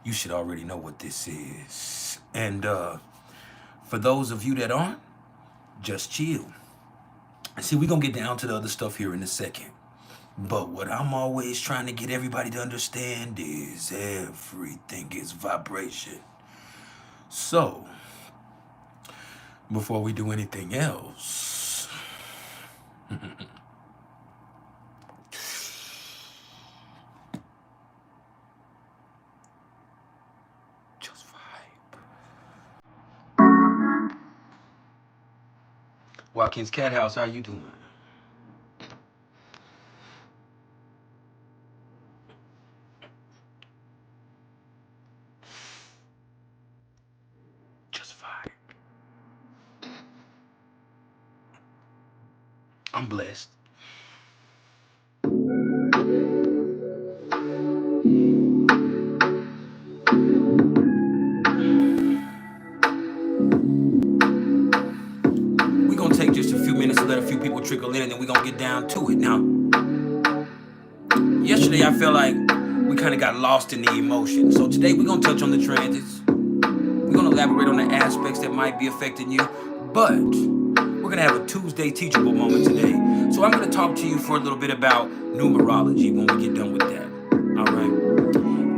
you should already know what this is. And for those of you that aren't, just chill. See, we're going to get down to the other stuff here in a second. But what I'm always trying to get everybody to understand is everything is vibration. So, before we do anything else, just vibe. Watkins Cat House, how you doing? Just vibe. I'm blessed. We're going to take just a few minutes to let a few people trickle in, and then we're going to get down to it. Now, yesterday I felt like we kind of got lost in the emotion. So today we're going to touch on the transits. We're going to elaborate on the aspects that might be affecting you. But we're going to have a Tuesday teachable moment today. So I'm going to talk to you for a little bit about NuMeRoLoGy when we get done with that. All right?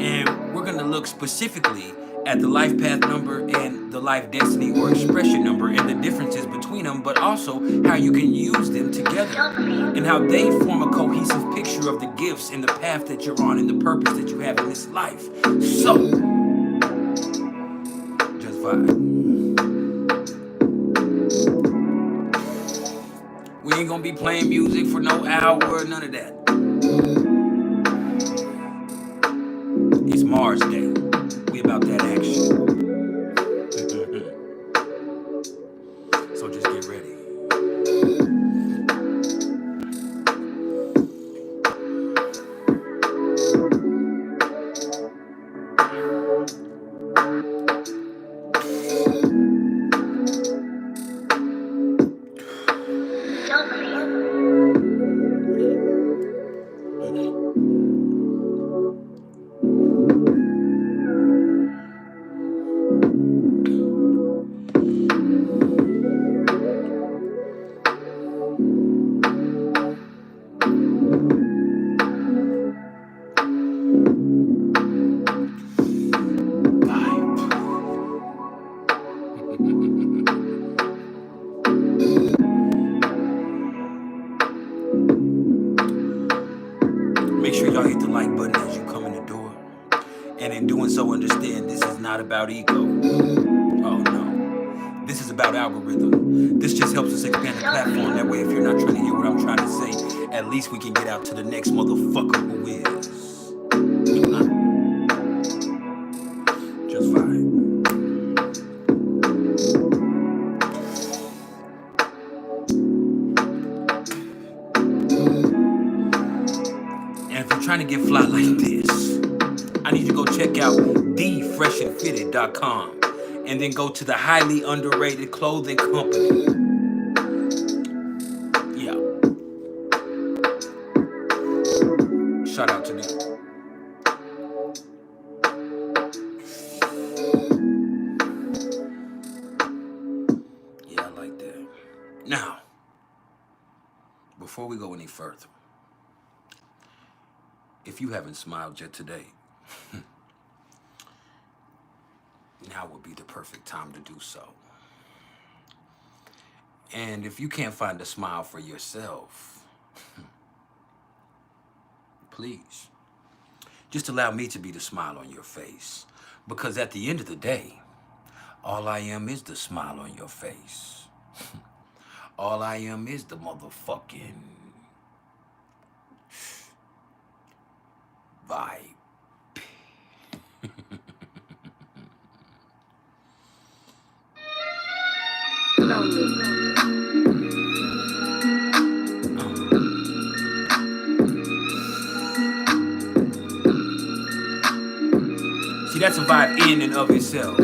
And we're going to look specifically at the life path number and the life destiny or expression number and the differences between them, but also how you can use them together and how they form a cohesive picture of the gifts and the path that you're on and the purpose that you have in this life. So, just vibe. We ain't gonna be playing music for no hour, none of that. It's Mars Day. We about that action. So just get ready. Make sure y'all hit the like button as you come in the door. And in doing so, understand this is not about ego. Oh no. This is about algorithm. This just helps us expand the platform. That way, if you're not trying to hear what I'm trying to say, at least we can get out to the next motherfucker who is. Just vibe. And if you're trying to get fly like this, I need you to go check out thefreshandfitted.com and then go to the highly underrated clothing company. Yeah. Shout out to them. Yeah, I like that. Now, before we go any further, if you haven't smiled yet today, now would be the perfect time to do so. And if you can't find a smile for yourself, please, just allow me to be the smile on your face. Because at the end of the day, all I am is the smile on your face. All I am is the motherfucking vibe. See, that's a vibe in and of itself.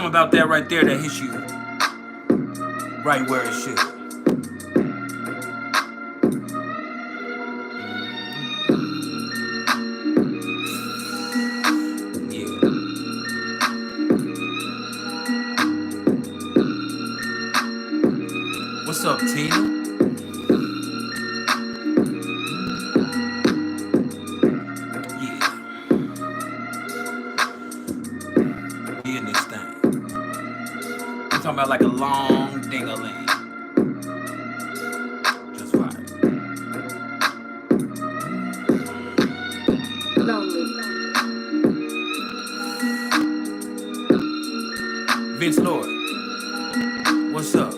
something about that right there that hits you right where it should. Yeah. What's up, Tina? In this thing. I'm talking about like a long ding-a-ling. Just fine. Vince Lord, what's up?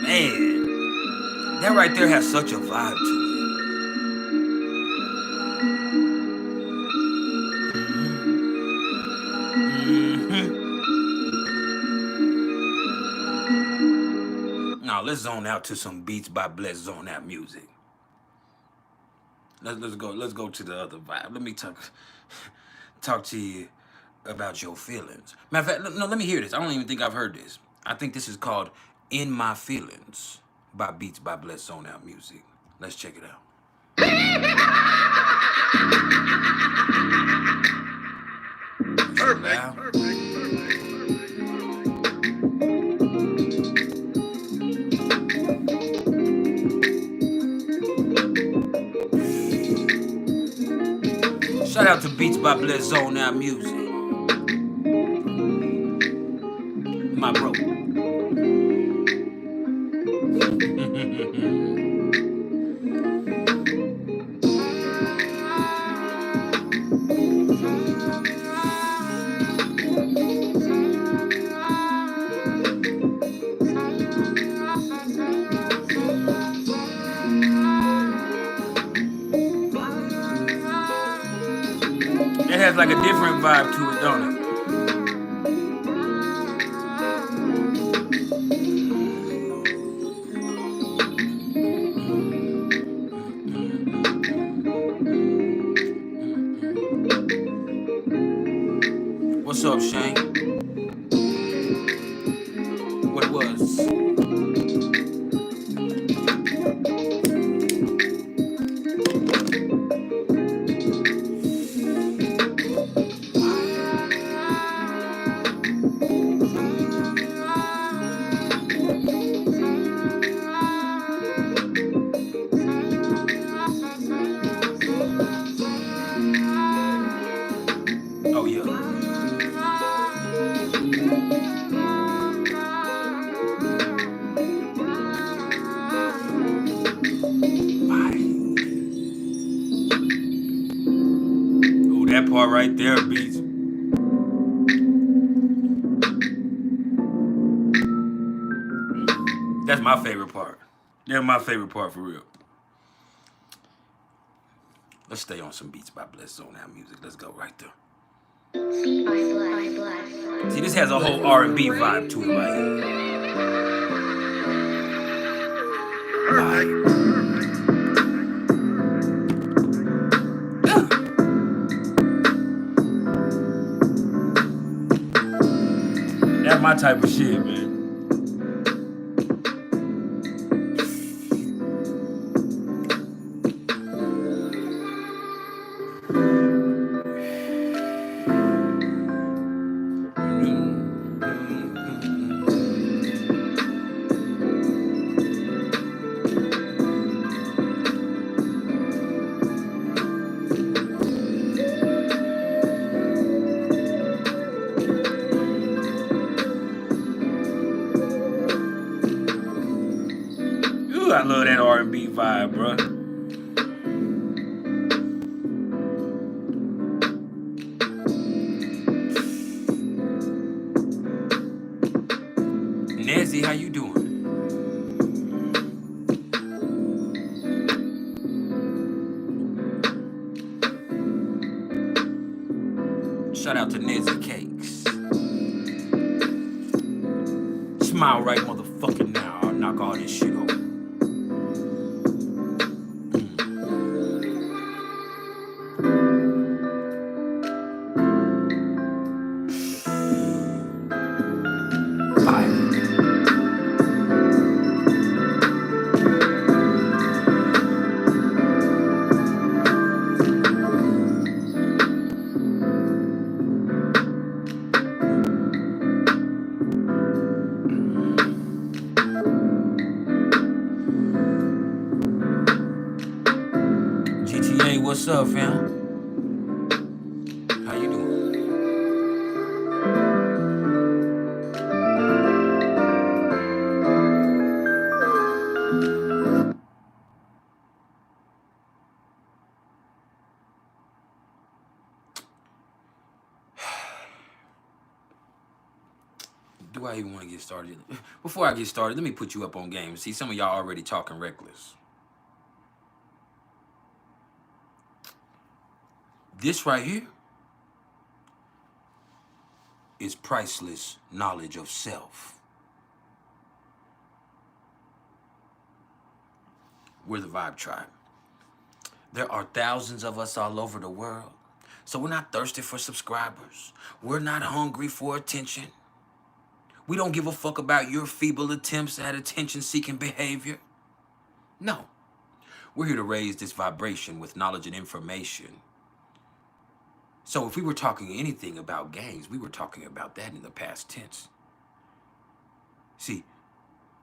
Man, that right there has such a vibe to it. Now let's zone out to some Beats by Bless Zone Out music. Let's go to the other vibe. Let me talk to you about your feelings. Matter of fact, no, let me hear this. I don't even think I've heard this. I think this is called In My Feelings by Beats by Bless Zone Out music. Let's check it out. Perfect. Shout out to Beats by Bless Zone Out music. My bro. It has like a different vibe to it, don't it? What's up, Shane? What it was? Oh, yeah. Oh, that part right there, Beats. That's my favorite part. They're my favorite part for real. Let's stay on some Beats by Bless Zone Out music. Let's go right there. See, this has a whole R&B vibe to it right here. That's my type of shit, man. Ooh, I love that R&B vibe, bro. Nancy, how you doing? Shout out to Nezzy Cakes. Smile right motherfucking now. I'll knock all this shit off. GTA, what's up, fam? How you doing? Do I even want to get started? Before I get started, let me put you up on game. See, some of y'all already talking reckless. This right here is priceless knowledge of self. We're the Vibe Tribe. There are thousands of us all over the world. So we're not thirsty for subscribers. We're not hungry for attention. We don't give a fuck about your feeble attempts at attention-seeking behavior. No. We're here to raise this vibration with knowledge and information. So if we were talking anything about gangs, we were talking about that in the past tense. See,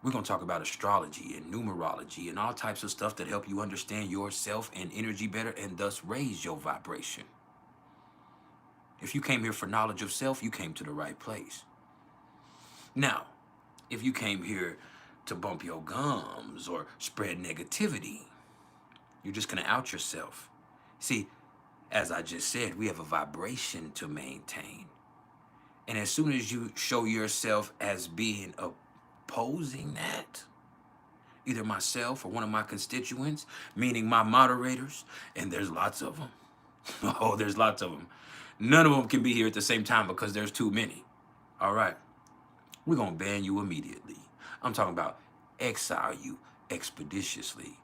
we're going to talk about astrology and numerology and all types of stuff that help you understand yourself and energy better and thus raise your vibration. If you came here for knowledge of self, you came to the right place. Now, if you came here to bump your gums or spread negativity, you're just going to out yourself. See, as I just said, we have a vibration to maintain. And as soon as you show yourself as being opposing that, either myself or one of my constituents, meaning my moderators, and there's lots of them. Oh, there's lots of them. None of them can be here at the same time because there's too many. All right. We're going to ban you immediately. I'm talking about exile you expeditiously.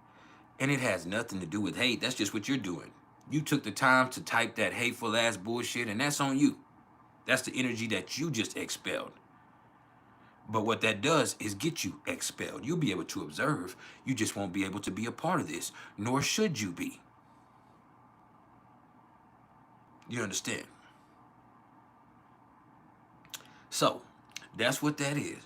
And it has nothing to do with hate. That's just what you're doing. You took the time to type that hateful ass bullshit, and that's on you. That's the energy that you just expelled. But what that does is get you expelled. You'll be able to observe. You just won't be able to be a part of this, nor should you be. You understand? So, that's what that is.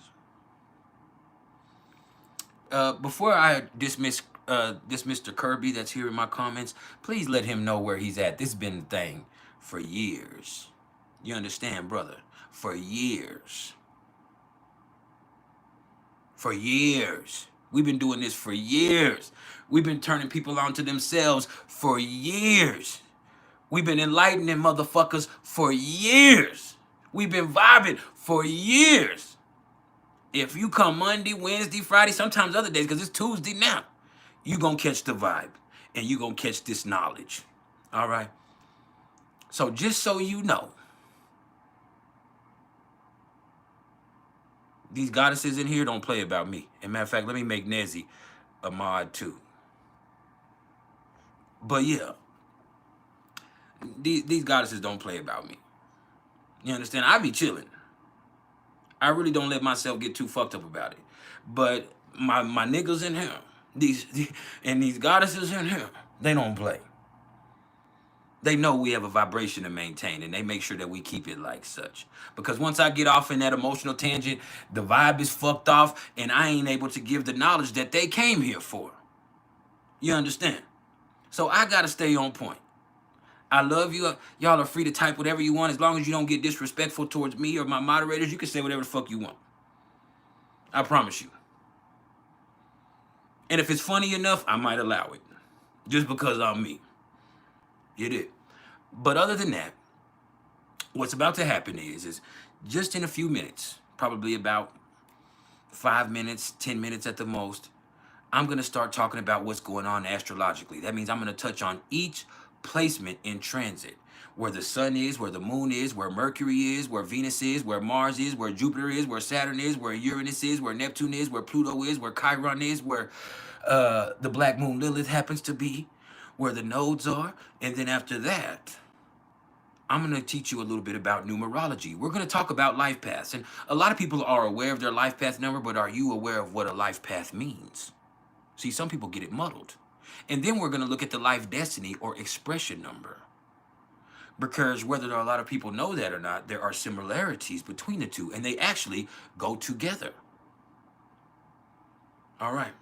Before I dismiss Mr. Kirby that's here in my comments, please let him know where he's at. This has been the thing for years. You understand, brother? For years. For years. We've been doing this for years. We've been turning people onto themselves for years. We've been enlightening motherfuckers for years. We've been vibing for years. If you come Monday, Wednesday, Friday, sometimes other days, because it's Tuesday now, you're going to catch the vibe and you're going to catch this knowledge. All right? So just so you know, these goddesses in here don't play about me. As a matter of fact, let me make Nezzy a mod too. But yeah, these goddesses don't play about me. You understand? I be chilling. I really don't let myself get too fucked up about it. But my niggas in here, these goddesses in here, they don't play. They know we have a vibration to maintain, and they make sure that we keep it like such. Because once I get off in that emotional tangent, the vibe is fucked off, and I ain't able to give the knowledge that they came here for. You understand? So I gotta stay on point. I love you. Y'all are free to type whatever you want. As long as you don't get disrespectful towards me or my moderators, you can say whatever the fuck you want. I promise you. And if it's funny enough, I might allow it. Just because I'm me. You did. But other than that, what's about to happen is just in a few minutes, probably about 5 minutes, 10 minutes at the most, I'm going to start talking about what's going on astrologically. That means I'm going to touch on each placement in transit. Where the sun is, where the moon is, where Mercury is, where Venus is, where Mars is, where Jupiter is, where Saturn is, where Uranus is, where Neptune is, where Pluto is, where Chiron is, where the black moon Lilith happens to be, where the nodes are. And then after that, I'm going to teach you a little bit about numerology. We're going to talk about life paths. And a lot of people are aware of their life path number, but are you aware of what a life path means? See, some people get it muddled. And then we're going to look at the life destiny or expression number. Because whether a lot of people know that or not, there are similarities between the two, and they actually go together. All right.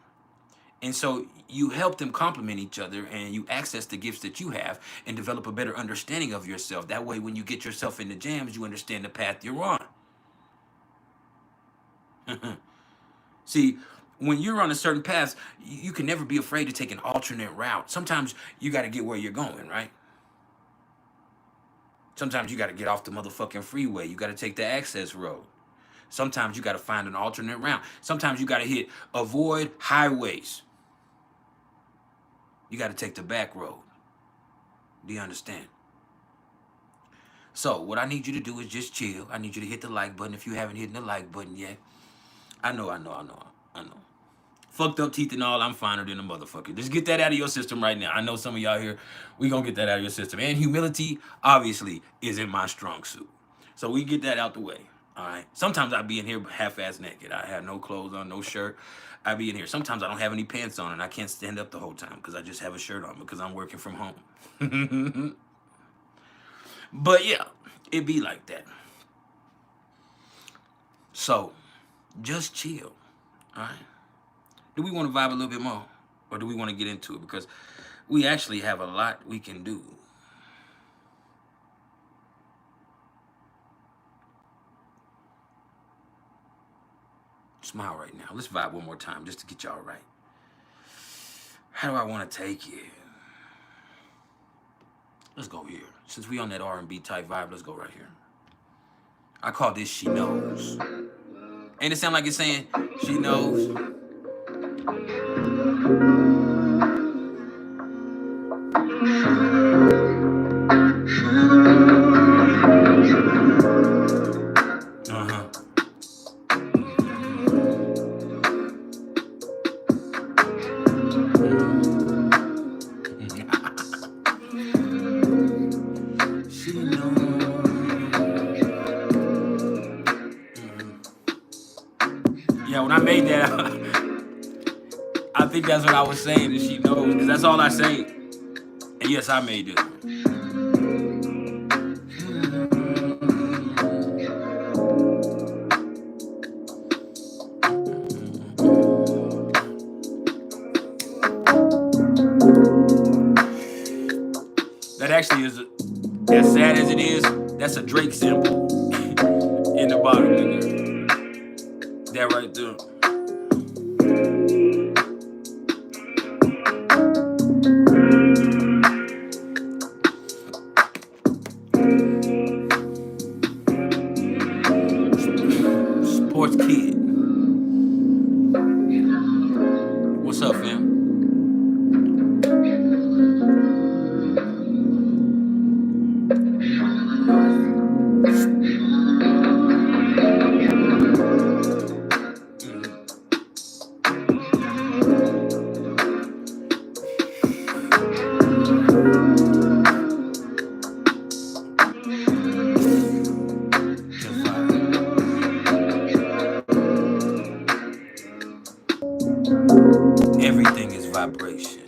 And so you help them complement each other, and you access the gifts that you have and develop a better understanding of yourself. That way, when you get yourself into jams, you understand the path you're on. See, when you're on a certain path, you can never be afraid to take an alternate route. Sometimes you got to get where you're going, right? Sometimes you got to get off the motherfucking freeway. You got to take the access road. Sometimes you got to find an alternate route. Sometimes you got to avoid highways. You got to take the back road. Do you understand? So what I need you to do is just chill. I need you to hit the like button if you haven't hit the like button yet. I know. Fucked up teeth and all, I'm finer than a motherfucker. Just get that out of your system right now. I know some of y'all here, we gonna get that out of your system. And humility, obviously, isn't my strong suit. So we get that out the way, all right? Sometimes I be in here half-ass naked. I have no clothes on, no shirt. I be in here. Sometimes I don't have any pants on, and I can't stand up the whole time because I just have a shirt on because I'm working from home. But yeah, it be like that. So, just chill, all right? Do we want to vibe a little bit more? Or do we want to get into it? Because we actually have a lot we can do. Smile right now. Let's vibe one more time just to get y'all right. How do I want to take it? Let's go here. Since we on that R&B type vibe, let's go right here. I call this She Knows. Ain't it sound like it's saying, she knows? Yeah, when I made that, I think that's what I was saying, that she knows, because that's all I say. And yes, I made this one. That actually is, as sad as it is, that's a Drake sample in the bottom in there. That right there. Sports kid. What's up, fam? Everything is vibration.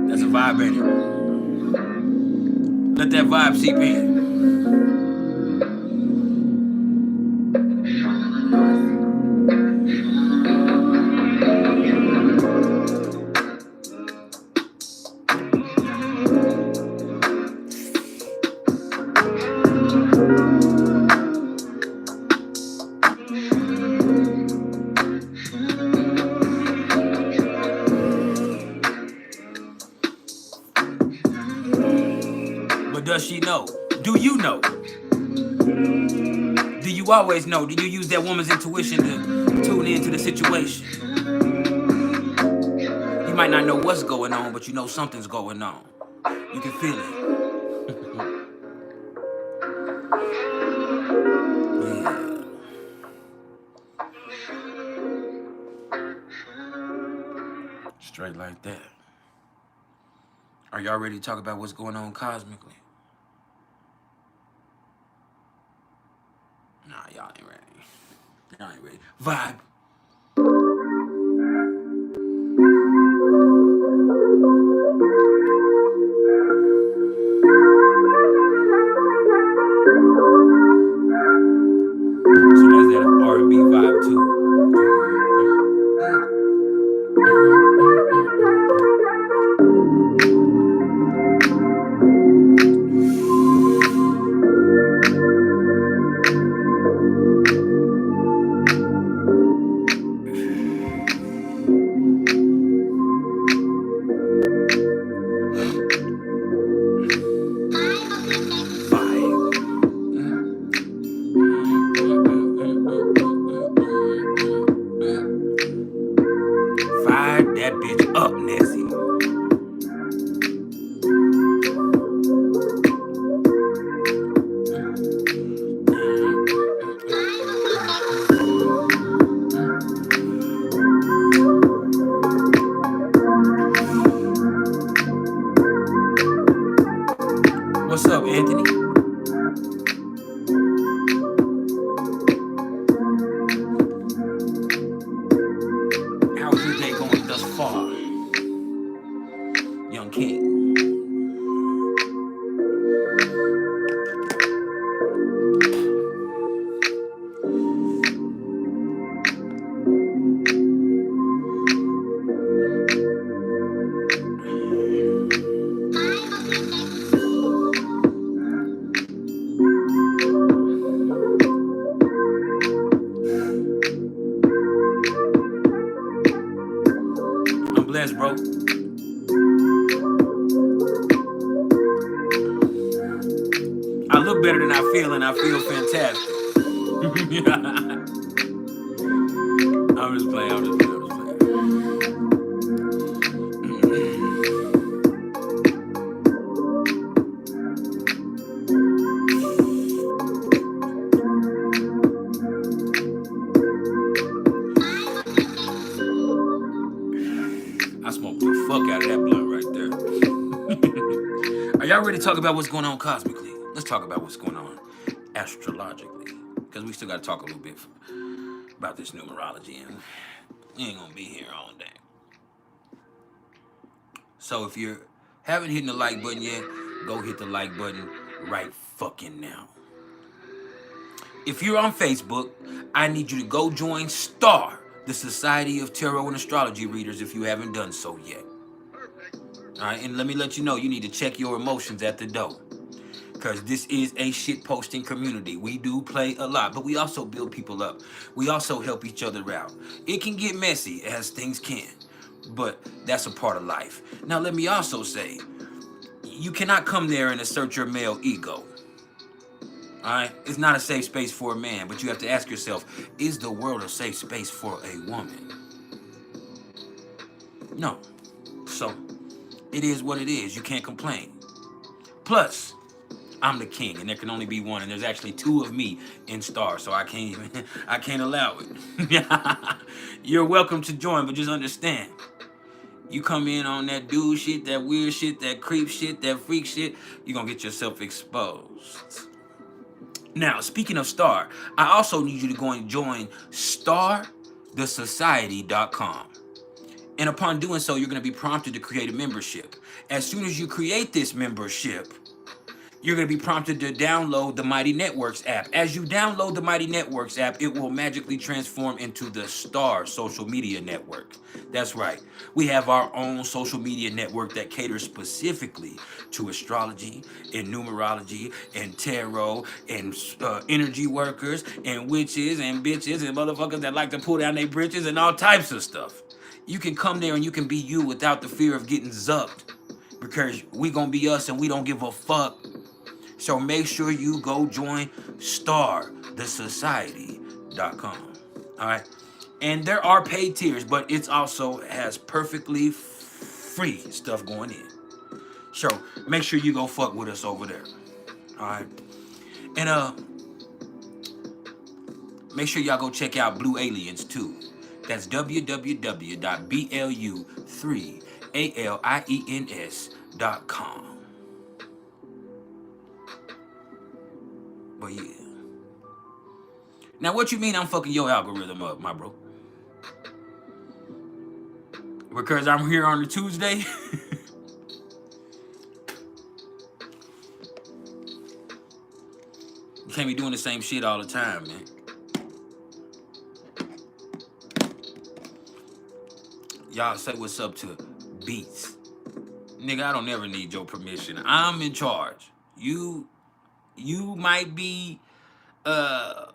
That's a vibe, ain't it? Let that vibe seep in. Do you know? Do you always know? Do you use that woman's intuition to tune into the situation? You might not know what's going on, but you know something's going on. You can feel it. Yeah. Straight like that. Are y'all ready to talk about what's going on cosmically? Nah, y'all ain't ready. Y'all ain't ready. Vibe. So that's that R&B vibe too. Fire that bitch up, Nessie. What's up, Anthony? How's your day going thus far, young king? I'm blessed, bro. I look better than I feel, and I feel fantastic. I'm just playing. I'm just playing. I smoked the fuck out of that blunt right there. Are y'all ready to talk about what's going on cosmically? Let's talk about what's going on astrologically, because we still got to talk a little bit about this numerology, and we ain't gonna be here all day. So if you haven't hit the like button yet, go hit the like button right fucking now. If you're on Facebook, I need you to go join STAR, the Society of Tarot and Astrology Readers, if you haven't done so yet. All right, and let me let you know, you need to check your emotions at the door, because this is a shit posting community. We do play a lot, but we also build people up. We also help each other out. It can get messy, as things can, but that's a part of life. Now, let me also say, you cannot come there and assert your male ego. All right, it's not a safe space for a man, but you have to ask yourself, is the world a safe space for a woman? No. So it is what it is. You can't complain. Plus, I'm the king, and there can only be one, and there's actually two of me in STAR, so I can't allow it. You're welcome to join, but just understand, you come in on that dude shit, that weird shit, that creep shit, that freak shit, you're gonna get yourself exposed. Now, speaking of STAR, I also need you to go and join starthesociety.com. And upon doing so, you're going to be prompted to create a membership. As soon as you create this membership, you're going to be prompted to download the Mighty Networks app. As you download the Mighty Networks app, it will magically transform into the STAR social media network. That's right. We have our own social media network that caters specifically to astrology and numerology and tarot and energy workers and witches and bitches and motherfuckers that like to pull down their britches and all types of stuff. You can come there and you can be you without the fear of getting zucked, because we gonna be us and we don't give a fuck. So make sure you go join starthesociety.com. All right. And there are paid tiers, but it also has perfectly free stuff going in. So make sure you go fuck with us over there. All right. And make sure y'all go check out Blue Aliens too. That's www.blu3aliens.com. But yeah. Now what you mean I'm fucking your algorithm up, my bro? Because I'm here on a Tuesday? You can't be doing the same shit all the time, man. Y'all say what's up to Beats. Nigga, I don't never need your permission. I'm in charge. You might be an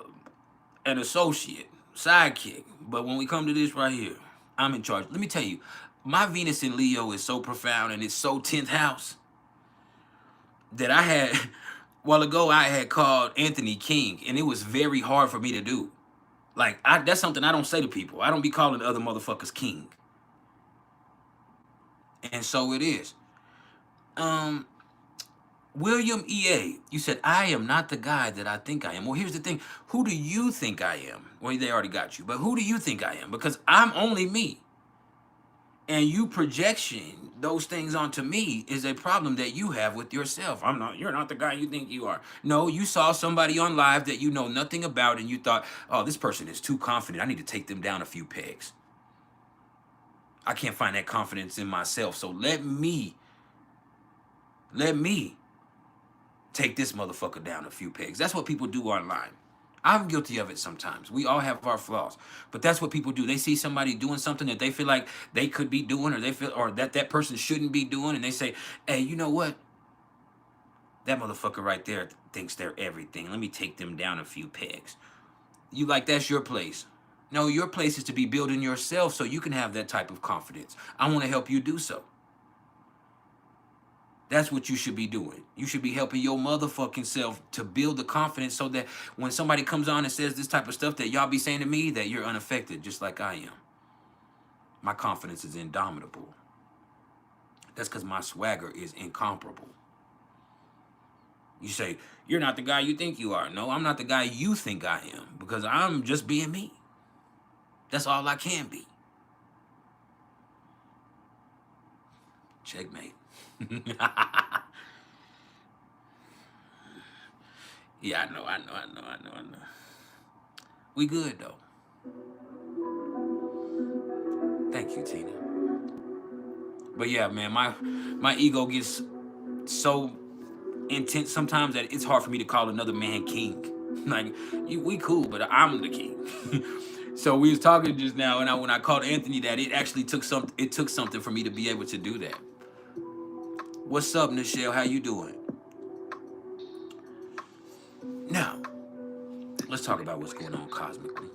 associate, sidekick, but when we come to this right here, I'm in charge. Let me tell you, my Venus in Leo is so profound and it's so 10th house that I had, a while ago, I had called Anthony King, and it was very hard for me to do. Like, that's something I don't say to people. I don't be calling other motherfuckers king. And so it is. William E.A., you said, I am not the guy that I think I am. Well, here's the thing. Who do you think I am? Well, they already got you. But who do you think I am? Because I'm only me. And you projection those things onto me is a problem that you have with yourself. You're not the guy you think you are. No, you saw somebody on live that you know nothing about and you thought, oh, this person is too confident. I need to take them down a few pegs. I can't find that confidence in myself. So let me take this motherfucker down a few pegs. That's what people do online. I'm guilty of it sometimes. We all have our flaws. But that's what people do. They see somebody doing something that they feel like they could be doing or that person shouldn't be doing, and they say, hey, you know what? That motherfucker right there thinks they're everything. Let me take them down a few pegs. You like that's your place. No, your place is to be building yourself so you can have that type of confidence. I want to help you do so. That's what you should be doing. You should be helping your motherfucking self to build the confidence so that when somebody comes on and says this type of stuff that y'all be saying to me, that you're unaffected just like I am. My confidence is indomitable. That's because my swagger is incomparable. You say, you're not the guy you think you are. No, I'm not the guy you think I am because I'm just being me. That's all I can be. Checkmate. Yeah, I know. We good though. Thank you, Tina. But yeah, man, my ego gets so intense sometimes that it's hard for me to call another man king. Like, we cool, but I'm the king. So we was talking just now, and when I called Anthony that, it actually took something for me to be able to do that. What's up, Nichelle? How you doing? Now, let's talk about what's going on cosmically.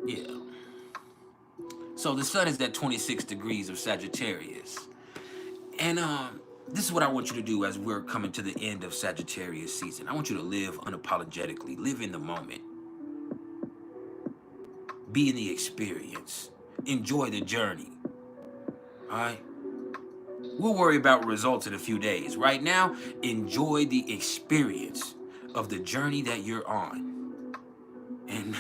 Yeah. So the sun is at 26 degrees of Sagittarius. And this is what I want you to do as we're coming to the end of Sagittarius season. I want you to live unapologetically. Live in the moment. Be in the experience. Enjoy the journey. All right? We'll worry about results in a few days. Right now, enjoy the experience of the journey that you're on. And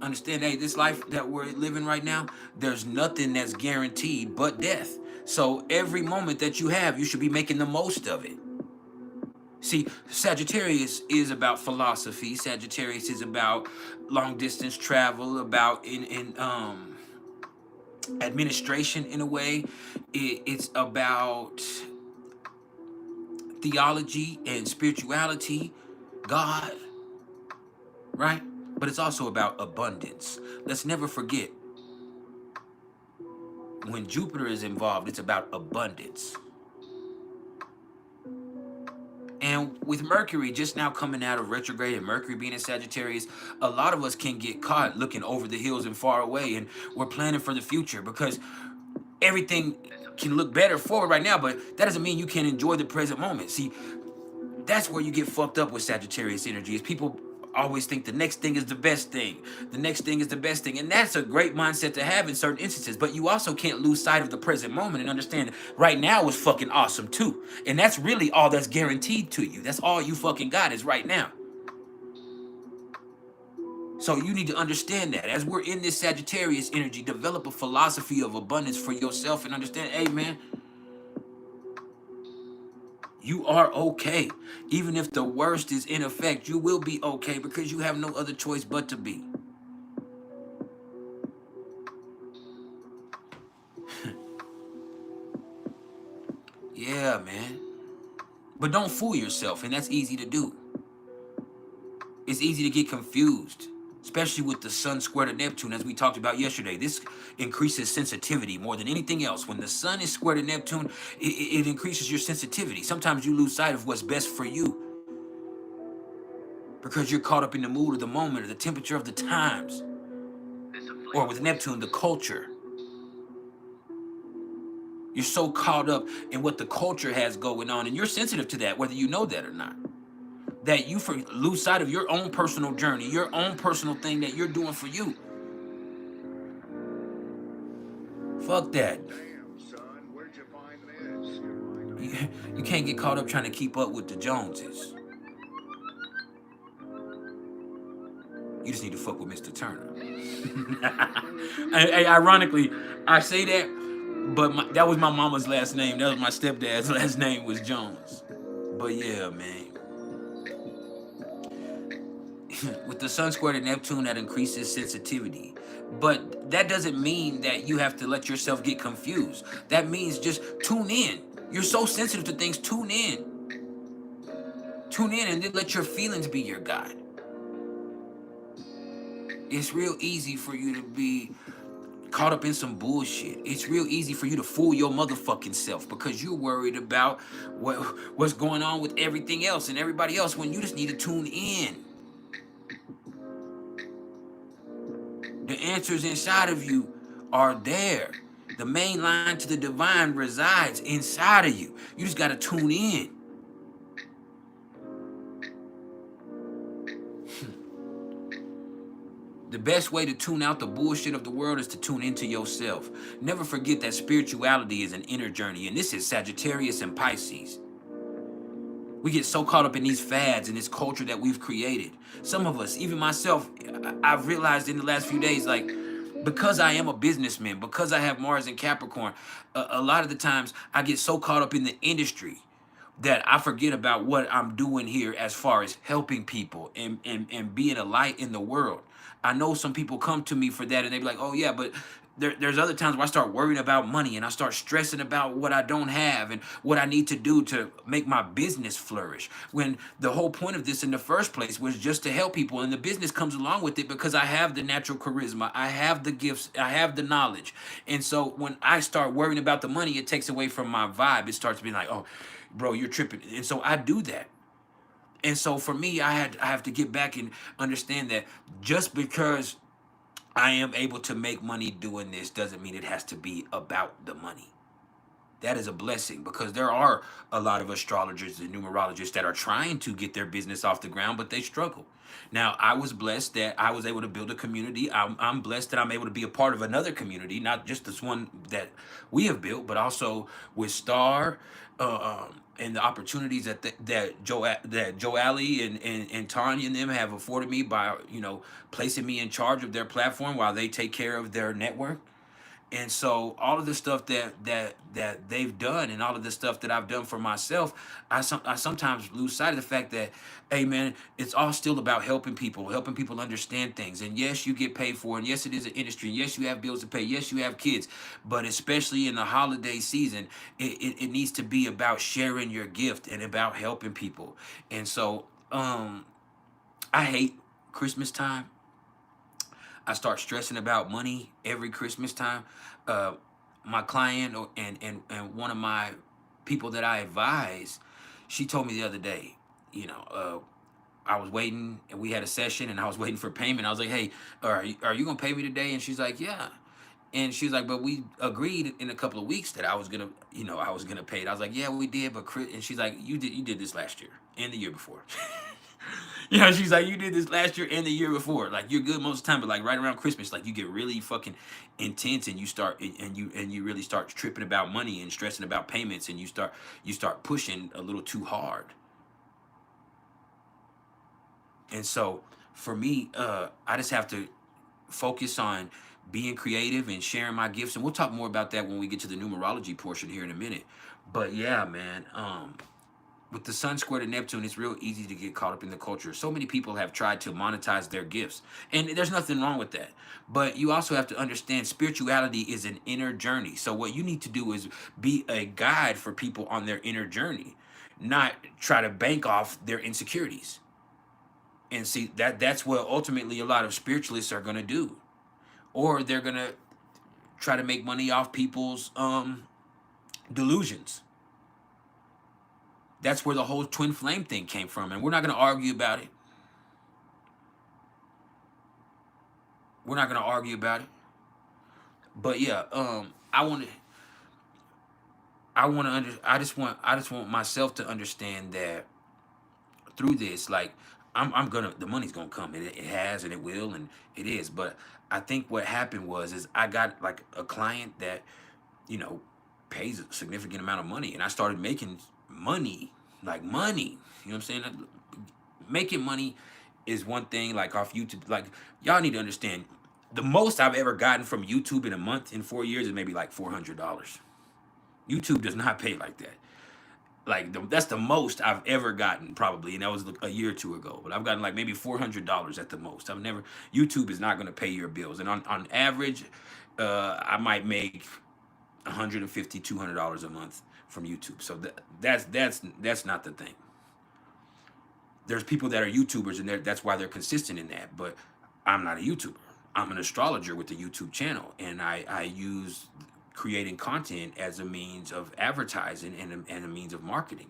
understand, hey, this life that we're living right now, there's nothing that's guaranteed but death. So every moment that you have, you should be making the most of it. See, Sagittarius is about philosophy. Sagittarius is about long distance travel, about in administration in a way. It's about theology and spirituality, God, right? But it's also about abundance. Let's never forget, when Jupiter is involved, it's about abundance. And with Mercury just now coming out of retrograde and Mercury being in Sagittarius, a lot of us can get caught looking over the hills and far away, and we're planning for the future because everything can look better forward right now, but that doesn't mean you can't enjoy the present moment. See, that's where you get fucked up with Sagittarius energy, is people always think the next thing is the best thing. The next thing is the best thing. And that's a great mindset to have in certain instances. But you also can't lose sight of the present moment and understand right now is fucking awesome too. And that's really all that's guaranteed to you. That's all you fucking got is right now. So you need to understand that. As we're in this Sagittarius energy, develop a philosophy of abundance for yourself and understand, hey man, you are okay. Even if the worst is in effect, you will be okay because you have no other choice but to be. Yeah, man. But don't fool yourself, and that's easy to do. It's easy to get confused, especially with the sun square to Neptune, as we talked about yesterday. This increases sensitivity more than anything else. When the sun is square to Neptune, it increases your sensitivity. Sometimes you lose sight of what's best for you because you're caught up in the mood of the moment or the temperature of the times. Or with Neptune, the culture. You're so caught up in what the culture has going on, and you're sensitive to that, whether you know that or not. That you lose sight of your own personal journey, your own personal thing that you're doing for you. Fuck that. Damn, son, where'd you find this? You can't get caught up trying to keep up with the Joneses. You just need to fuck with Mr. Turner. Ironically, I say that, but that was my mama's last name. That was my stepdad's last name was Jones. But yeah, man. With the sun square to Neptune, that increases sensitivity. But that doesn't mean that you have to let yourself get confused. That means just tune in. You're so sensitive to things, tune in. Tune in and then let your feelings be your guide. It's real easy for you to be caught up in some bullshit. It's real easy for you to fool your motherfucking self because you're worried about what's going on with everything else and everybody else when you just need to tune in. The answers inside of you are there. The main line to the divine resides inside of you. You just got to tune in. The best way to tune out the bullshit of the world is to tune into yourself. Never forget that spirituality is an inner journey, and this is Sagittarius and Pisces. We get so caught up in these fads and this culture that we've created. Some of us, even myself, I've realized in the last few days, like, because I am a businessman, because I have Mars in Capricorn, a lot of the times I get so caught up in the industry that I forget about what I'm doing here as far as helping people and being a light in the world. I know some people come to me for that and they be like, oh yeah, but there's other times where I start worrying about money and I start stressing about what I don't have and what I need to do to make my business flourish. When the whole point of this in the first place was just to help people, and the business comes along with it because I have the natural charisma, I have the gifts, I have the knowledge. And so when I start worrying about the money, it takes away from my vibe. It starts being like, oh, bro, you're tripping. And so I do that. And so for me, I have to get back and understand that just because I am able to make money doing this doesn't mean it has to be about the money. That is a blessing because there are a lot of astrologers and numerologists that are trying to get their business off the ground, but they struggle. Now, I was blessed that I was able to build a community. I'm blessed that I'm able to be a part of another community, not just this one that we have built, but also with Star, and the opportunities that Joe Ali and Tanya and them have afforded me by placing me in charge of their platform while they take care of their network. And so all of the stuff that they've done and all of the stuff that I've done for myself, I sometimes lose sight of the fact that, hey man, it's all still about helping people understand things. And yes, you get paid for it. And yes, it is an industry. And yes, you have bills to pay. Yes, you have kids. But especially in the holiday season, it needs to be about sharing your gift and about helping people. And so I hate Christmas time. I start stressing about money every Christmas time. My client and one of my people that I advise, she told me the other day, you know, I was waiting and we had a session and I was waiting for payment. I was like, hey, are you gonna pay me today? And she's like, yeah. And she's like, but we agreed in a couple of weeks that I was gonna, I was gonna pay it. I was like, yeah, we did, but Chris, and she's like, you did this last year and the year before. She's like, you did this last year and the year before. Like you're good most of the time, but like right around Christmas, like you get really fucking intense and you start and you really start tripping about money and stressing about payments and you start pushing a little too hard. And so for me, I just have to focus on being creative and sharing my gifts. And we'll talk more about that when we get to the numerology portion here in a minute. But yeah, man, with the sun square to Neptune, it's real easy to get caught up in the culture. So many people have tried to monetize their gifts, and there's nothing wrong with that. But you also have to understand spirituality is an inner journey. So what you need to do is be a guide for people on their inner journey, not try to bank off their insecurities. And see that's what ultimately a lot of spiritualists are going to do, or they're going to try to make money off people's delusions. That's where the whole twin flame thing came from, and we're not going to argue about it. We're not going to argue about it. But yeah, I just want myself to understand that through this, like the money's gonna come. It has and it will and it is. But I think what happened is I got like a client that, you know, pays a significant amount of money, and I started making money, like money. You know what I'm saying? Making money is one thing, like off YouTube. Like y'all need to understand, the most I've ever gotten from YouTube in a month in 4 years is maybe like $400. YouTube does not pay like that. Like that's the most I've ever gotten probably, and that was a year or two ago. But I've gotten like maybe $400 at the most. YouTube is not going to pay your bills, and on average, I might make $150, $200 a month from YouTube. So that's not the thing. There's people that are YouTubers, and that's why they're consistent in that. But I'm not a YouTuber. I'm an astrologer with a YouTube channel, and I use creating content as a means of advertising and a means of marketing,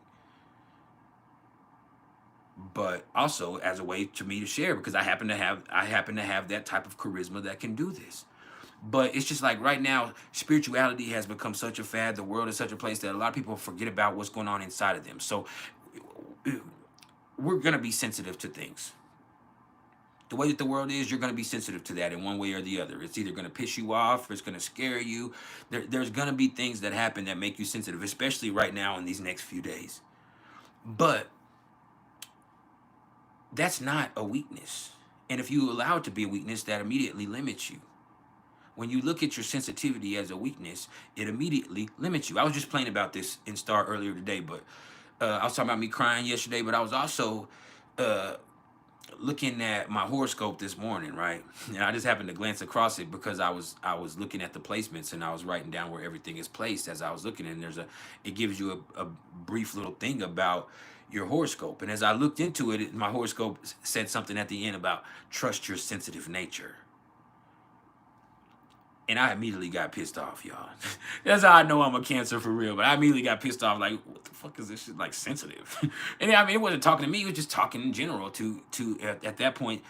but also as a way to me to share, because I happen to have that type of charisma that can do this. But it's just like right now, spirituality has become such a fad. The world is such a place that a lot of people forget about what's going on inside of them. So we're going to be sensitive to things. The way that the world is, you're going to be sensitive to that in one way or the other. It's either going to piss you off or it's going to scare you. There's going to be things that happen that make you sensitive, especially right now in these next few days. But that's not a weakness. And if you allow it to be a weakness, that immediately limits you. When you look at your sensitivity as a weakness, it immediately limits you. I was just playing about this in Star earlier today, but I was talking about me crying yesterday, but I was also looking at my horoscope this morning, right? And I just happened to glance across it because I was looking at the placements, and I was writing down where everything is placed as I was looking. And it gives you a brief little thing about your horoscope. And as I looked into it, my horoscope said something at the end about trust your sensitive nature. And I immediately got pissed off, y'all. That's how I know I'm a Cancer for real. But I immediately got pissed off, like, what the fuck is this shit, like, sensitive? And I mean, it wasn't talking to me. It was just talking in general to at that point,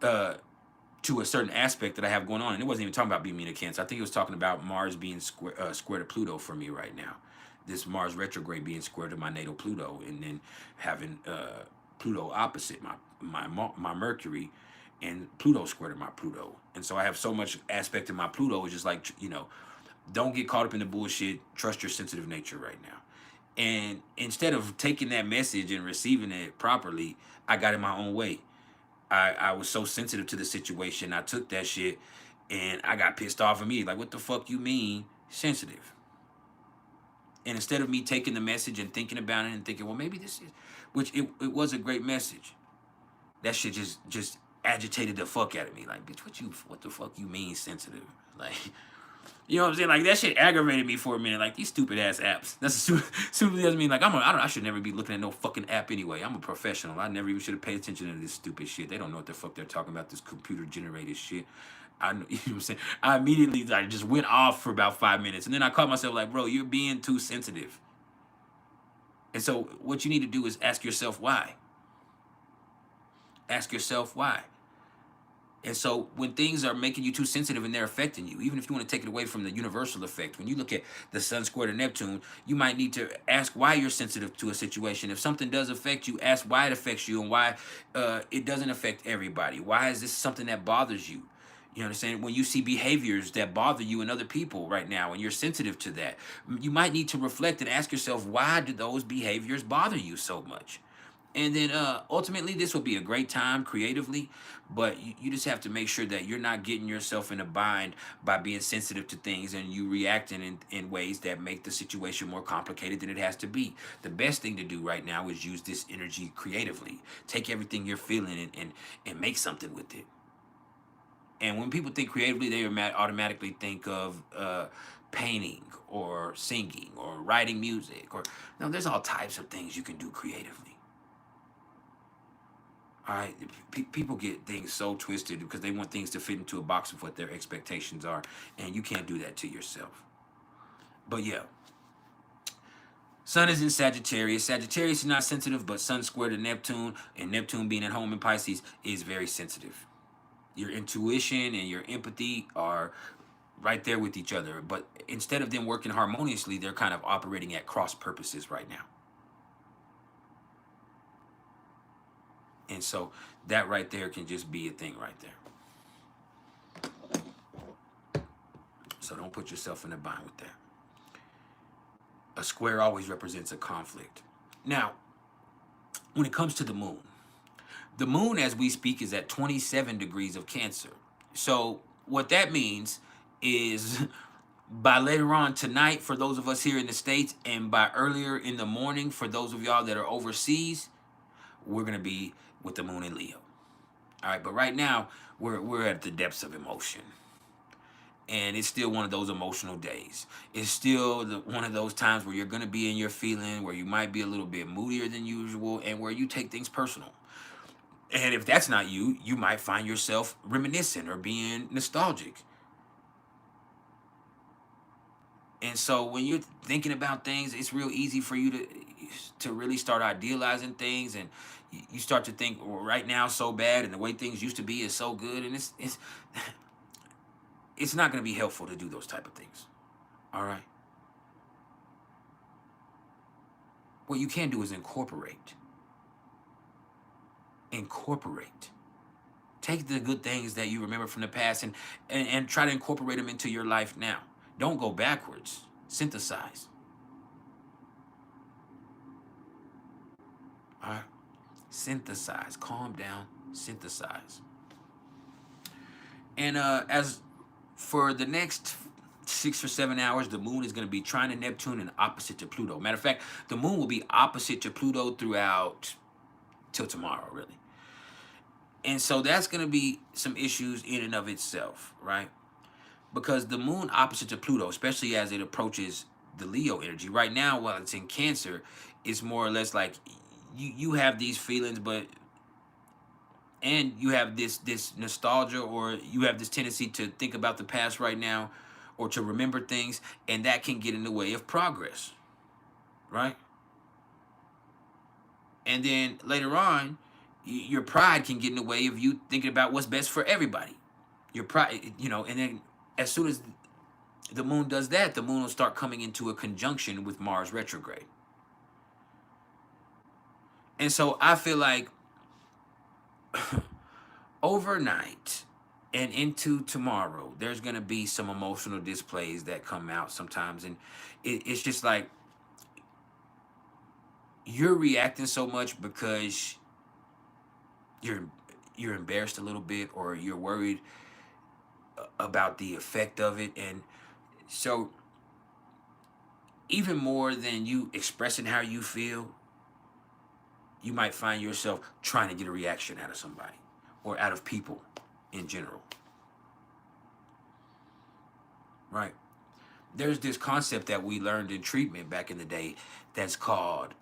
to a certain aspect that I have going on. And it wasn't even talking about being a Cancer. I think it was talking about Mars being square to Pluto for me right now. This Mars retrograde being square to my natal Pluto, and then having Pluto opposite my Mercury, and Pluto square to my Pluto. And so I have so much aspect in my Pluto. It's just like, don't get caught up in the bullshit. Trust your sensitive nature right now. And instead of taking that message and receiving it properly, I got in my own way. I was so sensitive to the situation. I took that shit and I got pissed off at me. Like, what the fuck you mean sensitive? And instead of me taking the message and thinking about it and thinking, well, maybe this is, which it was a great message. That shit just agitated the fuck out of me. Like, bitch, what the fuck you mean sensitive? Like, you know what I'm saying? Like, that shit aggravated me for a minute. Like, these stupid ass apps. That's stupid doesn't mean like I should never be looking at no fucking app anyway. I'm a professional. I never even should have paid attention to this stupid shit. They don't know what the fuck they're talking about, this computer generated shit. You know what I'm saying? I immediately just went off for about 5 minutes, and then I caught myself like, bro, you're being too sensitive. And so what you need to do is ask yourself why. Ask yourself why. And so when things are making you too sensitive and they're affecting you, even if you want to take it away from the universal effect, when you look at the sun square to Neptune, you might need to ask why you're sensitive to a situation. If something does affect you, ask why it affects you and why it doesn't affect everybody. Why is this something that bothers you? You understand? When you see behaviors that bother you and other people right now, and you're sensitive to that, you might need to reflect and ask yourself, why do those behaviors bother you so much? And then ultimately, this will be a great time creatively, but you just have to make sure that you're not getting yourself in a bind by being sensitive to things and you reacting in ways that make the situation more complicated than it has to be. The best thing to do right now is use this energy creatively. Take everything you're feeling and make something with it. And when people think creatively, they automatically think of painting or singing or writing music. Or no, there's all types of things you can do creatively. All right, people get things so twisted because they want things to fit into a box of what their expectations are, and you can't do that to yourself. But yeah, Sun is in Sagittarius. Sagittarius is not sensitive, but Sun square to Neptune, and Neptune being at home in Pisces is very sensitive. Your intuition and your empathy are right there with each other, but instead of them working harmoniously, they're kind of operating at cross purposes right now. And so that right there can just be a thing right there. So don't put yourself in a bind with that. A square always represents a conflict. Now, when it comes to the moon as we speak is at 27 degrees of Cancer. So what that means is by later on tonight for those of us here in the States, and by earlier in the morning for those of y'all that are overseas, we're going to be with the moon in Leo. All right, but right now we're at the depths of emotion. And it's still one of those emotional days. It's still one of those times where you're going to be in your feeling, where you might be a little bit moodier than usual, and where you take things personal. And if that's not you, you might find yourself reminiscing or being nostalgic. And so when you're thinking about things, it's real easy for you to really start idealizing things, and you start to think, well, right now so bad, and the way things used to be is so good, and it's not going to be helpful to do those type of things. All right. What you can do is incorporate. Take the good things that you remember from the past and try to incorporate them into your life now. Don't go backwards. Synthesize. All right. Synthesize. Calm down. Synthesize. And as for the next 6 or 7 hours, the moon is going to be trine to Neptune and opposite to Pluto. Matter of fact, the moon will be opposite to Pluto throughout till tomorrow, really. And so that's going to be some issues in and of itself, right? Because the moon opposite to Pluto, especially as it approaches the Leo energy, right now while it's in Cancer, it's more or less like you have these feelings, and you have this nostalgia, or you have this tendency to think about the past right now, or to remember things, and that can get in the way of progress, right? And then later on, your pride can get in the way of you thinking about what's best for everybody. Your pride, and then as soon as the moon does that, the moon will start coming into a conjunction with Mars retrograde. And so I feel like overnight and into tomorrow, there's going to be some emotional displays that come out sometimes. And it's just like you're reacting so much because you're embarrassed a little bit, or you're worried about the effect of it. And so even more than you expressing how you feel, you might find yourself trying to get a reaction out of somebody or out of people in general. Right? There's this concept that we learned in treatment back in the day that's called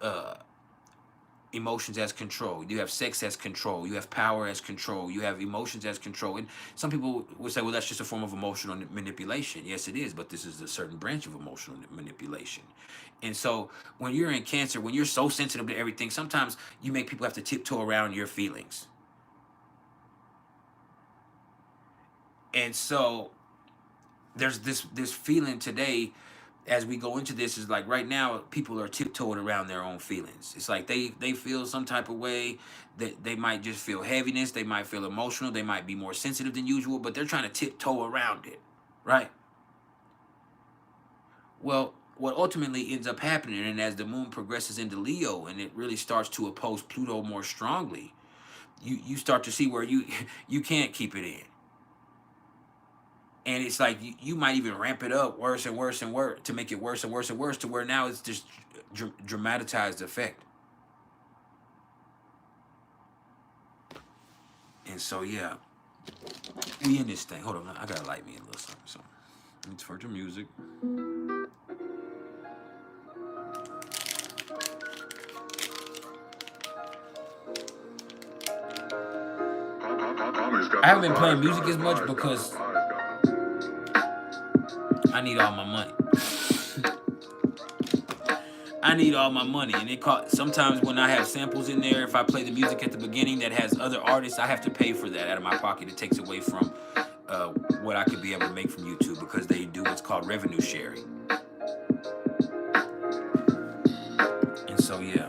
emotions as control. You have sex as control. You have power as control. You have emotions as control. And some people would say, well, that's just a form of emotional manipulation. Yes, it is, but this is a certain branch of emotional manipulation. And so when you're in Cancer, when you're so sensitive to everything, sometimes you make people have to tiptoe around your feelings. And so there's this feeling today as we go into this is like right now people are tiptoeing around their own feelings. It's like they feel some type of way, that they might just feel heaviness, they might feel emotional, they might be more sensitive than usual, but they're trying to tiptoe around it, right? Well, what ultimately ends up happening, and as the moon progresses into Leo and it really starts to oppose Pluto more strongly, you start to see where you can't keep it in. And it's like you might even ramp it up worse and worse and worse to make it worse and worse and worse to where now it's just dramatized effect. And so yeah, we in this thing. Hold on, I gotta light me a little something. So let's start the music. I haven't been playing music as much because I need all my money. I need all my money, and it cost. Sometimes when I have samples in there, if I play the music at the beginning that has other artists, I have to pay for that out of my pocket. It takes away from what I could be able to make from YouTube because they do what's called revenue sharing. And so yeah,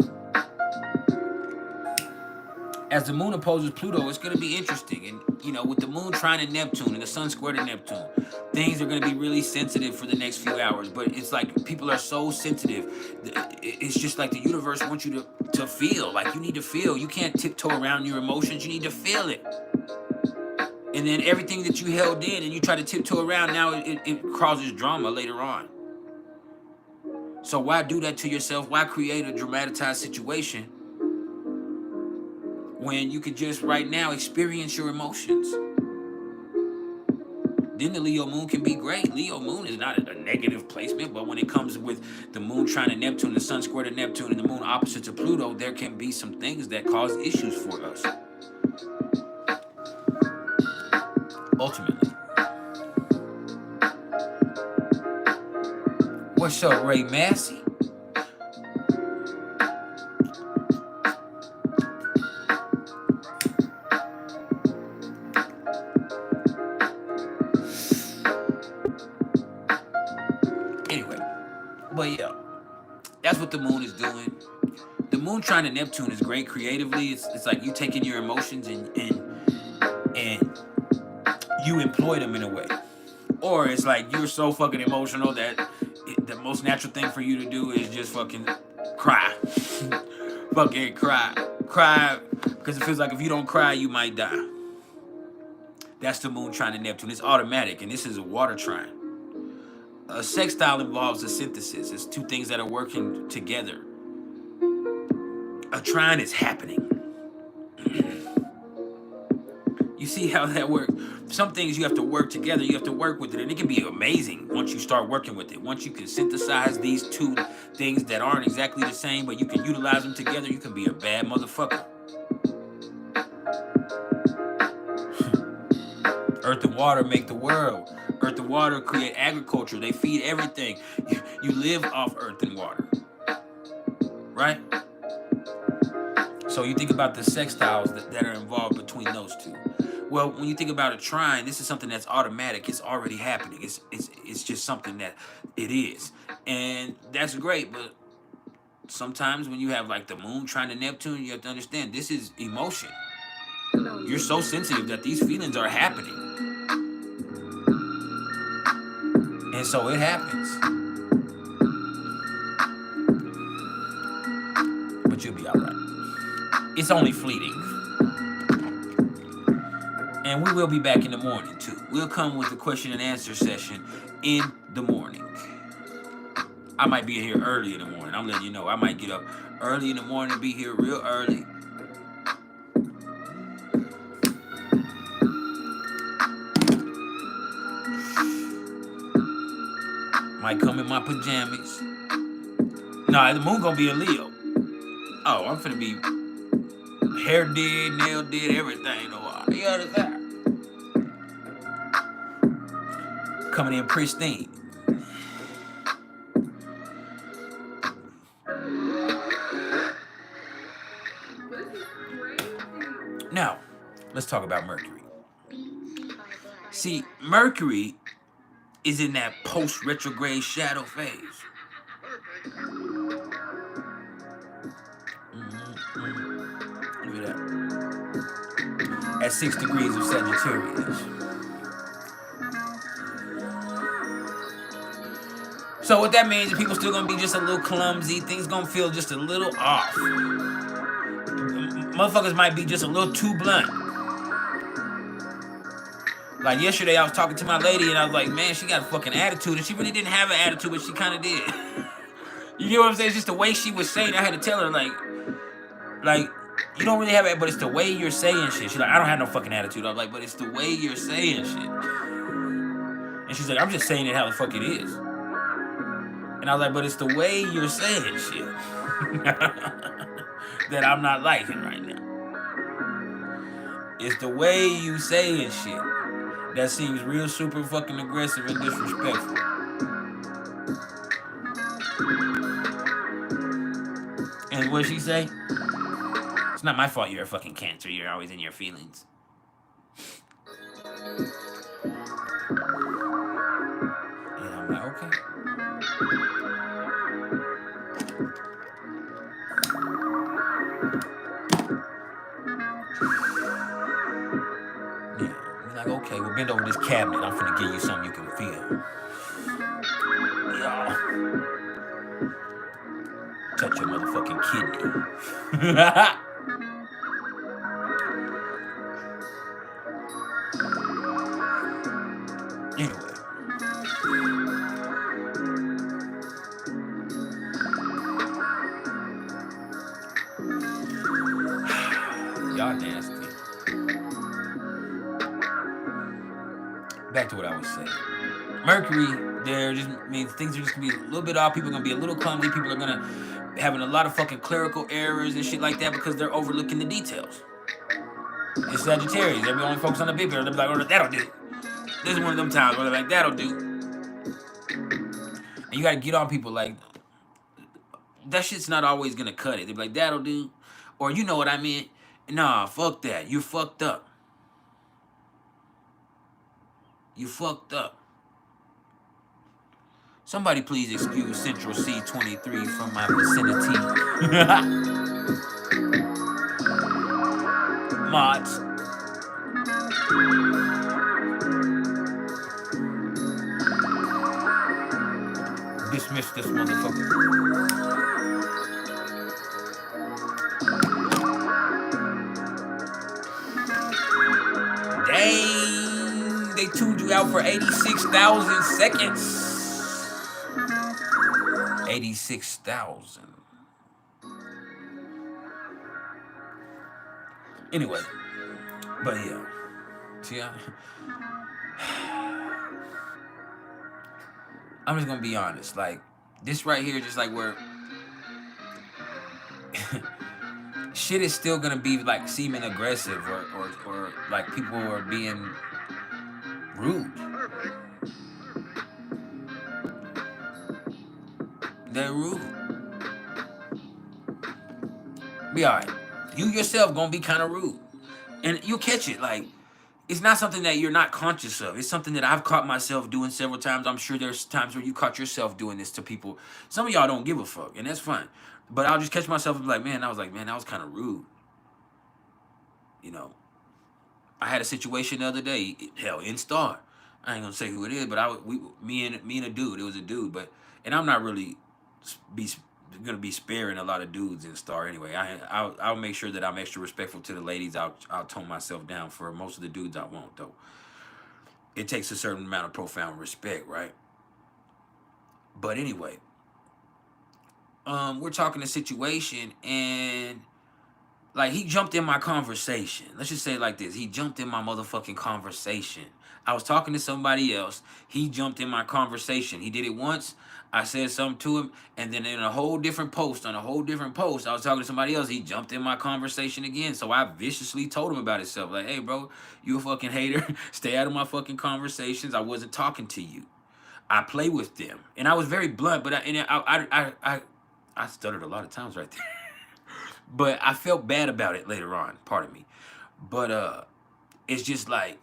as the moon opposes Pluto, it's going to be interesting. And you know, with the moon trying to Neptune and the sun square to Neptune, things are going to be really sensitive for the next few hours. But it's like people are so sensitive. It's just like the universe wants you to feel. Like you need to feel. You can't tiptoe around your emotions. You need to feel it. And then everything that you held in and you try to tiptoe around, now it causes drama later on. So why do that to yourself? Why create a dramatized situation when you could just right now experience your emotions? Then the Leo moon can be great. Leo moon is not a negative placement, but when it comes with the moon trying to Neptune, the sun square to Neptune, and the moon opposite to Pluto, there can be some things that cause issues for us. Ultimately. What's up, Ray Massey? Anyway, but yeah, that's what the moon is doing. The moon trying to Neptune is great creatively. It's like you taking your emotions and you employ them in a way. Or it's like you're so fucking emotional that the most natural thing for you to do is just fucking cry. Fucking cry. Cry, because it feels like if you don't cry, you might die. That's the moon trying to Neptune. It's automatic, and this is a water trine. A sextile involves a synthesis. It's two things that are working together. A trine is happening. You see how that works? Some things you have to work together. You have to work with it, and it can be amazing once you start working with it. Once you can synthesize these two things that aren't exactly the same, but you can utilize them together, you can be a bad motherfucker. Earth and water make the world. Earth and water create agriculture. They feed everything. You live off earth and water. Right? So you think about the sextiles that are involved between those two. Well, when you think about a trine, this is something that's automatic. It's already happening. It's just something that it is. And that's great, but sometimes when you have like the moon trying to Neptune, you have to understand this is emotion. You're so sensitive that these feelings are happening. And so it happens. But you'll be all right. It's only fleeting. And we will be back in the morning, too. We'll come with the question and answer session in the morning. I might be here early in the morning. I'm letting you know. I might get up early in the morning, be here real early. Might come in my pajamas. Nah, the moon gonna be in Leo. Oh, I'm finna be hair did, nail did, everything. You understand? Coming in pristine. Now, let's talk about Mercury. See, Mercury is in that post-retrograde shadow phase. Look at that. At 6 degrees of Sagittarius. So what that means is people still gonna be just a little clumsy. Things gonna feel just a little off. Motherfuckers might be just a little too blunt. Like yesterday, I was talking to my lady, and I was like, man, she got a fucking attitude. And she really didn't have an attitude, but she kind of did. You get what I'm saying? It's just the way she was saying it. I had to tell her, like, you don't really have it, but it's the way you're saying shit. She's like, I don't have no fucking attitude. I was like, but it's the way you're saying shit. And she's like, I'm just saying it how the fuck it is. And I was like, but it's the way you're saying shit that I'm not liking right now. It's the way you saying shit that seems real super fucking aggressive and disrespectful. And what she say? It's not my fault you're a fucking Cancer. You're always in your feelings. And I'm like, okay. Yeah. I'm like, okay, well, bend over this cabinet. I'm finna give you something you can feel. Yeah. Touch your motherfucking kidney. Anyway. Y'all nasty. Back to what I was saying. Mercury, there just means things are just gonna be a little bit off. People are gonna be a little clumsy. People are gonna having a lot of fucking clerical errors and shit like that because they're overlooking the details. It's Sagittarius. They'll be only focused on the big picture. They'll be like, oh, that'll do. This is one of them times where they're like, that'll do. And you gotta get on people like, that shit's not always gonna cut it. They'll be like, that'll do. Or you know what I meant. Nah, fuck that. You fucked up. You fucked up. Somebody please excuse Central C23 from my vicinity. Mods. Dismiss this motherfucker. Dang, they tuned you out for 86,000 seconds. 86,000. Anyway, but yeah. See, I'm just gonna be honest. Like, this right here, just like where shit is still gonna be like seeming aggressive or like people are being rude. They're rude. Be alright. You yourself gonna be kind of rude. And you'll catch it. Like, it's not something that you're not conscious of. It's something that I've caught myself doing several times. I'm sure there's times where you caught yourself doing this to people. Some of y'all don't give a fuck, and that's fine. But I'll just catch myself and be like, man, that was kind of rude. You know, I had a situation the other day, hell, in Star. I ain't gonna say who it is, but me and a dude. It was a dude, and I'm not really gonna be sparing a lot of dudes in Star anyway. I'll make sure that I'm extra respectful to the ladies. I'll tone myself down. For most of the dudes, I won't though. It takes a certain amount of profound respect, right? But anyway, we're talking a situation, and like he jumped in my conversation. Let's just say it like this: he jumped in my motherfucking conversation. I was talking to somebody else. He jumped in my conversation. He did it once. I said something to him, and then in a whole different post, I was talking to somebody else. He jumped in my conversation again. So I viciously told him about himself. Like, hey, bro, you a fucking hater. Stay out of my fucking conversations. I wasn't talking to you. I play with them. And I was very blunt, but I stuttered a lot of times right there. But I felt bad about it later on, pardon me. But it's just like,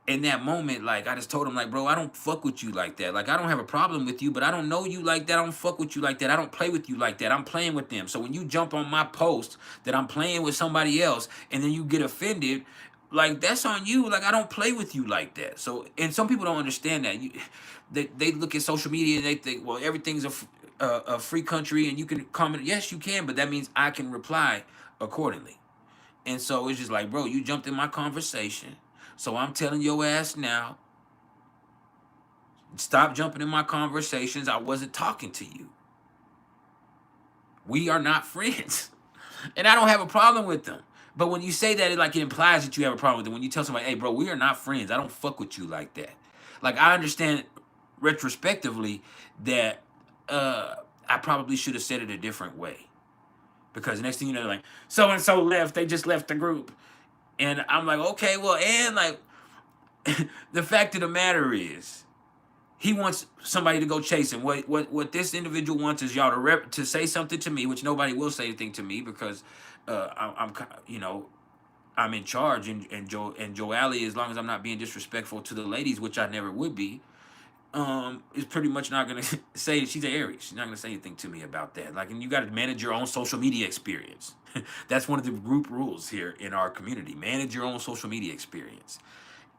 in that moment, like I just told him, like, bro, I don't fuck with you like that. Like, I don't have a problem with you, but I don't know you like that. I don't fuck with you like that. I don't play with you like that. I'm playing with them. So when you jump on my post that I'm playing with somebody else and then you get offended, like that's on you. Like, I don't play with you like that. So, and some people don't understand that. They look at social media and they think, well, everything's a free country and you can comment. Yes, you can, but that means I can reply accordingly. And so it's just like, bro, you jumped in my conversation. So I'm telling your ass now, stop jumping in my conversations. I wasn't talking to you. We are not friends. And I don't have a problem with them. But when you say that, it implies that you have a problem with them. When you tell somebody, hey, bro, we are not friends. I don't fuck with you like that. Like, I understand retrospectively that I probably should have said it a different way. Because next thing you know, like, so and so left. They just left the group. And I'm like, okay, well, and like, the fact of the matter is, he wants somebody to go chase him. What this individual wants is y'all to say something to me, which nobody will say anything to me because I'm you know, I'm in charge, and Joali, as long as I'm not being disrespectful to the ladies, which I never would be, is pretty much not gonna say, she's an Aries. She's not gonna say anything to me about that. Like, and you got to manage your own social media experience. That's one of the group rules here in our community. Manage your own social media experience.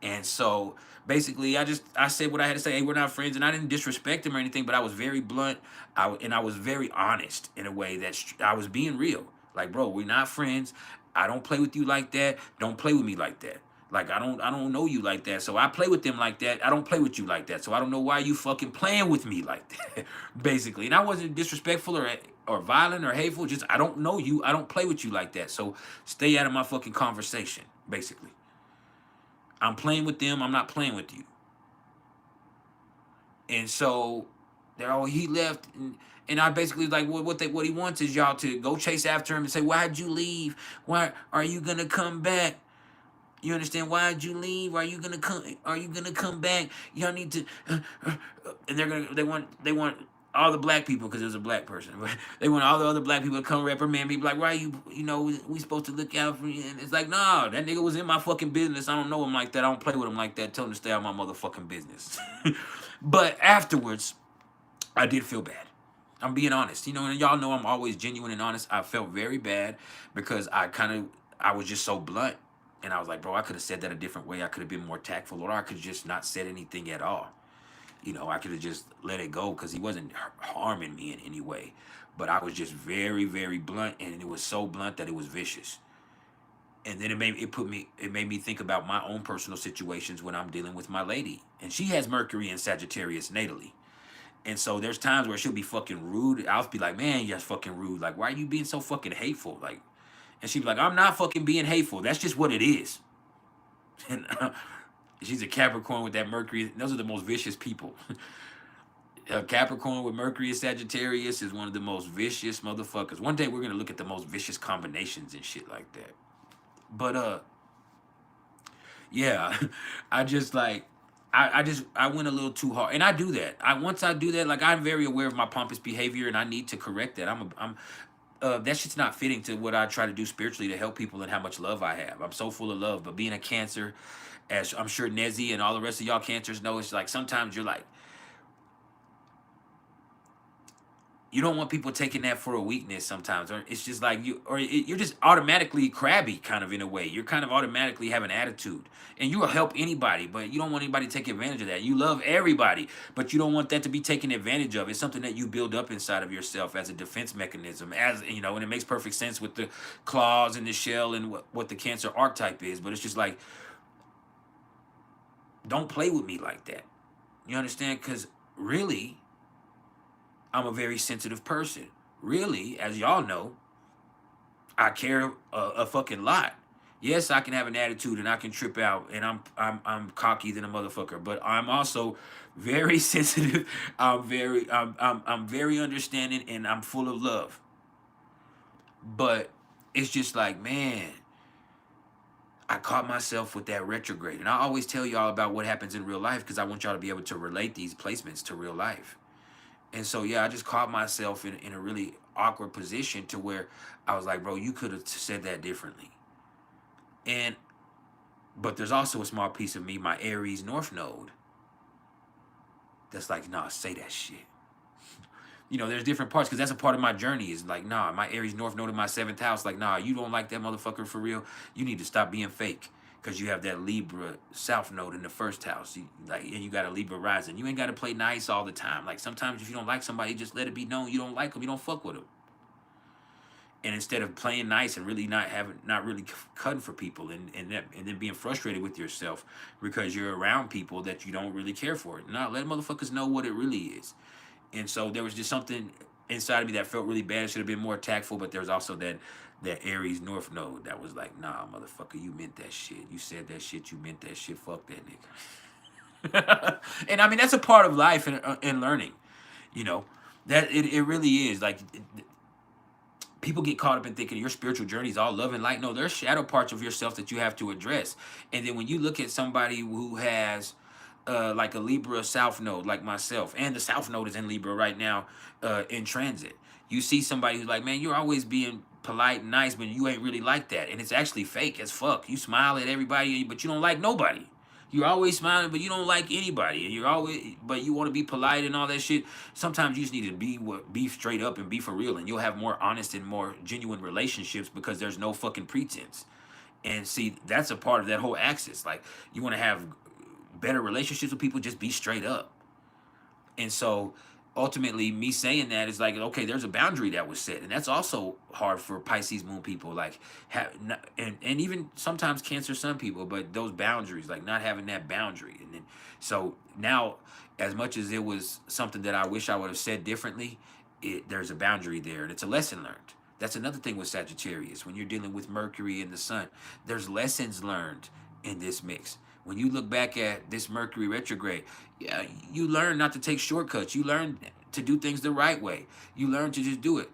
And so basically, I said what I had to say. Hey, we're not friends, and I didn't disrespect him or anything, but I was very blunt. I was very honest in a way that I was being real. Like, bro, we're not friends. I don't play with you like that. Don't play with me like that. Like, I don't know you like that. So I play with them like that. I don't play with you like that. So I don't know why you fucking playing with me like that. Basically, and I wasn't disrespectful or violent or hateful. Just, I don't know you. I don't play with you like that. So stay out of my fucking conversation. Basically. I'm playing with them. I'm not playing with you. And so, he left, and I basically like what he wants is y'all to go chase after him and say, "Why'd you leave? Why are you gonna come back? You understand? Why'd you leave? Are you gonna come? Are you gonna come back? Y'all need to." And they want all the black people, because it was a black person. They want all the other black people to come reprimand me, be like, "Why we supposed to look out for you?" And it's like, nah, that nigga was in my fucking business. I don't know him like that. I don't play with him like that. Tell him to stay out of my motherfucking business. But afterwards, I did feel bad. I'm being honest. And y'all know I'm always genuine and honest. I felt very bad because I was just so blunt. And I was like, bro, I could have said that a different way. I could have been more tactful, or I could have just not said anything at all. I could have just let it go because he wasn't harming me in any way. But I was just very, very blunt, and it was so blunt that it was vicious. And then it made me think about my own personal situations when I'm dealing with my lady. And she has Mercury and Sagittarius natally. And so there's times where she'll be fucking rude. I'll be like, man, you're fucking rude. Like, why are you being so fucking hateful? Like, and she'd be like, I'm not fucking being hateful. That's just what it is. And she's a Capricorn with that Mercury. Those are the most vicious people. A Capricorn with Mercury and Sagittarius is one of the most vicious motherfuckers. One day we're going to look at the most vicious combinations and shit like that. But, yeah, I just like, I went a little too hard, and I do that. Once I do that, like, I'm very aware of my pompous behavior, and I need to correct that. That shit's not fitting to what I try to do spiritually to help people and how much love I have. I'm so full of love, but being a Cancer, as I'm sure Nezzy and all the rest of y'all Cancers know, it's like sometimes you're like, you don't want people taking that for a weakness sometimes, or it's just like you're just automatically crabby kind of in a way. You're kind of automatically have an attitude, and you will help anybody, but you don't want anybody to take advantage of that. You love everybody, but you don't want that to be taken advantage of. It's something that you build up inside of yourself as a defense mechanism, and it makes perfect sense with the claws and the shell and what the Cancer archetype is. But it's just like, don't play with me like that. You understand? Because really, I'm a very sensitive person. Really, as y'all know, I care a fucking lot. Yes, I can have an attitude and I can trip out, and I'm cocky than a motherfucker, but I'm also very sensitive. I'm very understanding, and I'm full of love. But it's just like, man, I caught myself with that retrograde. And I always tell y'all about what happens in real life because I want y'all to be able to relate these placements to real life. And so, yeah, I just caught myself in a really awkward position to where I was like, bro, you could have said that differently. And But there's also a small piece of me, my Aries North Node, that's like, nah, say that shit. You know, there's different parts, because that's a part of my journey. Is like, nah, my Aries North Node in my 7th house, like, nah, you don't like that motherfucker for real. You need to stop being fake, because you have that Libra South Node in the 1st house. And you got a Libra rising. You ain't got to play nice all the time. Like, sometimes if you don't like somebody, just let it be known you don't like them. You don't fuck with them. And instead of playing nice and really not really cutting for people, and then being frustrated with yourself because you're around people that you don't really care for, no, let motherfuckers know what it really is. And so there was just something inside of me that felt really bad. It should have been more tactful, but there was also that Aries North Node that was like, nah, motherfucker, you meant that shit. You said that shit. You meant that shit. Fuck that nigga. And I mean, that's a part of life and learning. You know, that it really is. Like, people get caught up in thinking your spiritual journey is all love and light. No, there's shadow parts of yourself that you have to address. And then when you look at somebody who has like a Libra South Node, like myself, and the South Node is in Libra right now in transit, you see somebody who's like, man, you're always being polite and nice, but you ain't really like that. And it's actually fake as fuck. You smile at everybody, but you don't like nobody. You're always smiling, but you don't like anybody. And but you want to be polite and all that shit. Sometimes you just need to be straight up and be for real, and you'll have more honest and more genuine relationships because there's no fucking pretense. And see, that's a part of that whole axis. Like, you want to have better relationships with people, just be straight up. And so ultimately, me saying that is like, okay, there's a boundary that was set, and that's also hard for Pisces moon people, like and even sometimes Cancer sun people. But those boundaries, like not having that boundary, and then so now, as much as it was something that I wish I would have said differently, there's a boundary there, and it's a lesson learned. That's another thing with Sagittarius. When you're dealing with Mercury and the sun, there's lessons learned in this mix. When you look back at this Mercury retrograde, yeah, you learn not to take shortcuts. You learn to do things the right way. You learn to just do it.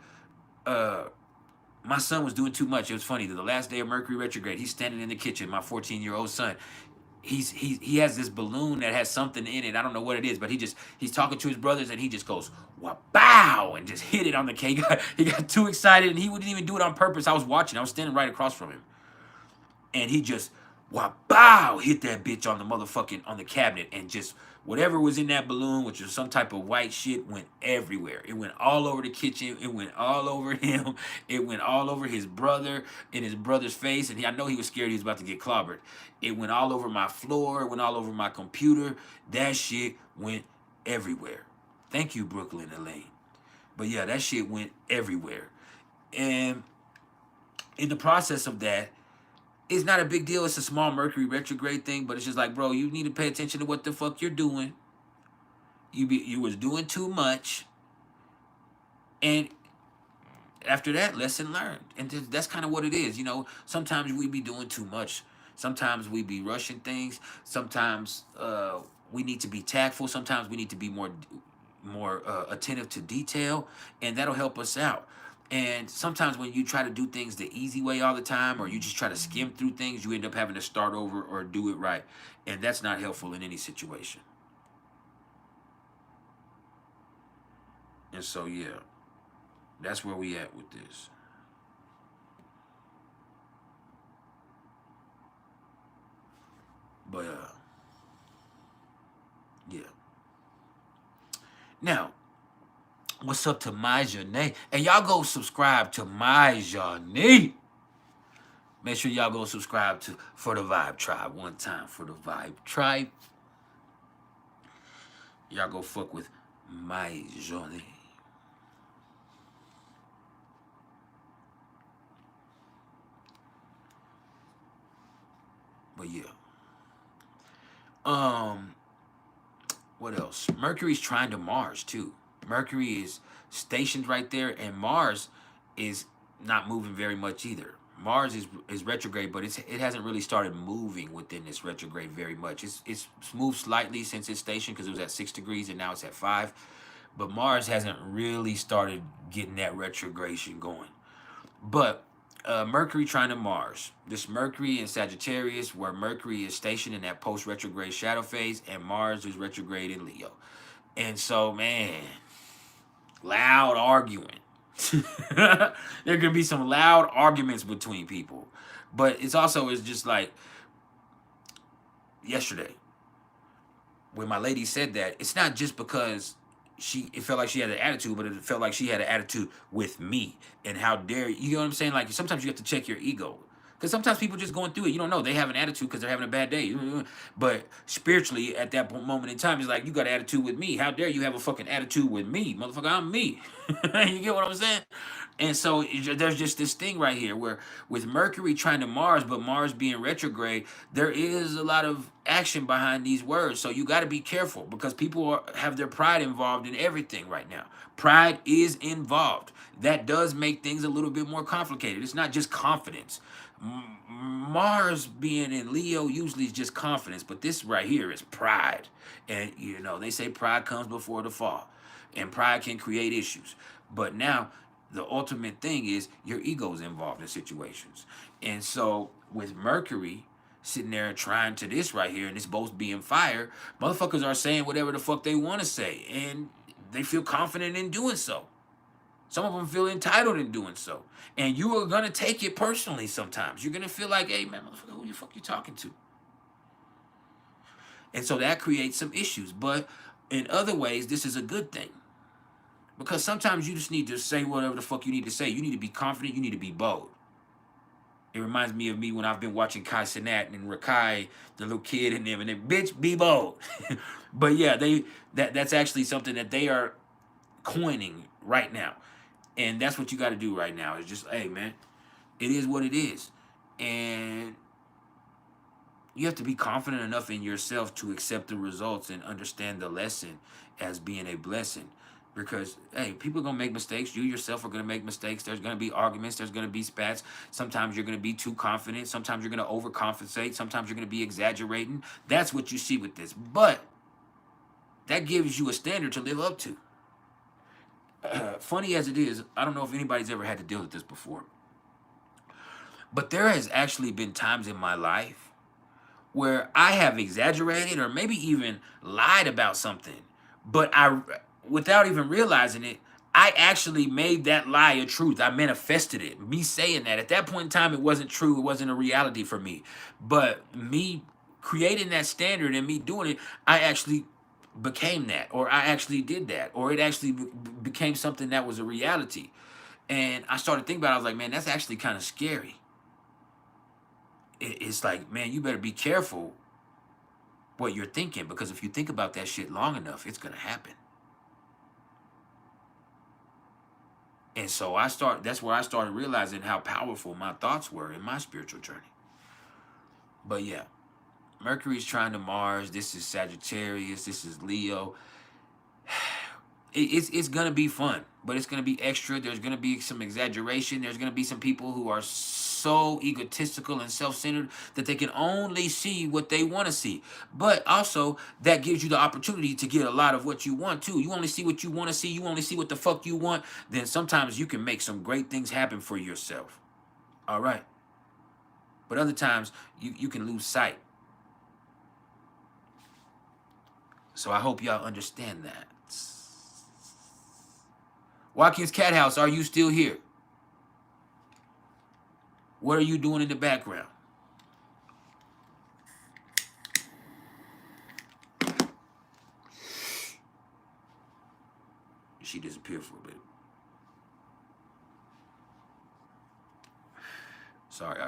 My son was doing too much. It was funny. The last day of Mercury retrograde, he's standing in the kitchen, my 14-year-old son. He has this balloon that has something in it. I don't know what it is, but he's talking to his brothers, and he just goes, wow, and just hit it on the cake. He got too excited, and he wouldn't even do it on purpose. I was watching. I was standing right across from him. And he just, wow, hit that bitch on the motherfucking, on the cabinet, and just whatever was in that balloon, which was some type of white shit, went everywhere. It went all over the kitchen. It went all over him. It went all over his brother, in his brother's face. And I know he was scared he was about to get clobbered. It went all over my floor. It went all over my computer. That shit went everywhere. Thank you, Brooklyn Elaine. But yeah, that shit went everywhere. And in the process of that, it's not a big deal. It's a small Mercury retrograde thing, but it's just like, bro, you need to pay attention to what the fuck you're doing. You was doing too much. And after that, lesson learned. And that's kind of what it is. You know, sometimes we be doing too much. Sometimes we be rushing things. Sometimes we need to be tactful. Sometimes we need to be more attentive to detail, and that'll help us out. And sometimes when you try to do things the easy way all the time, or you just try to skim through things, you end up having to start over or do it right. And that's not helpful in any situation. And so, yeah, that's where we at with this. But, yeah. Now, what's up to my journey? And y'all go subscribe to my journey. Make sure y'all go subscribe to For the Vibe Tribe one time. For the Vibe Tribe. Y'all go fuck with my journey. But yeah. What else? Mercury's trying to Mars too. Mercury is stationed right there, and Mars is not moving very much either. Mars is retrograde, but it hasn't really started moving within this retrograde very much. It's moved slightly since its station, because it was at 6 degrees and now it's at 5. But Mars hasn't really started getting that retrogression going. But Mercury trying to Mars. This Mercury in Sagittarius, where Mercury is stationed in that post-retrograde shadow phase, and Mars is retrograde in Leo. And so, man, loud arguing. There could be some loud arguments between people. But it's just like, yesterday when my lady said that, it's not just because it felt like she had an attitude, but it felt like she had an attitude with me. And how dare you know what I'm saying? Like sometimes you have to check your ego. Because sometimes people just going through it. You don't know. They have an attitude because they're having a bad day. But spiritually, at that moment in time, it's like, you got an attitude with me. How dare you have a fucking attitude with me? Motherfucker, I'm me. You get what I'm saying? And so there's just this thing right here where with Mercury trying to Mars, but Mars being retrograde, there is a lot of action behind these words. So you got to be careful because people have their pride involved in everything right now. Pride is involved. That does make things a little bit more complicated. It's not just confidence. Mars being in Leo usually is just confidence, but this right here is pride. And you know, they say pride comes before the fall, and pride can create issues. But now the ultimate thing is your ego's involved in situations. And so with Mercury sitting there trying to this right here, and it's both being fire, motherfuckers are saying whatever the fuck they want to say, and they feel confident in doing so. Some of them feel entitled in doing so. And you are going to take it personally sometimes. You're going to feel like, hey, man, motherfucker, who the fuck you talking to? And so that creates some issues. But in other ways, this is a good thing. Because sometimes you just need to say whatever the fuck you need to say. You need to be confident. You need to be bold. It reminds me of me when I've been watching Kai Cenat and Rakai, the little kid in them, and they, bitch, be bold. But yeah, that's actually something that they are coining right now. And that's what you got to do right now. It's just, hey, man, it is what it is. And you have to be confident enough in yourself to accept the results and understand the lesson as being a blessing. Because, hey, people are going to make mistakes. You yourself are going to make mistakes. There's going to be arguments. There's going to be spats. Sometimes you're going to be too confident. Sometimes you're going to overcompensate. Sometimes you're going to be exaggerating. That's what you see with this. But that gives you a standard to live up to. Funny as it is, I don't know if anybody's ever had to deal with this before. But there has actually been times in my life where I have exaggerated or maybe even lied about something. But without even realizing it, I actually made that lie a truth. I manifested it. Me saying that. At that point in time, it wasn't true. It wasn't a reality for me. But me creating that standard and me doing it, I actually became that, or I actually did that, or it actually became something that was a reality. And I started thinking about it. I was like, man, that's actually kind of scary. It's like, man, you better be careful what you're thinking, because if you think about that shit long enough, it's going to happen. And so that's where I started realizing how powerful my thoughts were in my spiritual journey. But yeah, Mercury's trying to Mars. This is Sagittarius. This is Leo. It's going to be fun, but it's going to be extra. There's going to be some exaggeration. There's going to be some people who are so egotistical and self-centered that they can only see what they want to see. But also, that gives you the opportunity to get a lot of what you want, too. You only see what you want to see. You only see what the fuck you want. Then sometimes you can make some great things happen for yourself. All right? But other times, you can lose sight. So I hope y'all understand that. Watkins Cat House, are you still here? What are you doing in the background? She disappeared for a bit. Sorry,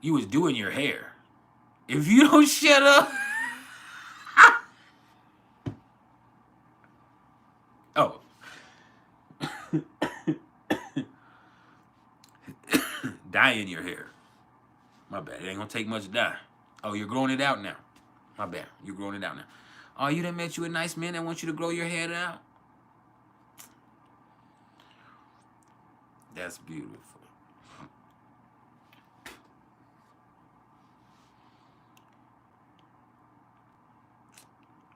you was doing your hair. If you don't shut up. Oh. Dyeing your hair. My bad. It ain't gonna take much to dye. Oh, you're growing it out now. My bad. You're growing it out now. Oh, you done met you a nice man that wants you to grow your hair out? That's beautiful.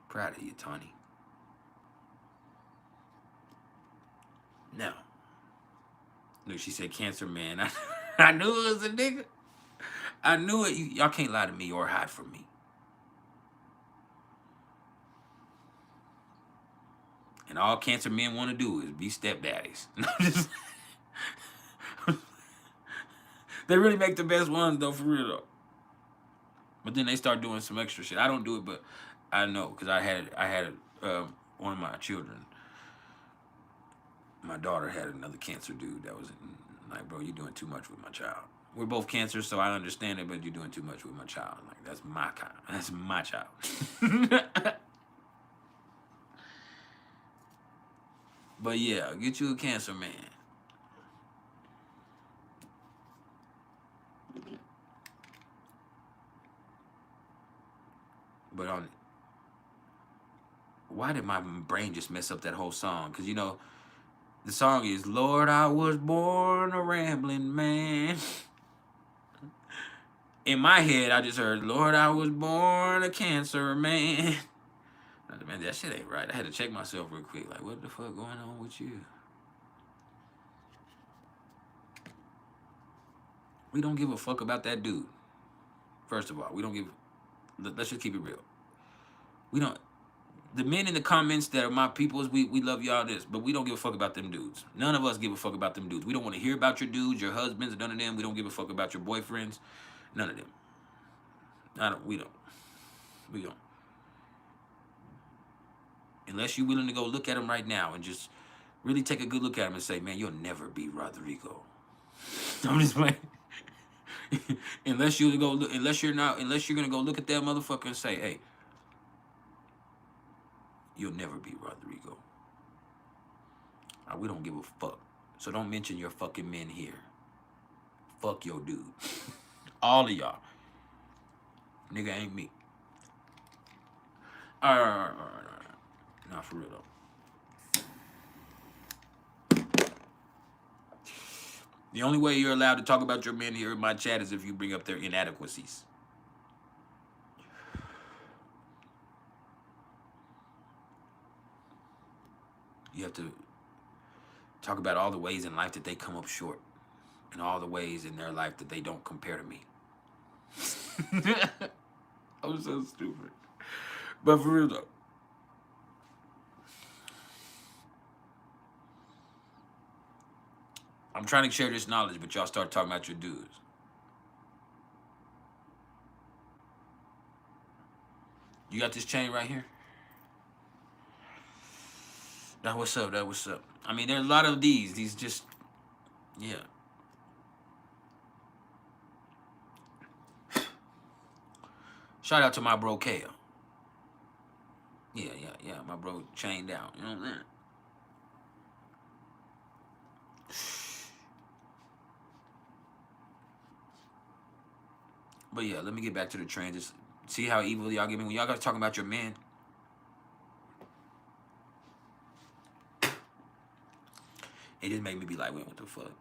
Proud of you, Tony. Now, look, she said Cancer man. I knew it was a nigga. I knew it. Y'all can't lie to me or hide from me. And all Cancer men want to do is be stepdaddies. They really make the best ones, though, for real, though. But then they start doing some extra shit. I don't do it, but I know because I had one of my children. My daughter had another cancer dude that was like, bro, you're doing too much with my child. We're both cancer, so I understand it, but you're doing too much with my child. Like, that's my kind. That's my child. But yeah, get you a cancer man. But on, why did my brain just mess up that whole song? Because, you know, the song is, Lord, I was born a rambling man. In my head, I just heard, Lord, I was born a cancer man. Man, that shit ain't right. I had to check myself real quick. Like, what the fuck going on with you? We don't give a fuck about that dude. First of all, we don't give... Let's just keep it real. We don't... The men in the comments that are my peoples, we love y'all this, but we don't give a fuck about them dudes. None of us give a fuck about them dudes. We don't want to hear about your dudes, your husbands, none of them. We don't give a fuck about your boyfriends. None of them. We don't. We don't. Unless you're willing to go look at them right now and just really take a good look at them and say, man, you'll never be Rodrigo. I'm just playing. unless you're gonna go look at that motherfucker and say, hey, you'll never be Rodrigo. We don't give a fuck. So don't mention your fucking men here. Fuck your dude. All of y'all. Nigga ain't me. Alright. Nah, for real though. The only way you're allowed to talk about your men here in my chat is if you bring up their inadequacies. You have to talk about all the ways in life that they come up short and all the ways in their life that they don't compare to me. I'm so stupid. But for real though. I'm trying to share this knowledge, but y'all start talking about your dudes. You got this chain right here? That what's up, that what's up. I mean, there's a lot of these just, yeah. Shout out to my bro Kale. Yeah, my bro chained out, you know what I'm saying? But yeah, let me get back to the transits. See how evil y'all get me when y'all guys talking about your men. It just made me be like, wait, what the fuck?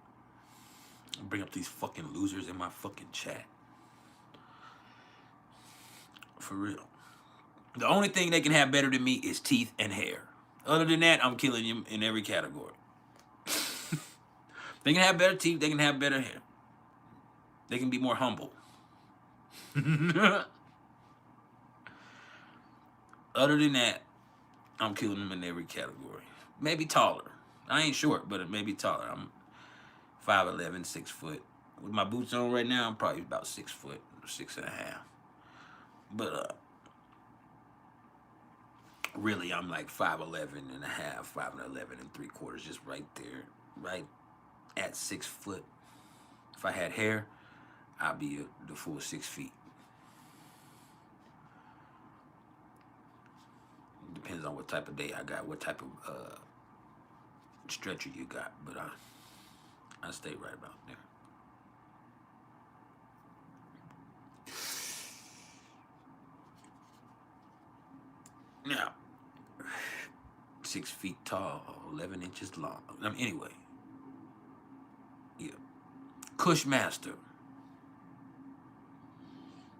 Bring up these fucking losers in my fucking chat. For real. The only thing they can have better than me is teeth and hair. Other than that, I'm killing them in every category. They can have better teeth, they can have better hair. They can be more humble. Other than that, I'm killing them in every category. Maybe taller. I ain't short, but maybe taller. I'm 5'11", 6 foot. With my boots on right now, I'm probably about 6 foot, 6.5. But really, I'm like 5'11 and a half, 5'11 and 3/4, just right there, right at 6 foot. If I had hair, I'd be the full 6 feet. Depends on what type of day I got, what type of stretcher you got, but I stay right about there. Now, 6 feet tall, 11 inches long. Anyway, yeah. Cushmaster.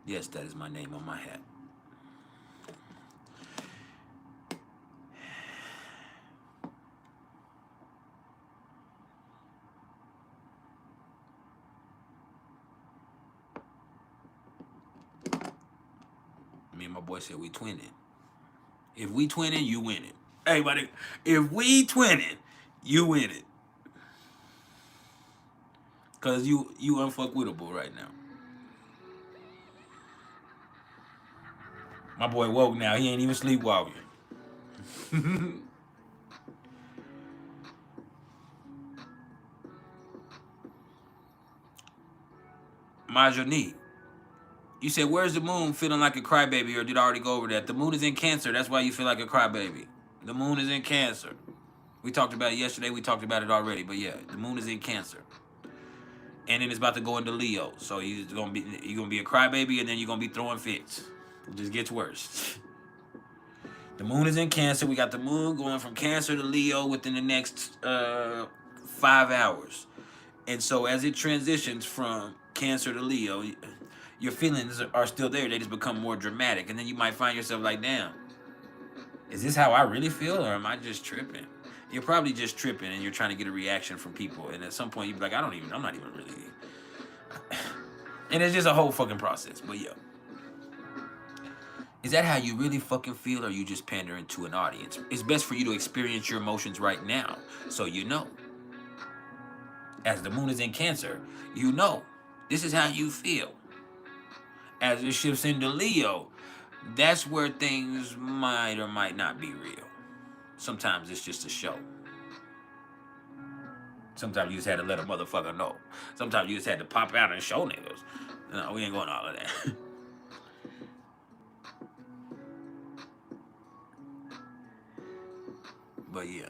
Yes, that is my name on my hat. Me and my boy said we twinning. If we twinning, you winning. Hey, buddy, if we twinning, you winning. Cause you unfuckwittable right now. My boy woke now. He ain't even sleepwalking. Majoni, you said, where's the moon feeling like a crybaby, or did I already go over that? The moon is in Cancer. That's why you feel like a crybaby. The moon is in Cancer. We talked about it yesterday. We talked about it already. But yeah, the moon is in Cancer. And then it's about to go into Leo. So you're gonna be a crybaby, and then you're gonna be throwing fits. It just gets worse. The moon is in Cancer. We got the moon going from Cancer to Leo within the next 5 hours. And so as it transitions from Cancer to Leo, your feelings are still there. They just become more dramatic. And then you might find yourself like, damn, is this how I really feel, or am I just tripping? You're probably just tripping, and you're trying to get a reaction from people. And at some point, you'd be like, I'm not even really. And it's just a whole fucking process. But yeah. Is that how you really fucking feel, or are you just pandering to an audience? It's best for you to experience your emotions right now, so you know. As the moon is in Cancer, you know. This is how you feel. As it shifts into Leo, that's where things might or might not be real. Sometimes it's just a show. Sometimes you just had to let a motherfucker know. Sometimes you just had to pop out and show niggas. No, we ain't going all of that. But yeah.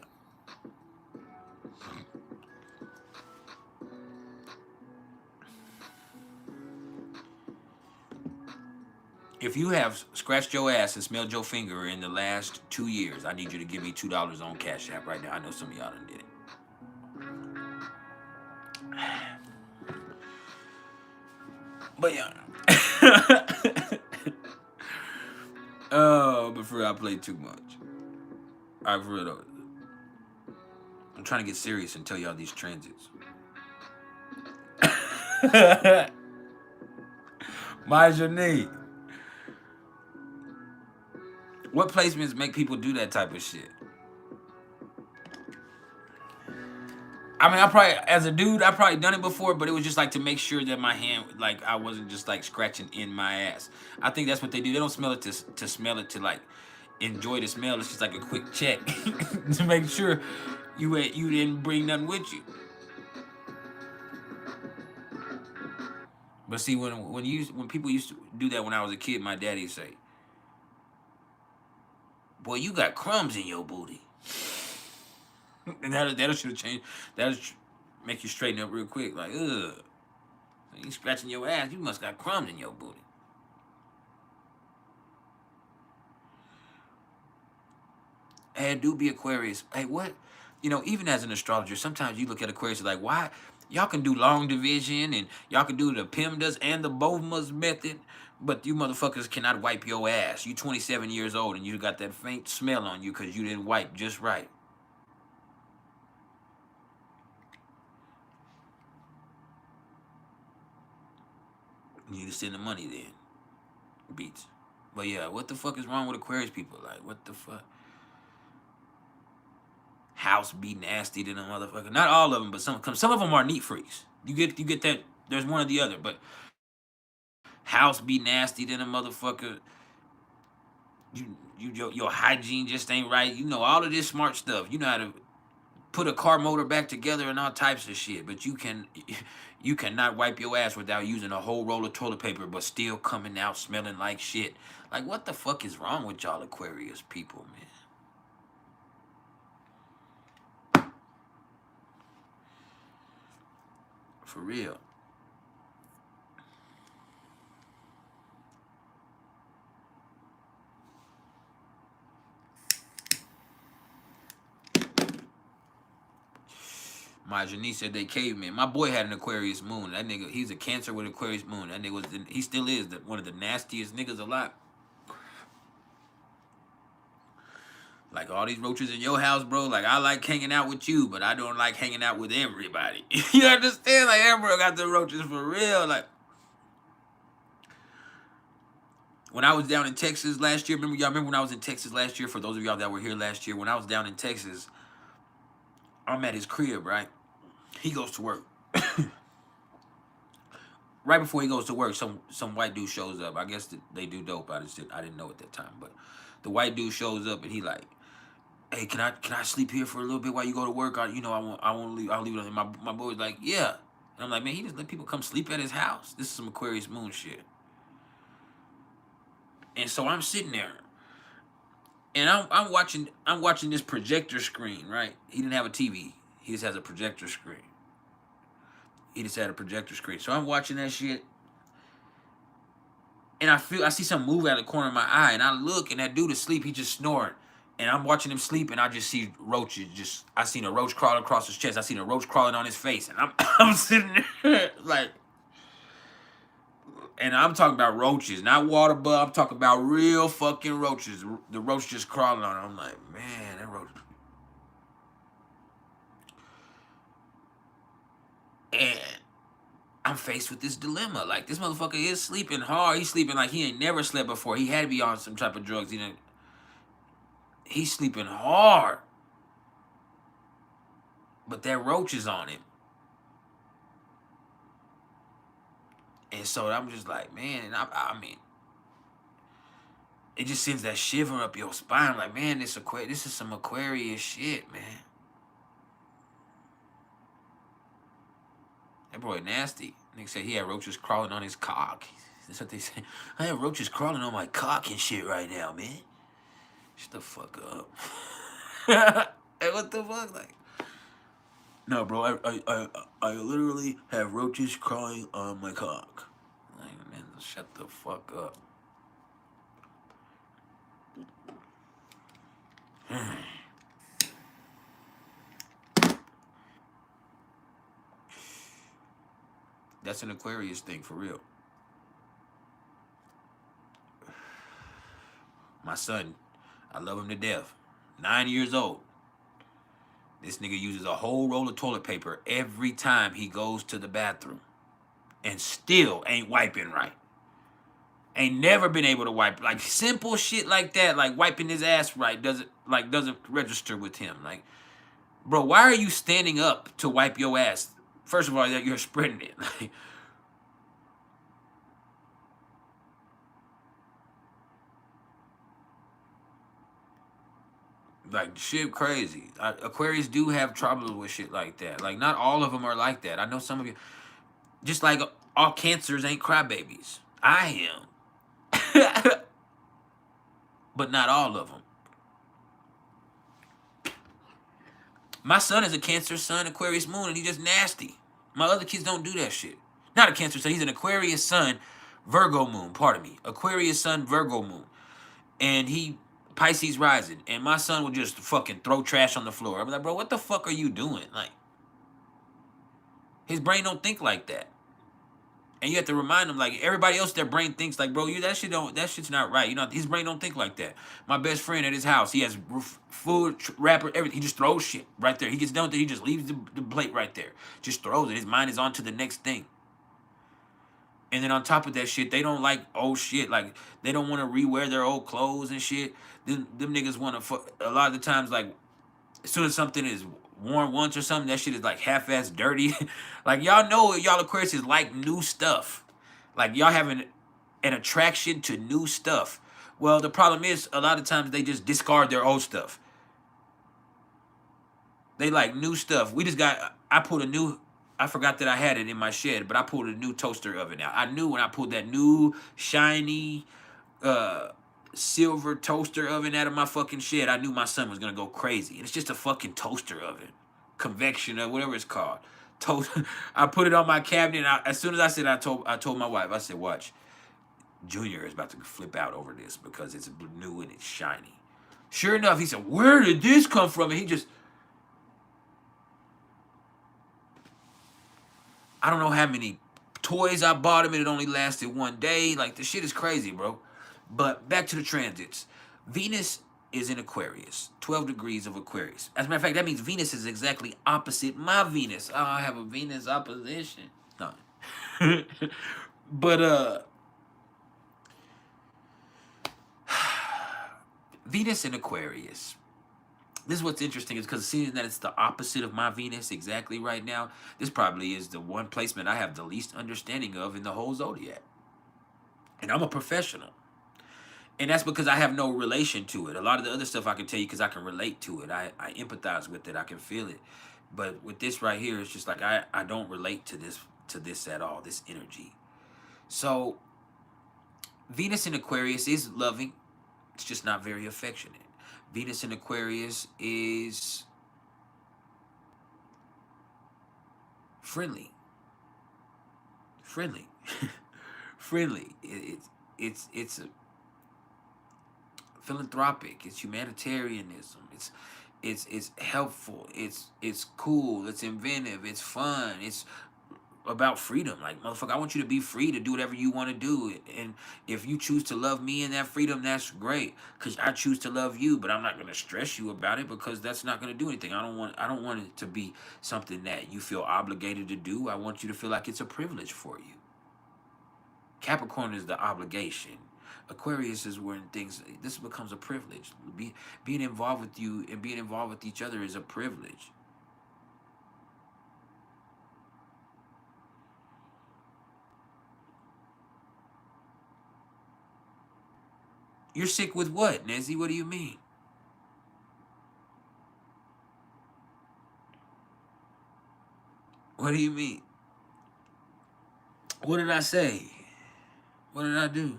If you have scratched your ass and smelled your finger in the last 2 years, I need you to give me $2 on CashApp right now. I know some of y'all done did it. But yeah. Oh, but for real, I played too much. Alright, for real though. I'm trying to get serious and tell y'all these transits. Majani. What placements make people do that type of shit? I mean, as a dude, I probably done it before, but it was just like to make sure that my hand, like, I wasn't just like scratching in my ass. I think that's what they do. They don't smell it to smell it to like enjoy the smell. It's just like a quick check to make sure you didn't bring nothing with you. But see, when people used to do that when I was a kid, my daddy would say, "Boy, you got crumbs in your booty." And that should have changed. That'll make you straighten up real quick. Like, ugh. You scratching your ass, you must got crumbs in your booty. Hey, do be Aquarius. Hey, what? You know, even as an astrologer, sometimes you look at Aquarius like, why? Y'all can do long division, and y'all can do the PEMDAS and the BOVMAS method, but you motherfuckers cannot wipe your ass. You 27 years old, and you got that faint smell on you because you didn't wipe just right. You need to send the money then. Beats. But yeah, what the fuck is wrong with Aquarius people? Like, what the fuck? House be nasty than a motherfucker. Not all of them, but some of them are neat freaks. You get that. There's one or the other, but house be nasty than a motherfucker. Your hygiene just ain't right. You know all of this smart stuff. You know how to put a car motor back together and all types of shit. But you cannot wipe your ass without using a whole roll of toilet paper, but still coming out smelling like shit. Like, what the fuck is wrong with y'all Aquarius people, man? For real. My Janice said they cavemen. My boy had an Aquarius moon. That nigga, he's a Cancer with Aquarius moon. That nigga he still is one of the nastiest niggas alive. Like all these roaches in your house, bro. Like I like hanging out with you, but I don't like hanging out with everybody. You understand? Like everybody got the roaches for real. Like when I was down in Texas last year, remember when I was in Texas last year? For those of y'all that were here last year, when I was down in Texas, I'm at his crib, right? He goes to work. right before he goes to work, some white dude shows up. I guess they do dope. I didn't know at that time, but the white dude shows up and he like, hey, can I sleep here for a little bit while you go to work? I won't leave. I'll leave it. And my boy's like, yeah. And I'm like, man, he just let people come sleep at his house. This is some Aquarius moon shit. And so I'm sitting there, and I'm watching this projector screen, right? He didn't have a TV. He just has a projector screen. He just had a projector screen. So I'm watching that shit, and I see something move out of the corner of my eye, and I look, and that dude is asleep. He just snoring. And I'm watching him sleep, and I just see roaches. I seen a roach crawling across his chest. I seen a roach crawling on his face, and I'm sitting there like, and I'm talking about roaches, not water bug. I'm talking about real fucking roaches. The roach just crawling on him. I'm like, man, that roach. And I'm faced with this dilemma. Like, this motherfucker is sleeping hard. He's sleeping like he ain't never slept before. He had to be on some type of drugs. He's sleeping hard. But that roach is on him. And so I'm just like, man, I mean, it just sends that shiver up your spine. Like, man, this is some Aquarius shit, man. That boy nasty. Nigga said he had roaches crawling on his cock. That's what they say. I have roaches crawling on my cock and shit right now, man. Shut the fuck up. Hey, what the fuck? Like, no, bro, I literally have roaches crawling on my cock. Like, man, shut the fuck up. That's an Aquarius thing, for real. My son, I love him to death. 9 years old. This nigga uses a whole roll of toilet paper every time he goes to the bathroom. And still ain't wiping right. Ain't never been able to wipe. Like, simple shit like that, like wiping his ass right, doesn't register with him. Like, bro, why are you standing up to wipe your ass? First of all, you're spreading it. Like, shit crazy. Aquarius do have trouble with shit like that. Like, not all of them are like that. I know some of you, just like all cancers ain't crybabies. I am. But not all of them. My son is a Cancer sun, Aquarius moon, and he's just nasty. My other kids don't do that shit. Not a Cancer sun. He's an Aquarius sun, Virgo moon. Pardon me. Aquarius sun, Virgo moon. And he Pisces rising. And my son will just fucking throw trash on the floor. I'm like, bro, what the fuck are you doing? Like, his brain don't think like that. And you have to remind him, like, everybody else, their brain thinks like, bro, that shit's not right. You know, his brain don't think like that. My best friend at his house, he has food, wrapper, everything. He just throws shit right there. He gets done with it, he just leaves the plate right there. Just throws it. His mind is on to the next thing. And then on top of that shit, they don't like old shit. Like, they don't want to rewear their old clothes and shit. Them niggas want to, a lot of the times, like, as soon as something is worn once or something, that shit is like half-ass dirty. Like, y'all know y'all Aquarius is like new stuff. Like, y'all have an attraction to new stuff. Well, the problem is, a lot of times they just discard their old stuff. They like new stuff. I forgot that I had it in my shed, but I pulled a new toaster oven out. I knew when I pulled that new, shiny, silver toaster oven out of my fucking shed, I knew my son was gonna go crazy. And it's just a fucking toaster oven, convection or whatever it's called. I put it on my cabinet. And as soon as I said, I told my wife, I said, watch, Junior is about to flip out over this because it's new and it's shiny. Sure enough, he said, where did this come from? And he just, I don't know how many toys I bought him, and it only lasted one day. Like, the shit is crazy, bro. But back to the transits. Venus is in Aquarius, 12 degrees of Aquarius. As a matter of fact, that means Venus is exactly opposite my Venus. Oh, I have a Venus opposition. No. But, Venus in Aquarius. This is what's interesting is because seeing that it's the opposite of my Venus exactly right now, this probably is the one placement I have the least understanding of in the whole zodiac. And I'm a professional. And that's because I have no relation to it. A lot of the other stuff I can tell you because I can relate to it. I empathize with it. I can feel it. But with this right here, it's just like I don't relate to this at all, this energy. So Venus in Aquarius is loving. It's just not very affectionate. Venus in Aquarius is friendly. Friendly. Friendly. It's a philanthropic. It's humanitarianism. It's helpful. It's cool. It's inventive. It's fun. It's about freedom. Like, motherfucker, I want you to be free to do whatever you want to do. And if you choose to love me in that freedom, that's great. Cause I choose to love you, but I'm not gonna stress you about it because that's not gonna do anything. I don't want it to be something that you feel obligated to do. I want you to feel like it's a privilege for you. Capricorn is the obligation. Aquarius is when this becomes a privilege. Being involved with you and being involved with each other is a privilege. You're sick with what, Nezzy? What do you mean? What do you mean? What did I say? What did I do?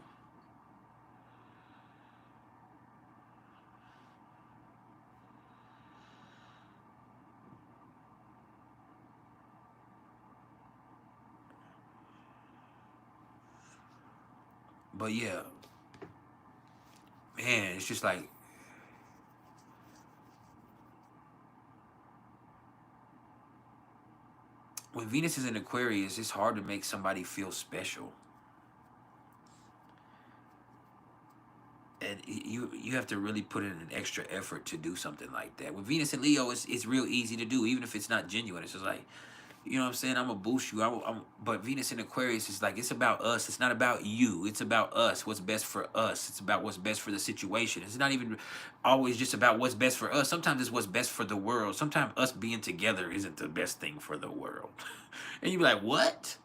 But yeah, man, it's just like when Venus is in Aquarius, it's hard to make somebody feel special. And you have to really put in an extra effort to do something like that. With Venus and Leo, it's real easy to do, even if it's not genuine. It's just like, you know what I'm saying? I'm gonna boost you. But Venus in Aquarius is like, it's about us. It's not about you. It's about us. What's best for us. It's about what's best for the situation. It's not even always just about what's best for us. Sometimes it's what's best for the world. Sometimes us being together isn't the best thing for the world. And you be like, what?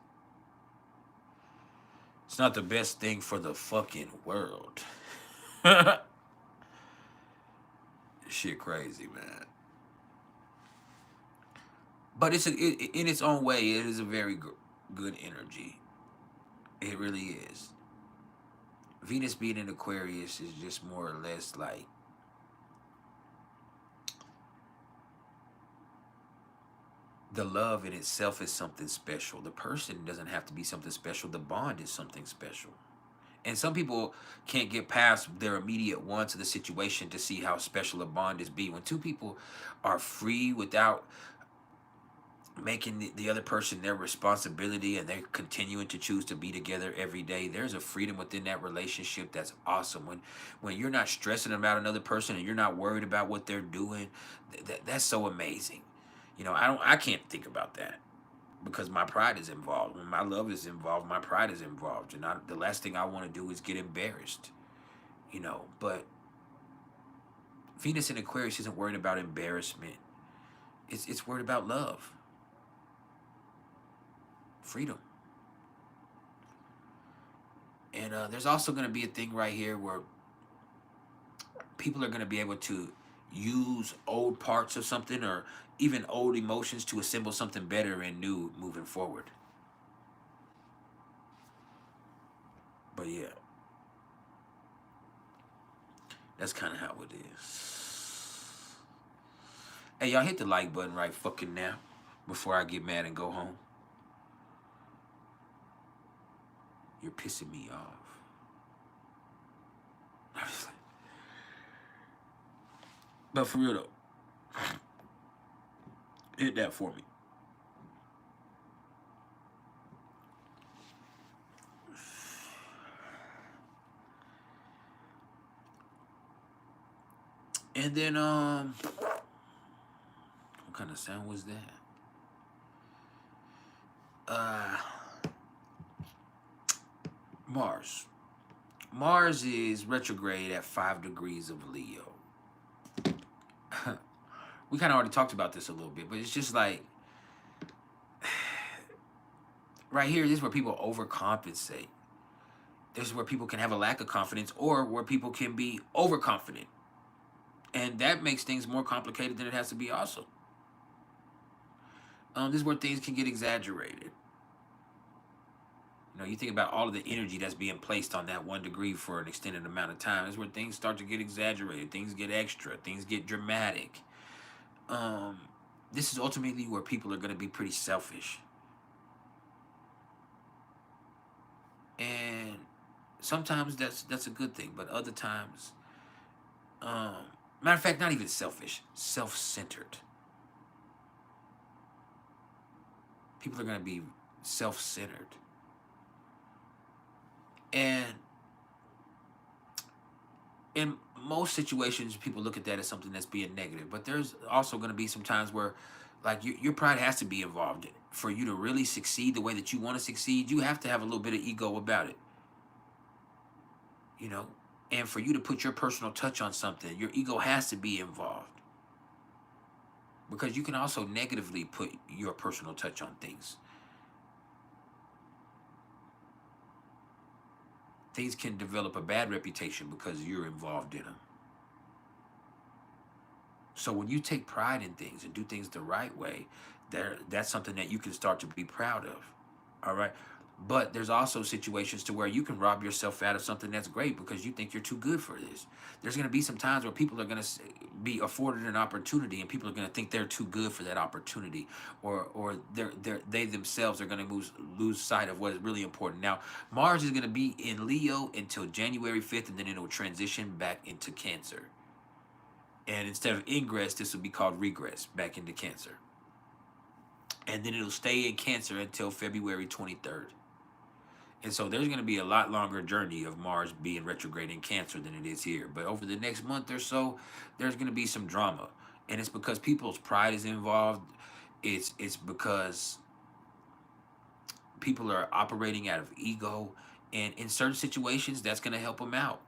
It's not the best thing for the fucking world. Shit crazy, man. But in its own way, it is a very good energy. It really is. Venus being in Aquarius is just more or less like the love in itself is something special. The person doesn't have to be something special. The bond is something special. And some people can't get past their immediate wants of the situation to see how special a bond is be. When two people are free without making the other person their responsibility and they're continuing to choose to be together every day, there's a freedom within that relationship that's awesome. When you're not stressing about another person and you're not worried about what they're doing, that's so amazing. You know, I can't think about that because my pride is involved. When my love is involved, my pride is involved, and the last thing I want to do is get embarrassed. You know, but Venus in Aquarius isn't worried about embarrassment. It's worried about love, freedom. And there's also going to be a thing right here where people are going to be able to use old parts of something or even old emotions to assemble something better and new moving forward. But yeah, that's kind of how it is. Hey, y'all hit the like button right fucking now before I get mad and go home. You're pissing me off. But for real though, hit that for me. And then what kind of sound was that? Mars. Mars is retrograde at 5 degrees of Leo. We kind of already talked about this a little bit, but it's just like, right here, this is where people overcompensate. This is where people can have a lack of confidence, or where people can be overconfident. And that makes things more complicated than it has to be also. This is where things can get exaggerated. You know, you think about all of the energy that's being placed on that 1 degree for an extended amount of time. This is where things start to get exaggerated. Things get extra. Things get dramatic. This is ultimately where people are going to be pretty selfish. And sometimes that's a good thing, but other times, matter of fact, not even selfish, self-centered. People are going to be self-centered. And in most situations, people look at that as something that's being negative. But there's also going to be some times where, like, your pride has to be involved in it. For you to really succeed the way that you want to succeed, you have to have a little bit of ego about it. You know? And for you to put your personal touch on something, your ego has to be involved. Because you can also negatively put your personal touch on things. Things can develop a bad reputation because you're involved in them. So when you take pride in things and do things the right way, that's something that you can start to be proud of. All right. But there's also situations to where you can rob yourself out of something that's great because you think you're too good for this. There's going to be some times where people are going to be afforded an opportunity and people are going to think they're too good for that opportunity, or they themselves are going to lose sight of what is really important. Now, Mars is going to be in Leo until January 5th, and then it'll transition back into Cancer. And instead of ingress, this will be called regress back into Cancer. And then it'll stay in Cancer until February 23rd. And so there's going to be a lot longer journey of Mars being retrograde in Cancer than it is here. But over the next month or so, there's going to be some drama. And it's because people's pride is involved. It's because people are operating out of ego. And in certain situations, that's going to help them out.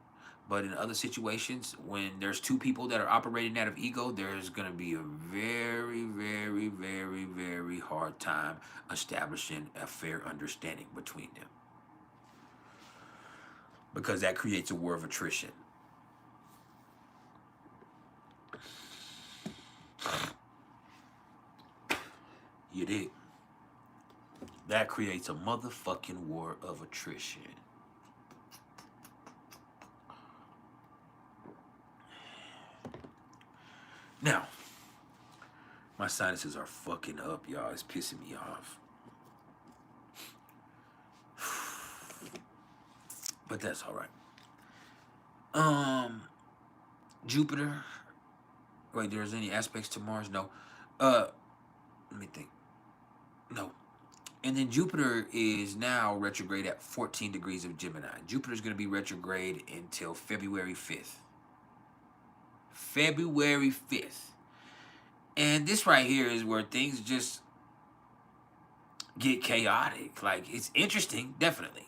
But in other situations, when there's two people that are operating out of ego, there's going to be a very, very, very, very hard time establishing a fair understanding between them. Because that creates a war of attrition. You dig? That creates a motherfucking war of attrition. Now, my sinuses are fucking up, y'all. It's pissing me off. But that's all right. Jupiter. Wait, there's any aspects to Mars? No. Let me think. No. And then Jupiter is now retrograde at 14 degrees of Gemini. Jupiter's going to be retrograde until February 5th. February 5th. And this right here is where things just get chaotic. Like, it's interesting, definitely.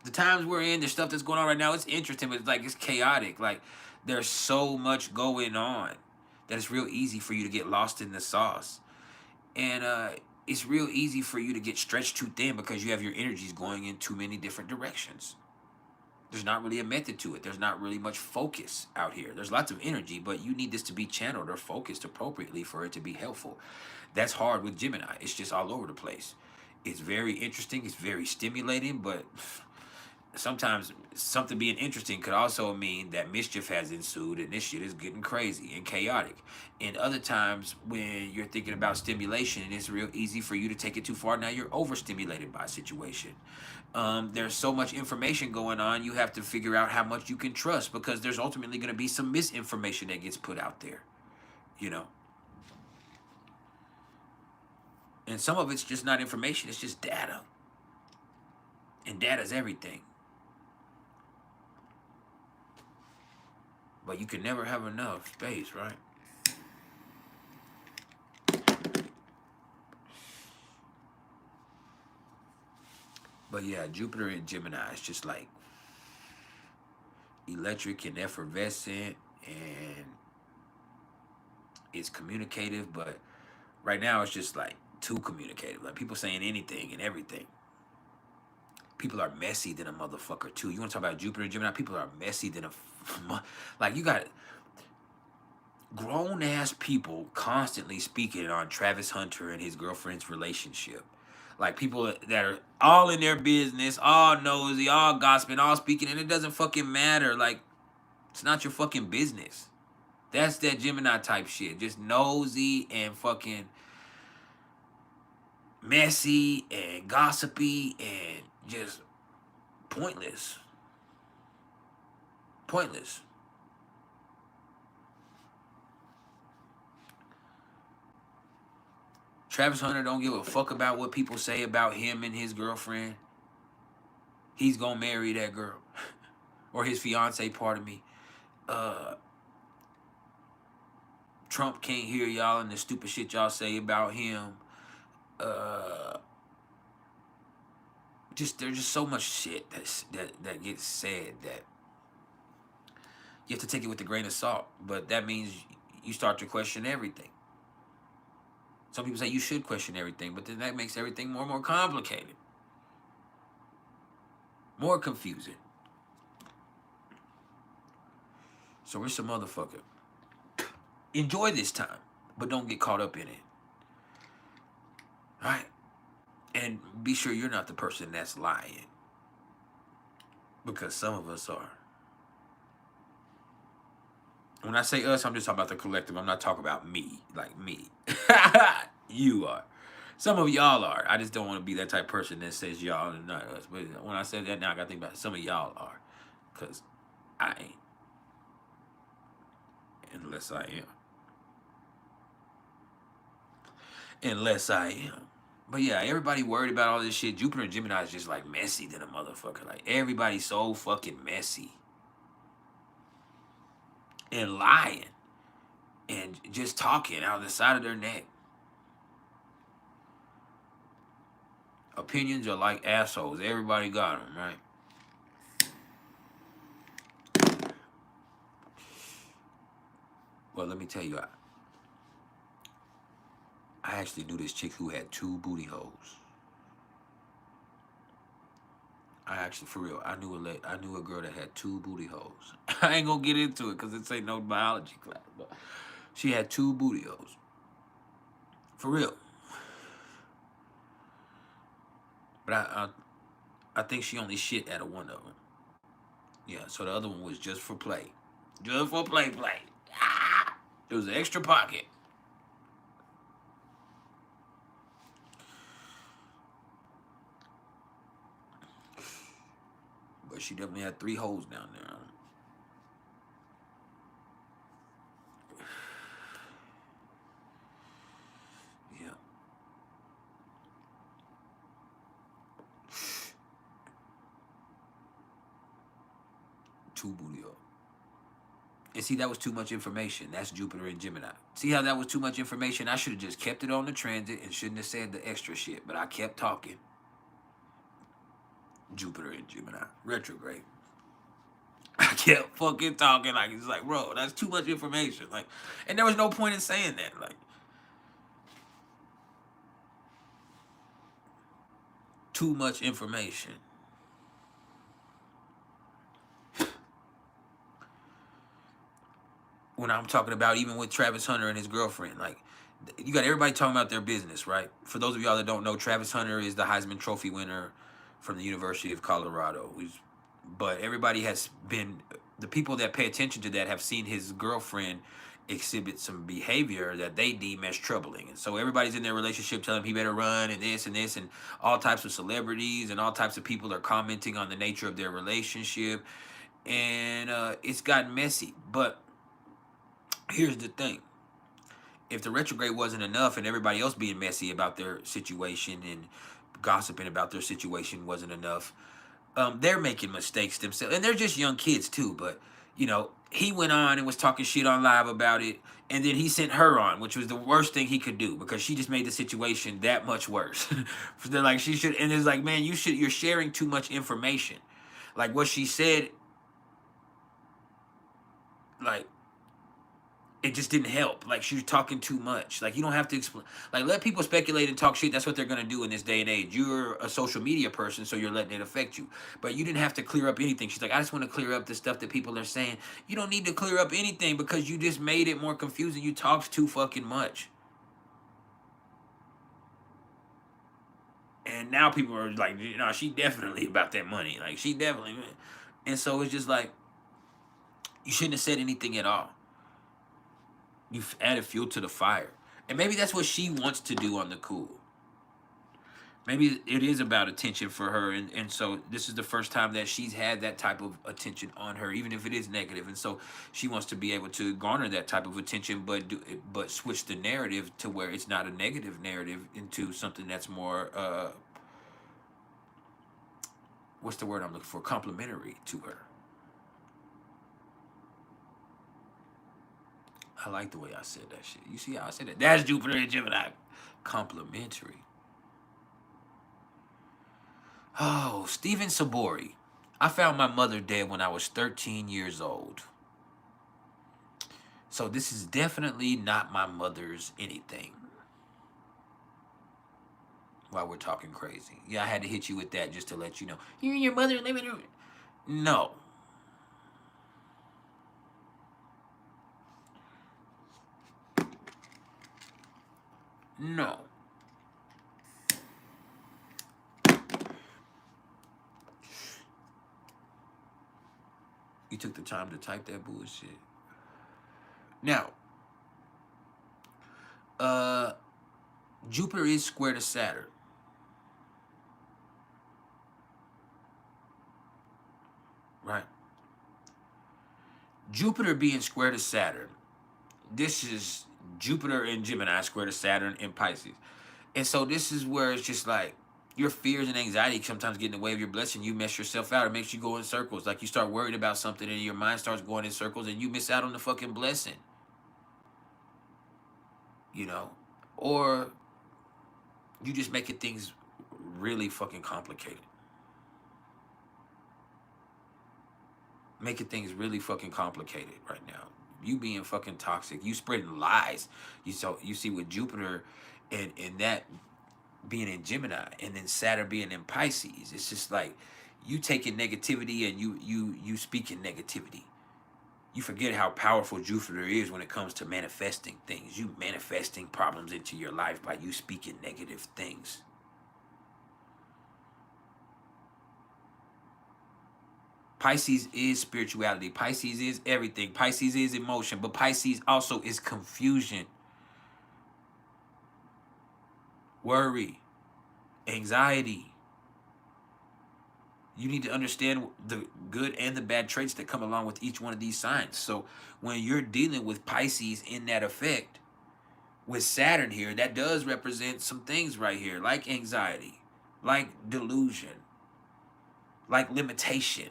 The times we're in, the stuff that's going on right now, it's interesting, but it's like it's chaotic. Like, there's so much going on that it's real easy for you to get lost in the sauce. And it's real easy for you to get stretched too thin because you have your energies going in too many different directions. There's not really a method to it. There's not really much focus out here. There's lots of energy, but you need this to be channeled or focused appropriately for it to be helpful. That's hard with Gemini. It's just all over the place. It's very interesting. It's very stimulating, but sometimes something being interesting could also mean that mischief has ensued and this shit is getting crazy and chaotic. And other times when you're thinking about stimulation, it's real easy for you to take it too far. Now you're overstimulated by a situation. There's so much information going on, you have to figure out how much you can trust because there's ultimately going to be some misinformation that gets put out there, you know. And some of it's just not information, it's just data. And data's everything. But you can never have enough space, right? But yeah, Jupiter and Gemini is just like electric and effervescent, and is communicative, but right now it's just like too communicative. Like people saying anything and everything. People are messy than a motherfucker too. You want to talk about Jupiter and Gemini? People are messy than a like you got grown ass people constantly speaking on Travis Hunter and his girlfriend's relationship. Like people that are all in their business, all nosy, all gossiping, all speaking, and it doesn't fucking matter. Like it's not your fucking business. That's that Gemini type shit. Just nosy and fucking messy and gossipy and just pointless. Pointless. Travis Hunter don't give a fuck about what people say about him and his girlfriend. He's gonna marry that girl. Or his fiance, pardon me. Trump can't hear y'all and the stupid shit y'all say about him. There's just so much shit that gets said that you have to take it with a grain of salt. But that means you start to question everything. Some people say you should question everything, but then that makes everything more and more complicated. More confusing. So we're some motherfucker. Enjoy this time, but don't get caught up in it. All right? And be sure you're not the person that's lying. Because some of us are. When I say us, I'm just talking about the collective. I'm not talking about me, like me. You are. Some of y'all are. I just don't want to be that type of person that says y'all and not us. But when I say that now, I got to think about it. Some of y'all are. Because I ain't. Unless I am. Unless I am. But yeah, everybody worried about all this shit. Jupiter and Gemini is just like messy than a motherfucker. Like everybody's so fucking messy. And lying. And just talking out of the side of their neck. Opinions are like assholes. Everybody got them, right? Well, let me tell you, I actually knew this chick who had 2 booty holes. I actually, for real, I knew a girl that had 2 booty holes. I ain't gonna get into it because this ain't no biology class, but she had 2 booty holes. For real. But I think she only shit out of one of them. Yeah, so the other one was just for play. Just for play. Ah! It was an extra pocket. But she definitely had 3 holes down there. Yeah. 2 booty holes. And see, that was too much information. That's Jupiter and Gemini. See how that was too much information? I should have just kept it on the transit and shouldn't have said the extra shit. But I kept talking. Jupiter and Gemini. Retrograde. I kept fucking talking. Like, it's like, bro, that's too much information. Like, and there was no point in saying that. Like, too much information. When I'm talking about even with Travis Hunter and his girlfriend, like, you got everybody talking about their business, right? For those of y'all that don't know, Travis Hunter is the Heisman Trophy winner from the University of Colorado. But everybody has been, the people that pay attention to that have seen his girlfriend exhibit some behavior that they deem as troubling. And so everybody's in their relationship telling him he better run and this, and all types of celebrities and all types of people are commenting on the nature of their relationship. And it's gotten messy. But here's the thing. If the retrograde wasn't enough and everybody else being messy about their situation and gossiping about their situation wasn't enough, they're making mistakes themselves. And they're just young kids too, but, you know, he went on and was talking shit on live about it, and then he sent her on, which was the worst thing he could do because she just made the situation that much worse. They're like, she should, and it's like, man, you're sharing too much information. Like what she said, like, it just didn't help. Like, she was talking too much. Like, you don't have to explain. Like, let people speculate and talk shit. That's what they're gonna do in this day and age. You're a social media person, so you're letting it affect you. But you didn't have to clear up anything. She's like, I just want to clear up the stuff that people are saying. You don't need to clear up anything because you just made it more confusing. You talked too fucking much. And now people are like, you know, she definitely about that money. Like, she definitely. And so it's just like, you shouldn't have said anything at all. You've added fuel to the fire. And maybe that's what she wants to do on the cool. Maybe it is about attention for her. And so this is the first time that she's had that type of attention on her, even if it is negative. And so she wants to be able to garner that type of attention, but switch the narrative to where it's not a negative narrative into something that's more, what's the word I'm looking for? Complimentary to her. I like the way I said that shit. You see how I said that? That's Jupiter and Gemini. Complimentary. Oh, Stephen Sabori. I found my mother dead when I was 13 years old. So this is definitely not my mother's anything. While we're talking crazy. Yeah, I had to hit you with that just to let you know. You and your mother living in... No. No. You took the time to type that bullshit. Now, Jupiter is square to Saturn. Right? Jupiter being square to Saturn. This is Jupiter in Gemini square to Saturn in Pisces. And so this is where it's just like, your fears and anxiety sometimes get in the way of your blessing. You mess yourself out. It makes you go in circles. Like, you start worrying about something and your mind starts going in circles and you miss out on the fucking blessing. You know? Or you just making things really fucking complicated. Making things really fucking complicated right now. You being fucking toxic. You spreading lies. You see with Jupiter and that being in Gemini and then Saturn being in Pisces, it's just like you taking negativity and you speaking negativity. You forget how powerful Jupiter is when it comes to manifesting things. You manifesting problems into your life by you speaking negative things. Pisces is spirituality. Pisces is everything. Pisces is emotion, but Pisces also is confusion, worry, anxiety. You need to understand the good and the bad traits that come along with each one of these signs. So when you're dealing with Pisces in that effect, with Saturn here, that does represent some things right here, like anxiety, like delusion, like limitation,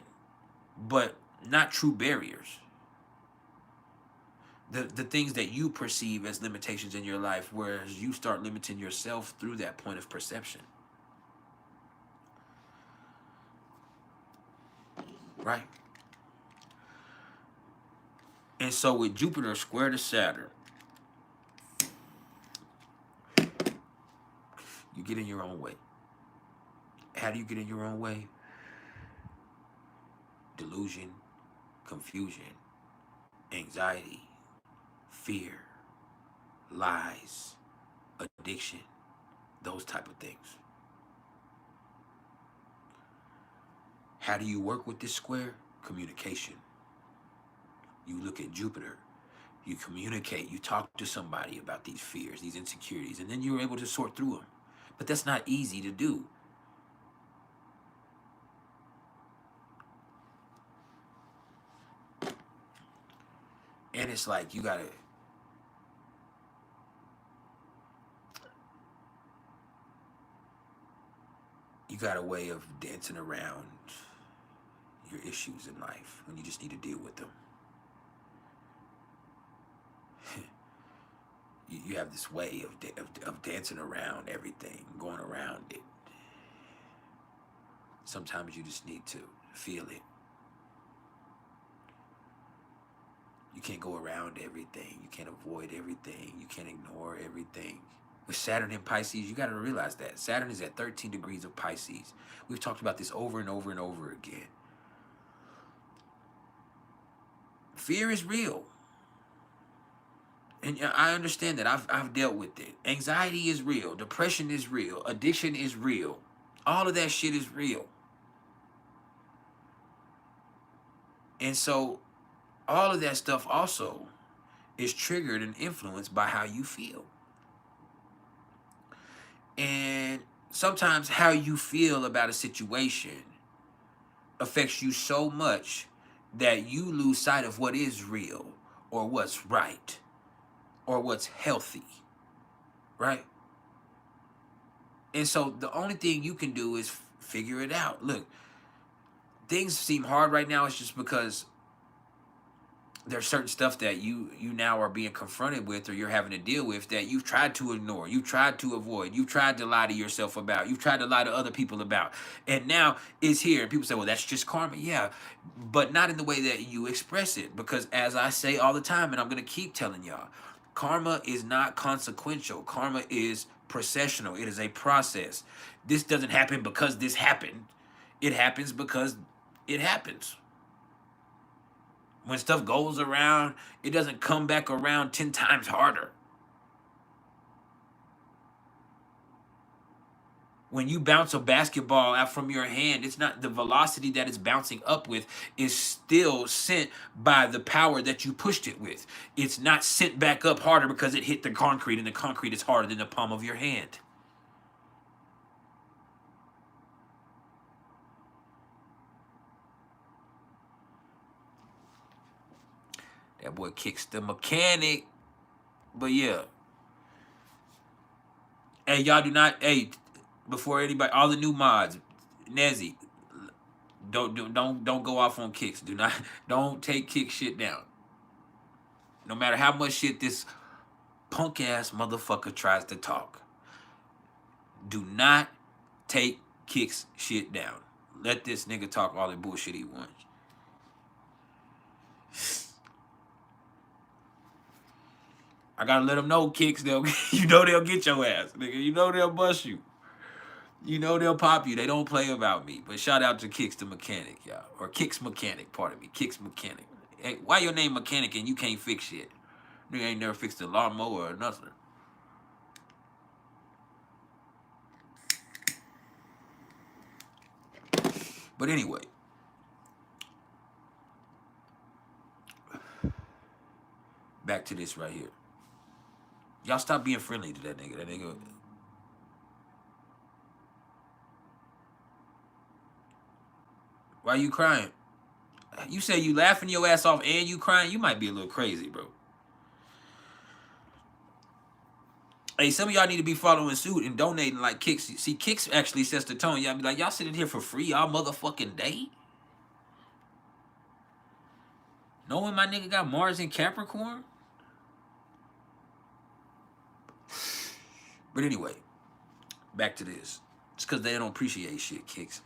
but not true barriers. The things that you perceive as limitations in your life, whereas you start limiting yourself through that point of perception. Right? And so with Jupiter square to Saturn, you get in your own way. How do you get in your own way? Delusion, confusion, anxiety, fear, lies, addiction, those type of things. How do you work with this square? Communication. You look at Jupiter, you communicate, you talk to somebody about these fears, these insecurities, and then you're able to sort through them. But that's not easy to do. And it's like you got a way of dancing around your issues in life when you just need to deal with them. You have this way of dancing around everything, going around it. Sometimes you just need to feel it. You can't go around everything. You can't avoid everything. You can't ignore everything. With Saturn in Pisces, you got to realize that. Saturn is at 13 degrees of Pisces. We've talked about this over and over and over again. Fear is real. And I understand that. I've dealt with it. Anxiety is real. Depression is real. Addiction is real. All of that shit is real. And so all of that stuff also is triggered and influenced by how you feel. And sometimes how you feel about a situation affects you so much that you lose sight of what is real or what's right or what's healthy, right? And so the only thing you can do is figure it out. Look, things seem hard right now. It's just because there's certain stuff that you now are being confronted with, or you're having to deal with, that you've tried to ignore, you've tried to avoid, you've tried to lie to yourself about, you've tried to lie to other people about, and now it's here. And people say, well, that's just karma. Yeah, but not in the way that you express it, because as I say all the time, and I'm going to keep telling y'all, karma is not consequential. Karma is processional. It is a process. This doesn't happen because this happened. It happens because it happens. When stuff goes around, it doesn't come back around 10 times harder. When you bounce a basketball out from your hand, it's not the velocity that it's bouncing up with is still sent by the power that you pushed it with. It's not sent back up harder because it hit the concrete, and the concrete is harder than the palm of your hand. That boy kicks the mechanic. But yeah. Hey, y'all do not, hey, before anybody, all the new mods, Nezzy, don't go off on kicks. Don't take kick shit down. No matter how much shit this punk ass motherfucker tries to talk, do not take kicks shit down. Let this nigga talk all the bullshit he wants. I gotta let them know, kicks, they'll get your ass, nigga. You know they'll bust you. You know they'll pop you. They don't play about me. But shout out to Kicks the Mechanic, y'all. Or Kicks Mechanic, pardon me. Kicks Mechanic. Hey, why your name Mechanic and you can't fix shit? Nigga ain't never fixed a lawnmower or nothing. But anyway. Back to this right here. Y'all stop being friendly to that nigga. That nigga. Why you crying? You say you laughing your ass off and you crying? You might be a little crazy, bro. Hey, some of y'all need to be following suit and donating like Kicks. See, Kicks actually sets the tone. Y'all be like, y'all sitting here for free all motherfucking day? Knowing my nigga got Mars in Capricorn? But anyway, back to this. It's because they don't appreciate shit, Kicks.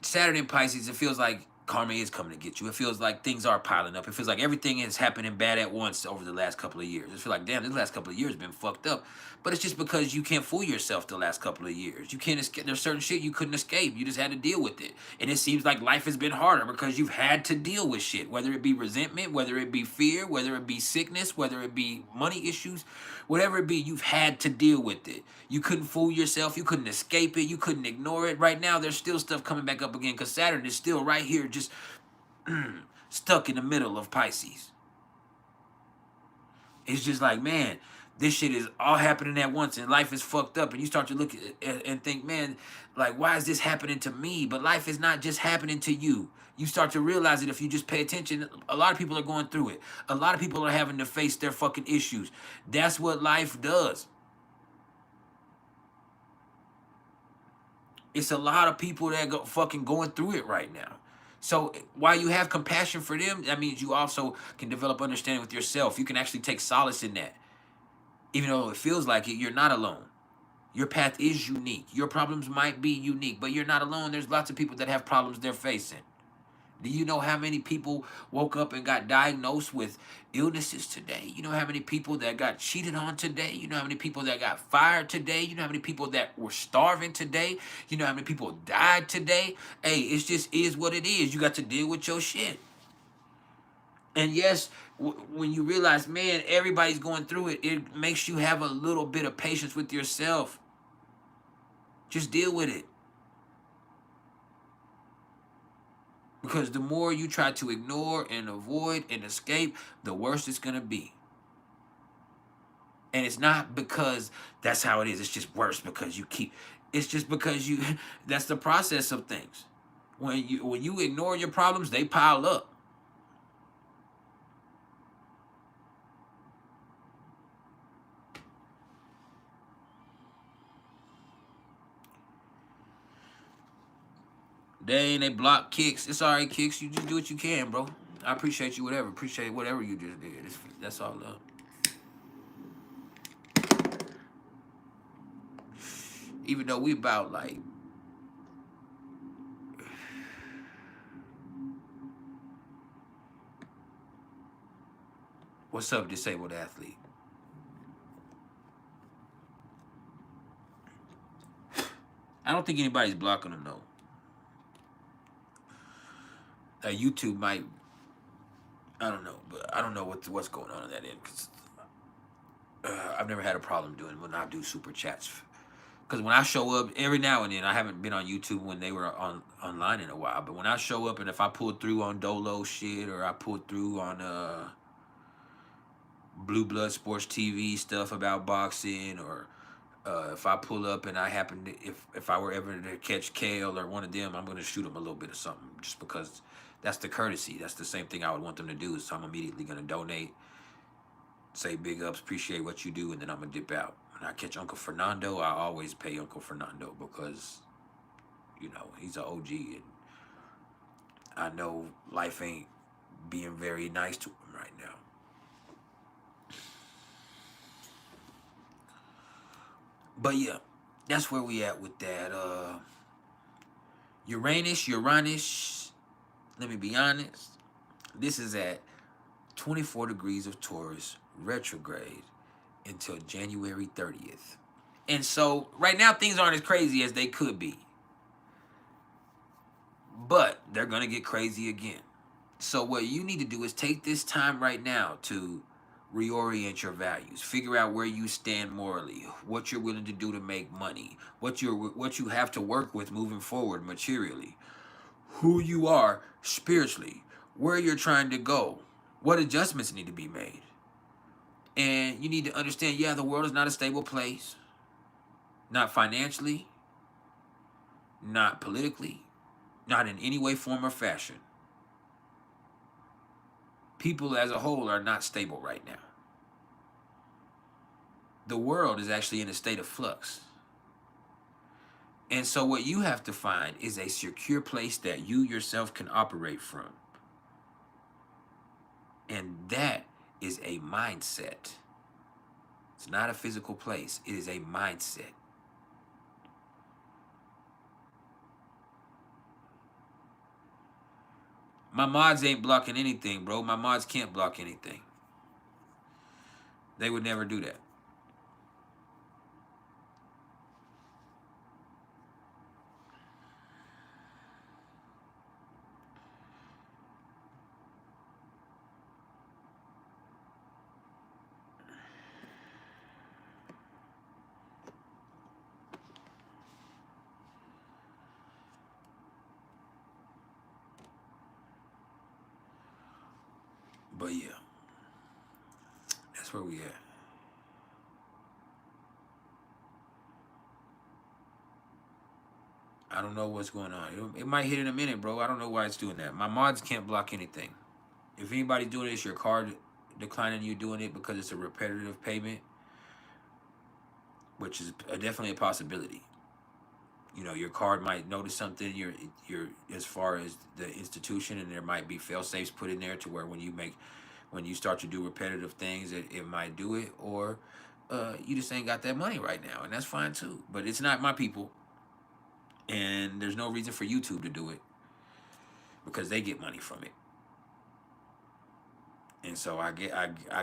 Saturn in Pisces, it feels like karma is coming to get you. It feels like things are piling up. It feels like everything is happening bad at once over the last couple of years. It feels like, damn, this last couple of years been fucked up. But it's just because you can't fool yourself the last couple of years. You can't escape. There's certain shit you couldn't escape. You just had to deal with it. And it seems like life has been harder because you've had to deal with shit, whether it be resentment, whether it be fear, whether it be sickness, whether it be money issues, whatever it be, you've had to deal with it. You couldn't fool yourself. You couldn't escape it. You couldn't ignore it. Right now, there's still stuff coming back up again because Saturn is still right here just stuck in the middle of Pisces. It's just like, man, this shit is all happening at once and life is fucked up. And you start to look at and think, man, like, why is this happening to me? But life is not just happening to you. You start to realize it if you just pay attention. A lot of people are going through it. A lot of people are having to face their fucking issues. That's what life does. It's a lot of people that go fucking going through it right now. So while you have compassion for them, that means you also can develop understanding with yourself. You can actually take solace in that. Even though it feels like it, you're not alone. Your path is unique. Your problems might be unique, but you're not alone. There's lots of people that have problems they're facing. Do you know how many people woke up and got diagnosed with illnesses today? You know how many people that got cheated on today? You know how many people that got fired today? You know how many people that were starving today? You know how many people died today? Hey, it just is what it is. You got to deal with your shit. And yes, when you realize, man, everybody's going through it, it makes you have a little bit of patience with yourself. Just deal with it. Because the more you try to ignore and avoid and escape, the worse it's going to be. And it's not because that's how it is. It's just worse because you keep, it's just because you, that's the process of things. When you ignore your problems, they pile up. They block Kicks. It's all right, Kicks. You just do what you can, bro. I appreciate you, whatever. Appreciate whatever you just did. That's all love. Even though we about like, what's up, disabled athlete? I don't think anybody's blocking them though. YouTube might, I don't know, but I don't know what's going on that end because I've never had a problem doing when I do super chats. Because when I show up every now and then, I haven't been on YouTube when they were online in a while. But when I show up and if I pull through on Dolo shit or I pull through on Blue Blood Sports TV stuff about boxing, or if I pull up and I happen to, if I were ever to catch Kale or one of them, I'm gonna shoot them a little bit of something just because that's the courtesy. That's the same thing I would want them to do. So I'm immediately gonna donate, say big ups, appreciate what you do, and then I'm gonna dip out. When I catch Uncle Fernando, I always pay Uncle Fernando because, you know, he's an OG and I know life ain't being very nice to him right now. But yeah, that's where we at with that. Uranus, let me be honest. This is at 24 degrees of Taurus retrograde until January 30th. And so right now things aren't as crazy as they could be. But they're going to get crazy again. So what you need to do is take this time right now to reorient your values. Figure out where you stand morally, what you're willing to do to make money, what you have to work with moving forward materially, who you are spiritually, where you're trying to go, what adjustments need to be made. And you need to understand, yeah, the world is not a stable place. Not financially, not politically, not in any way, form, or fashion. People as a whole are not stable right now. The world is actually in a state of flux. And so what you have to find is a secure place that you yourself can operate from. And that is a mindset. It's not a physical place. It is a mindset. My mods ain't blocking anything, bro. My mods can't block anything. They would never do that. But yeah, that's where we at. I don't know what's going on. It might hit in a minute, bro. I don't know why it's doing that. My mods can't block anything. If anybody's doing this, your card declining you doing it because it's a repetitive payment, which is definitely a possibility. You know, your card might notice something. You're as far as the institution, and there might be fail safes put in there to where when you start to do repetitive things, it might do it, or you just ain't got that money right now, and that's fine too. But it's not my people, and there's no reason for YouTube to do it. because they get money from it. And so I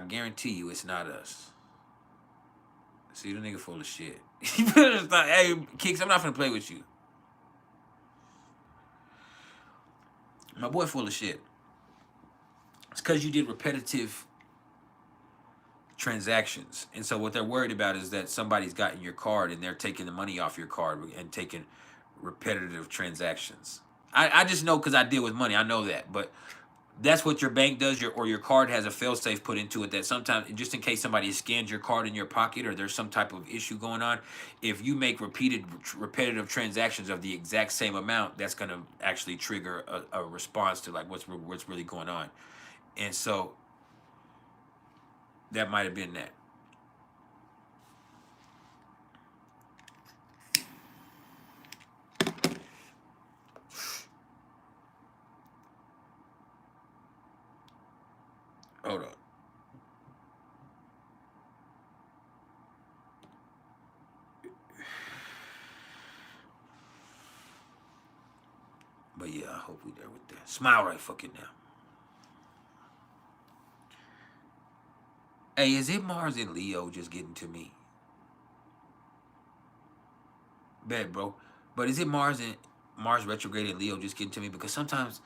guarantee you it's not us. See, the nigga full of shit. You better stop. Hey, Kicks, I'm not finna play with you. My boy full of shit. It's because you did repetitive transactions. And so what they're worried about is that somebody's gotten your card and they're taking the money off your card and taking repetitive transactions. I just know because I deal with money. I know that. But that's what your bank does, or your card has a failsafe put into it that sometimes, just in case somebody has scanned your card in your pocket or there's some type of issue going on, if you make repetitive transactions of the exact same amount, that's going to actually trigger a response to like what's really going on. And so that might have been that. Hold on. But yeah, I hope we there with that. Smile right fucking now. Hey, is it Mars and Leo just getting to me? Bad, bro. But is it Mars retrograde and Leo just getting to me? Because sometimes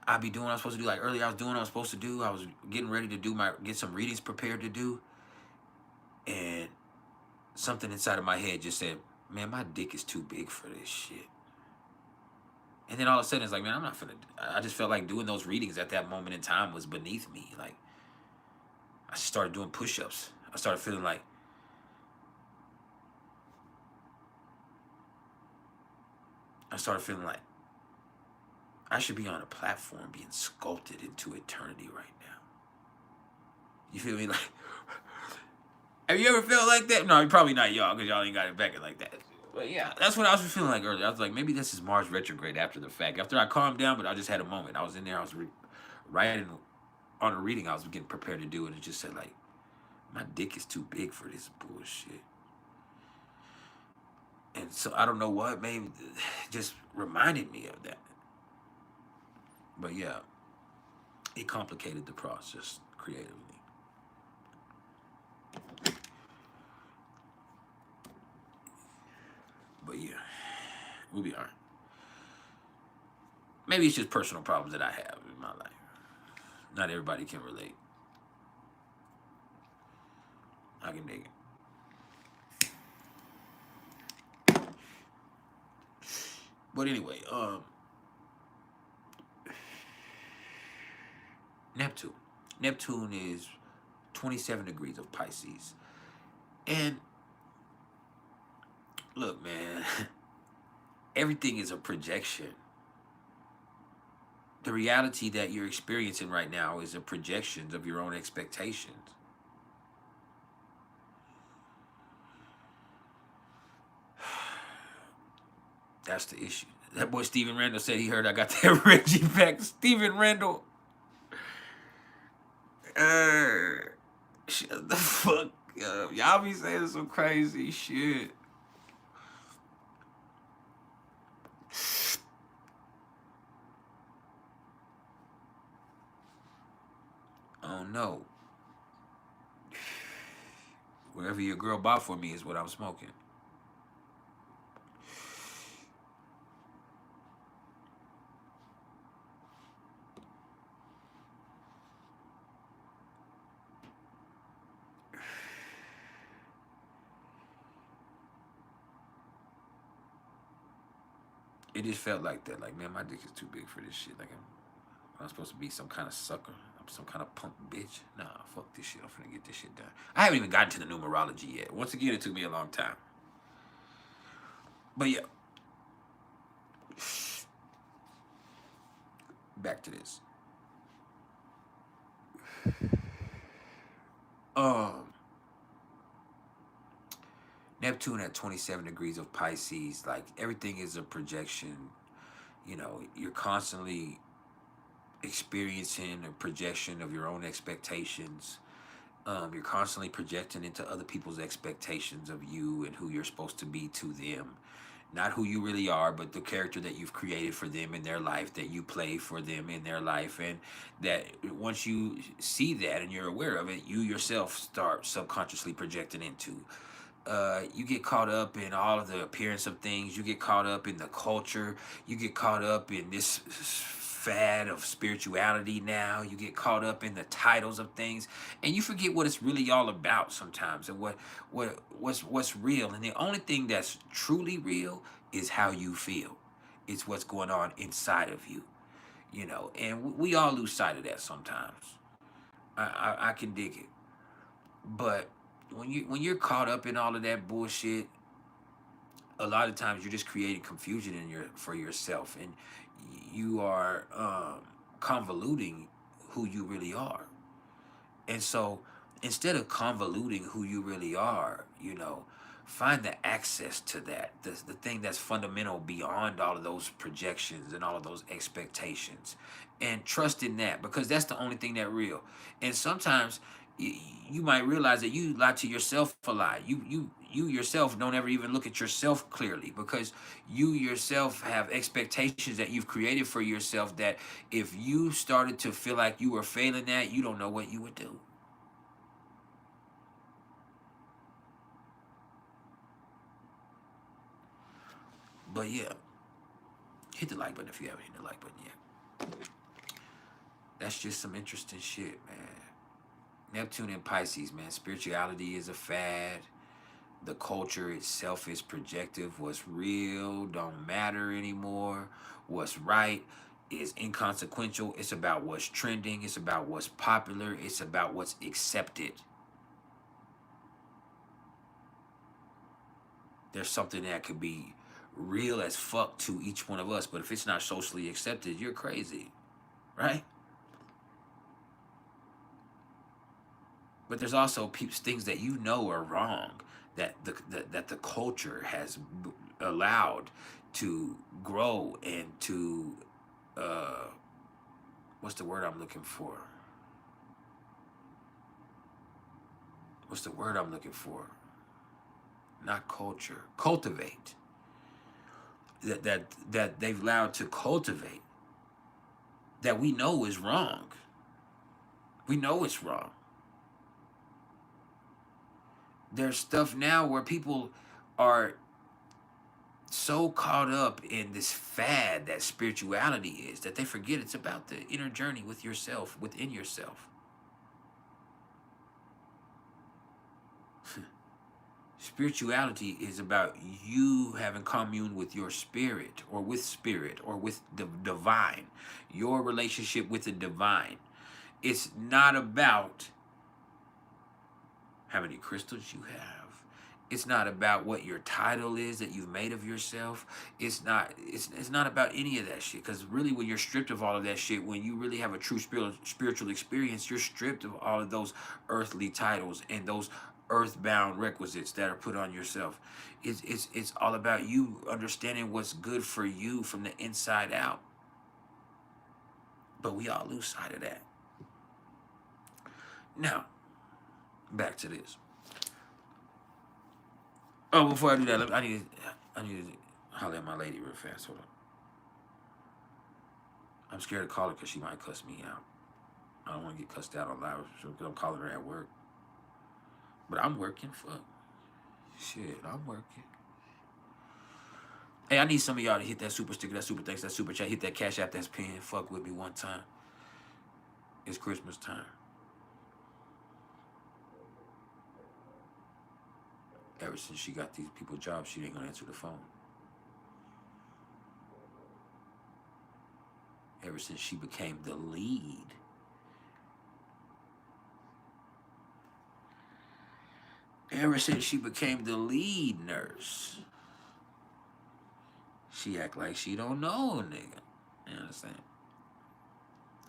I be doing what I'm supposed to do. Like earlier, I was doing what I was supposed to do. I was getting ready to get some readings prepared to do. And something inside of my head just said, man, my dick is too big for this shit. And then all of a sudden, it's like, man, I'm not finna. I just felt like doing those readings at that moment in time was beneath me. Like, I started doing push-ups. I started feeling like, I should be on a platform being sculpted into eternity right now. You feel me? Like, have you ever felt like that? No, probably not y'all, because y'all ain't got it back like that. But yeah, that's what I was feeling like earlier. I was like, maybe this is Mars retrograde after the fact. After I calmed down, but I just had a moment. I was in there, I was writing on a reading I was getting prepared to do, and it just said, like, my dick is too big for this bullshit. And so I don't know what, maybe just reminded me of that. But yeah, it complicated the process creatively. But yeah, we'll be all right. Maybe it's just personal problems that I have in my life. Not everybody can relate. I can dig it. But anyway, Neptune. Neptune is 27 degrees of Pisces. And look, man, everything is a projection. The reality that you're experiencing right now is a projection of your own expectations. That's the issue. That boy Stephen Randall said he heard I got that Reggie back. Stephen Randall. Shut the fuck up. Y'all be saying some crazy shit. Oh no. Whatever your girl bought for me is what I'm smoking. It just felt like that. Like, man, my dick is too big for this shit. Like, I'm supposed to be some kind of sucker. I'm some kind of punk bitch. Nah, fuck this shit. I'm finna get this shit done. I haven't even gotten to the NuMeRoLoGy yet. Once again, it took me a long time. But yeah. Back to this. Neptune at 27 degrees of Pisces, like everything is a projection. You know, you're constantly experiencing a projection of your own expectations. You're constantly projecting into other people's expectations of you and who you're supposed to be to them. Not who you really are, but the character that you've created for them in their life, that you play for them in their life. And that once you see that and you're aware of it, you yourself start subconsciously projecting into. You get caught up in all of the appearance of things. You get caught up in the culture. You get caught up in this fad of spirituality now. You get caught up in the titles of things, and you forget what it's really all about sometimes, and what's real. And the only thing that's truly real is how you feel. It's what's going on inside of you, you know. And we all lose sight of that sometimes. I can dig it, but when you're caught up in all of that bullshit, a lot of times you're just creating confusion in your for yourself, and you are convoluting who you really are. And so instead of convoluting who you really are, you know, find the access to that, the thing that's fundamental beyond all of those projections and all of those expectations, and trust in that, because that's the only thing that real. And sometimes you might realize that you lie to yourself a lot. You yourself don't ever even look at yourself clearly, because you yourself have expectations that you've created for yourself, that if you started to feel like you were failing that, you don't know what you would do. But yeah, hit the like button if you haven't hit the like button yet. That's just some interesting shit, man. Neptune and Pisces, man. Spirituality is a fad. The culture itself is projective. What's real don't matter anymore. What's right is inconsequential. It's about what's trending. It's about what's popular. It's about what's accepted. There's something that could be real as fuck to each one of us, but if it's not socially accepted, you're crazy, right? But there's also things that you know are wrong, that the culture has allowed to grow and to uh, what's the word I'm looking for? What's the word I'm looking for? Not culture, cultivate. That they've allowed to cultivate, that we know is wrong. We know it's wrong. There's stuff now where people are so caught up in this fad that spirituality is, that they forget it's about the inner journey with yourself, within yourself. Spirituality is about you having commune with your spirit, or with the divine, your relationship with the divine. It's not about how many crystals you have. It's not about what your title is that you've made of yourself. It's not about any of that shit. Because really, when you're stripped of all of that shit, when you really have a true spiritual experience, you're stripped of all of those earthly titles and those earthbound requisites that are put on yourself. It's all about you understanding what's good for you from the inside out. But we all lose sight of that. Now, back to this. Oh, before I do that, I need to holler at my lady real fast. Hold on. I'm scared to call her because she might cuss me out. I don't want to get cussed out on live because I'm calling her at work. But I'm working. Fuck. Shit, I'm working. Hey, I need some of y'all to hit that super sticker, that super thanks, that super chat. Hit that cash app that's pinned. Fuck with me one time. It's Christmas time. Ever since she got these people jobs, she ain't gonna answer the phone. Ever since she became the lead. Ever since she became the lead nurse, she act like she don't know a nigga. You understand?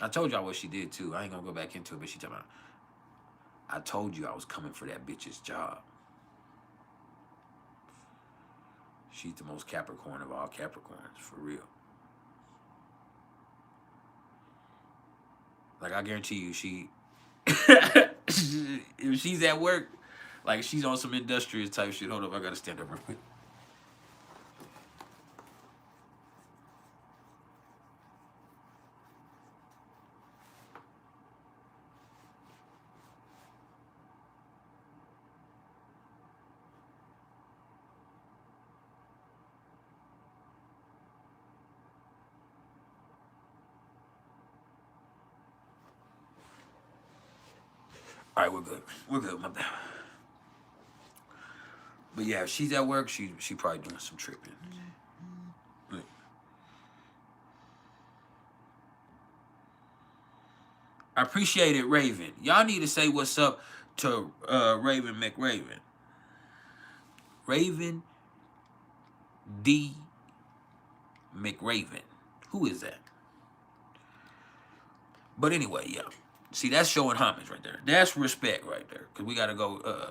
I told y'all what she did too. I ain't gonna go back into it, but she talking about, I told you I was coming for that bitch's job. She's the most Capricorn of all Capricorns, for real. Like, I guarantee you, she if she's at work, like she's on some industrious type shit. Hold up, I gotta stand up real quick. All right, we're good. We're good. My bad. But yeah, if she's at work, she probably doing some tripping. I appreciate it, Raven. Y'all need to say what's up to Raven McRaven. Raven D. McRaven. Who is that? But anyway, yeah. See, that's showing homage right there. That's respect right there. Because we got to go,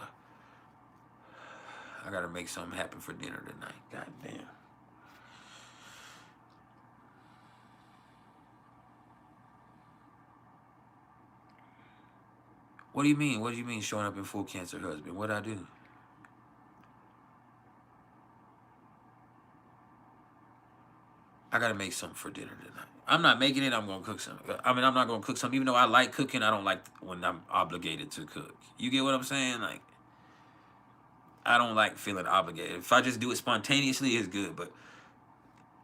I got to make something happen for dinner tonight. God damn. What do you mean? What do you mean showing up in full Cancer husband? What'd I do? I gotta make something for dinner tonight. I'm not making it. I'm gonna cook something. I mean, I'm not gonna cook something. Even though I like cooking, I don't like when I'm obligated to cook. You get what I'm saying? Like, I don't like feeling obligated. If I just do it spontaneously, it's good. But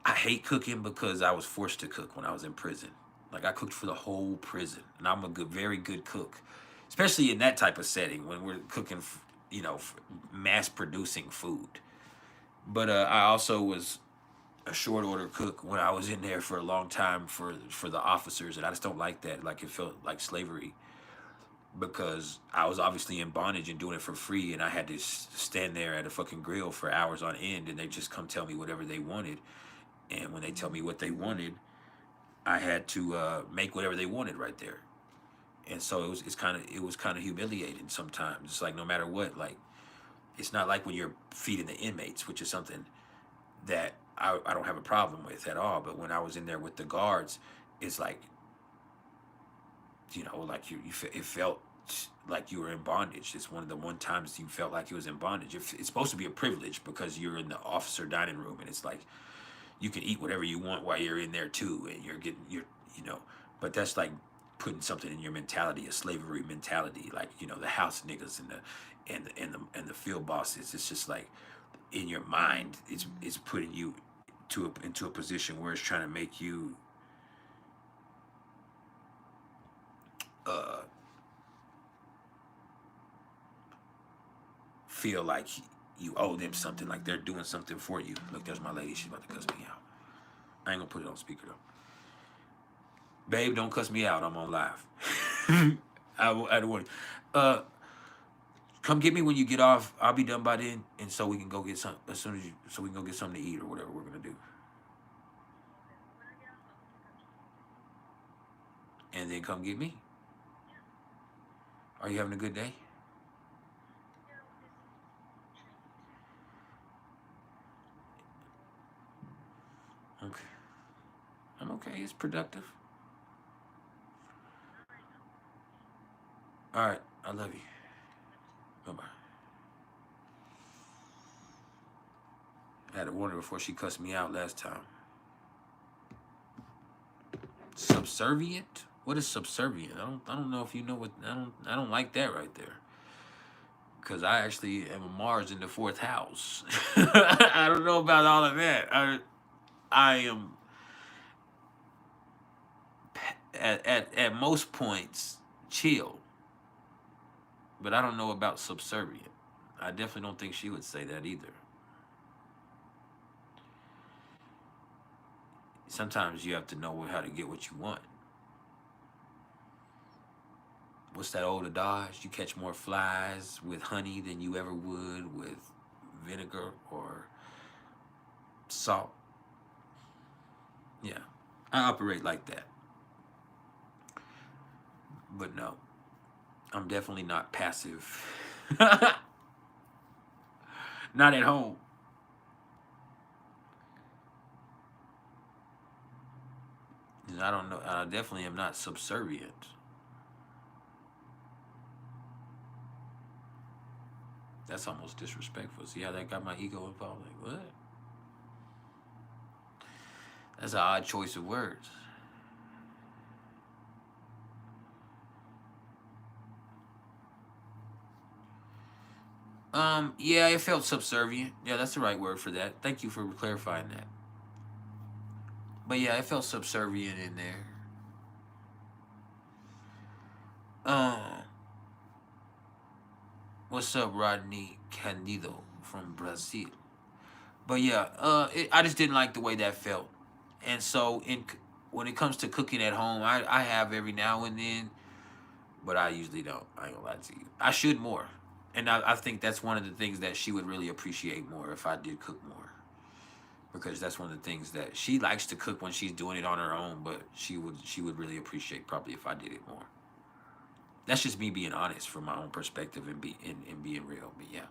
I hate cooking because I was forced to cook when I was in prison. Like, I cooked for the whole prison, and I'm a very good cook, especially in that type of setting when we're cooking, you know, mass producing food. But I also was a short order cook when I was in there for a long time for the officers, and I just don't like that. Like, it felt like slavery because I was obviously in bondage and doing it for free, and I had to stand there at a fucking grill for hours on end, and they just come tell me whatever they wanted. And when they tell me what they wanted, I had to make whatever they wanted right there. And so it was kind of humiliating sometimes. It's like no matter what, like it's not like when you're feeding the inmates, which is something that I don't have a problem with at all. But when I was in there with the guards, it's like, you know, like it felt like you were in bondage. It's one of the one times you felt like you was in bondage. It's supposed to be a privilege because you're in the officer dining room, and it's like you can eat whatever you want while you're in there too, and you know, but that's like putting something in your mentality, a slavery mentality, like, you know, the house niggas and the field bosses. It's just like in your mind, it's putting you into a position where it's trying to make you uh, feel like you owe them something, like they're doing something for you. Look, there's my lady. She's about to cuss me out. I ain't gonna put it on speaker though. Babe, don't cuss me out. I'm on live. I don't want. Come get me when you get off. I'll be done by then, and so we can go get some as soon as you. So we can go get something to eat or whatever we're gonna do. And then come get me. Are you having a good day? Okay. I'm okay. It's productive. All right. I love you. Bye bye. I had to warn her before she cussed me out last time. Subservient? What is subservient? I don't know if you know what I don't like that right there. Cause I actually am a Mars in the fourth house. I don't know about all of that. I am at most points chill, but I don't know about subservient. I definitely don't think she would say that either. Sometimes you have to know how to get what you want. What's that old adage? You catch more flies with honey than you ever would with vinegar or salt. Yeah, I operate like that. But no, I'm definitely not passive. Not at home. I don't know. I definitely am not subservient. That's almost disrespectful. See how that got my ego involved? Like, what? That's an odd choice of words. Yeah, it felt subservient. Yeah, that's the right word for that. Thank you for clarifying that. But yeah, it felt subservient in there. Um, What's up, Rodney Candido from Brazil? But yeah, I just didn't like the way that felt. And so, when it comes to cooking at home, I have every now and then, but I usually don't. I ain't gonna lie to you. I should more. And I think that's one of the things that she would really appreciate more if I did cook more. Because that's one of the things that she likes to cook when she's doing it on her own, but she would really appreciate probably if I did it more. That's just me being honest from my own perspective and being real. But yeah,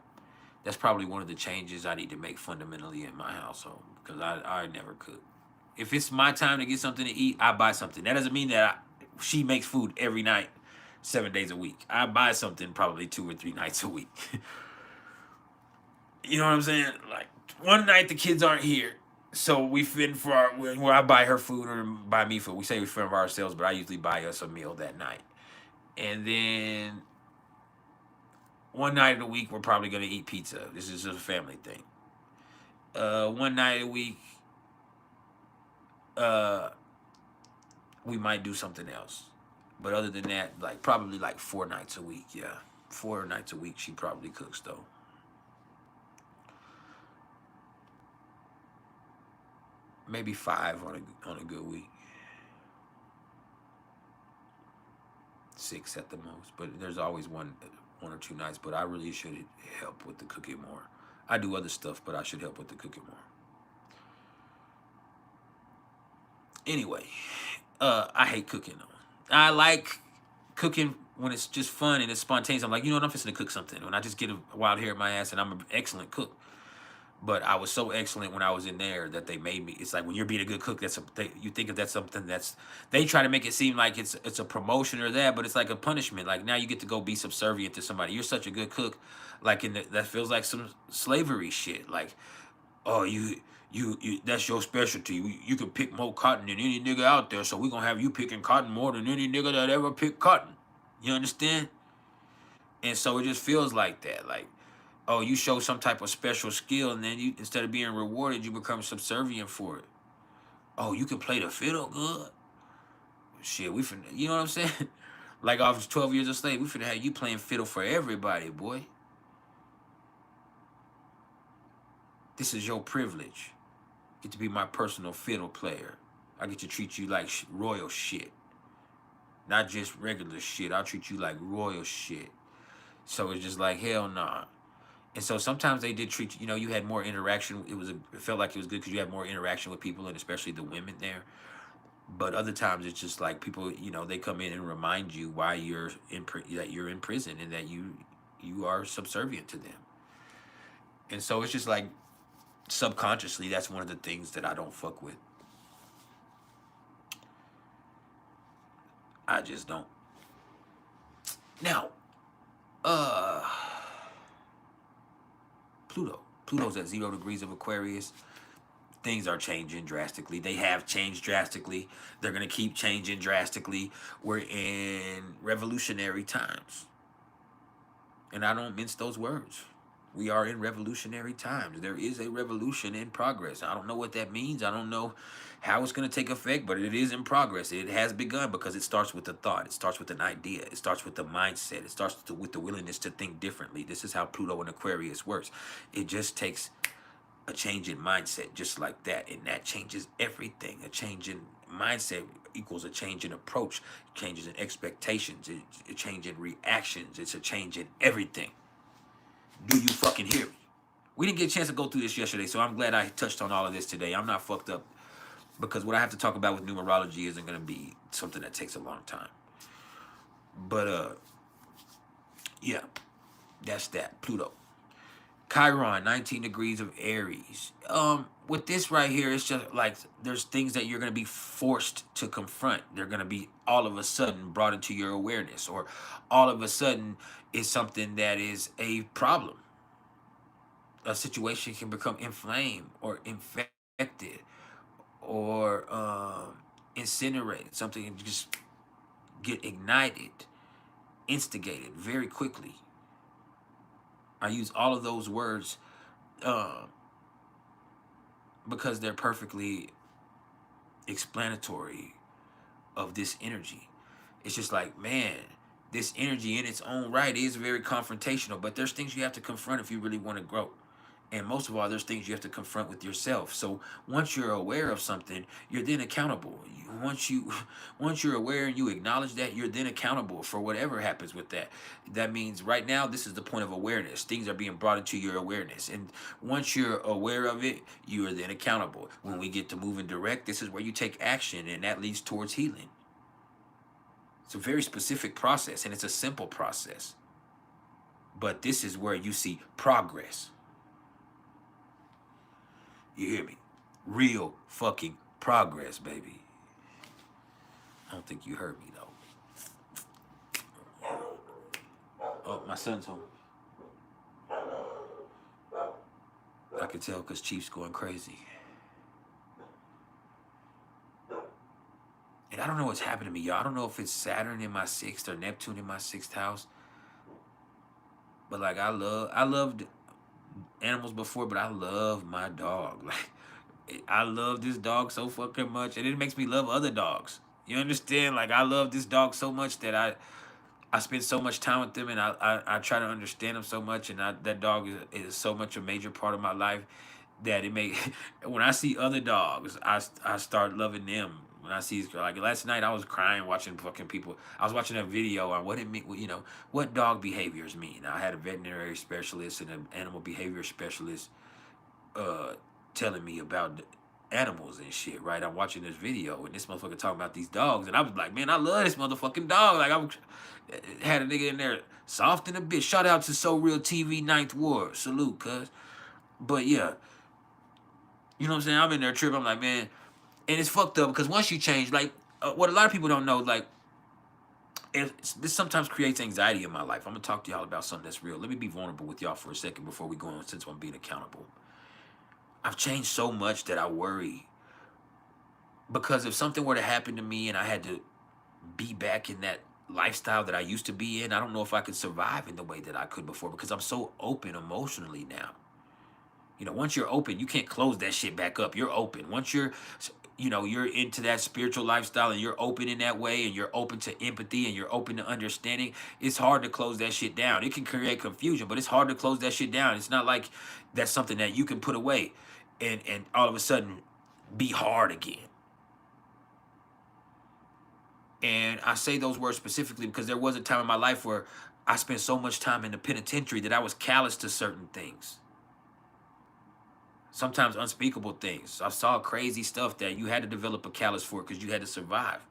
that's probably one of the changes I need to make fundamentally in my household because I never cook. If it's my time to get something to eat, I buy something. That doesn't mean that she makes food every night, 7 days a week. I buy something probably 2 or 3 nights a week. You know what I'm saying? Like one night the kids aren't here, so we fend for our where I buy her food or buy me food. We say we fend for ourselves, but I usually buy us a meal that night. And then one night of the week we're probably gonna eat pizza. This is just a family thing. One night a week, uh, we might do something else. But other than that, like probably like 4 nights a week. Yeah, 4 nights a week she probably cooks though. Maybe five on a good week. 6 at the most. But there's always one or 2 nights. But I really should help with the cooking more. I do other stuff, but I should help with the cooking more. Anyway, I hate cooking though. I like cooking when it's just fun and it's spontaneous. I'm like, you know what? I'm fixing to cook something. When I just get a wild hair in my ass and I'm an excellent cook. But I was so excellent when I was in there that they made me. It's like when you're being a good cook, you think of that's something that's they try to make it seem like it's a promotion or that, but it's like a punishment. Like now you get to go be subservient to somebody. You're such a good cook, like that feels like some slavery shit. Like oh you that's your specialty. You can pick more cotton than any nigga out there, so we gonna have you picking cotton more than any nigga that ever picked cotton. You understand? And so it just feels like that. Like oh, you show some type of special skill, and then you instead of being rewarded, you become subservient for it. Oh, you can play the fiddle good. Shit, we finna, you know what I'm saying? Like off 12 Years a Slave, we finna have you playing fiddle for everybody, boy. This is your privilege. Get to be my personal fiddle player. I get to treat you like royal shit, not just regular shit. I'll treat you like royal shit. So it's just like hell nah. And so sometimes they did treat you. You know, you had more interaction. It felt like it was good because you had more interaction with people and especially the women there. But other times it's just like people, you know, they come in and remind you why that you're in prison and that you are subservient to them. And so it's just like subconsciously that's one of the things that I don't fuck with. I just don't. Now, uh Pluto. Pluto's at 0 degrees of Aquarius. Things are changing drastically. They have changed drastically. They're going to keep changing drastically. We're in revolutionary times. And I don't mince those words. We are in revolutionary times. There is a revolution in progress. I don't know what that means. I don't know how it's going to take effect, but it is in progress. It has begun because it starts with a thought. It starts with an idea. It starts with the mindset. It starts with the willingness to think differently. This is how Pluto and Aquarius works. It just takes a change in mindset just like that, and that changes everything. A change in mindset equals a change in approach, changes in expectations, a change in reactions. It's a change in everything. Do you fucking hear me? We didn't get a chance to go through this yesterday, so I'm glad I touched on all of this today. I'm not fucked up because what I have to talk about with numerology isn't going to be something that takes a long time. But yeah, that's that. Pluto. Chiron, 19 degrees of Aries. With this right here, it's just like there's things that you're going to be forced to confront. They're going to be all of a sudden brought into your awareness, or all of a sudden is something that is a problem. A situation can become inflamed or infected or incinerated. Something can just get ignited, instigated very quickly. I use all of those words uh, because they're perfectly explanatory of this energy. It's just like, man, this energy in its own right is very confrontational, but there's things you have to confront if you really want to grow. And most of all, there's things you have to confront with yourself. So once you're aware of something, you're then accountable. Once you're aware and you acknowledge that, you're then accountable for whatever happens with that. That means right now, this is the point of awareness. Things are being brought into your awareness. And once you're aware of it, you are then accountable. When we get to moving direct, this is where you take action, and that leads towards healing. It's a very specific process, and it's a simple process. But this is where you see progress. You hear me? Real fucking progress, baby. I don't think you heard me, though. Oh, my son's home. I can tell because Chief's going crazy. And I don't know what's happened to me, y'all. I don't know if it's Saturn in my 6th or Neptune in my 6th house. But, like, I loved animals before, but I love my dog. Like, I love this dog so fucking much, and it makes me love other dogs. You understand? Like, I love this dog so much that I spend so much time with them, and I try to understand them so much, and that dog is so much a major part of my life that it make when I see other dogs, I start loving them. When I see, like last night, I was crying watching fucking people. I was watching a video on what it mean, you know, what dog behaviors mean. I had a veterinary specialist and an animal behavior specialist telling me about animals and shit, right? I'm watching this video and this motherfucker talking about these dogs, and I was like, man, I love this motherfucking dog. Like, had a nigga in there soft in a bitch. Shout out to So Real TV 9th Ward. Salute, cuz. But yeah, you know what I'm saying? I'm in there tripping. I'm like, man, and it's fucked up because once you change, like, what a lot of people don't know, like, this sometimes creates anxiety in my life. I'm gonna talk to y'all about something that's real. Let me be vulnerable with y'all for a second before we go on, since I'm being accountable. I've changed so much that I worry because if something were to happen to me and I had to be back in that lifestyle that I used to be in, I don't know if I could survive in the way that I could before because I'm so open emotionally now. You know, once you're open, you can't close that shit back up. You're open. Once you're, you know, you're into that spiritual lifestyle and you're open in that way and you're open to empathy and you're open to understanding, it's hard to close that shit down. It can create confusion, but it's hard to close that shit down. It's not like that's something that you can put away and all of a sudden be hard again. And I say those words specifically because there was a time in my life where I spent so much time in the penitentiary that I was callous to certain things. Sometimes unspeakable things. I saw crazy stuff that you had to develop a callus for because you had to survive.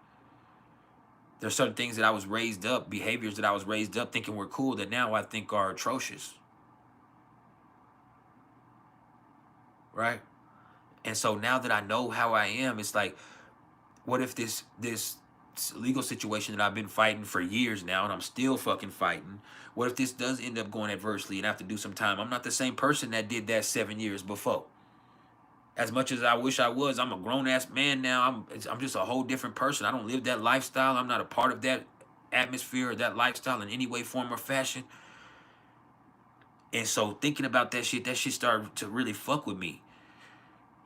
There's certain things that I was raised up, behaviors that I was raised up thinking were cool that now I think are atrocious. Right? And so now that I know how I am, it's like, what if this legal situation that I've been fighting for years now and I'm still fucking fighting, what if this does end up going adversely and I have to do some time? I'm not the same person that did that 7 years before. As much as I wish I was, I'm a grown-ass man now. I'm just a whole different person. I don't live that lifestyle. I'm not a part of that atmosphere or that lifestyle in any way, form, or fashion. And so thinking about that shit started to really fuck with me.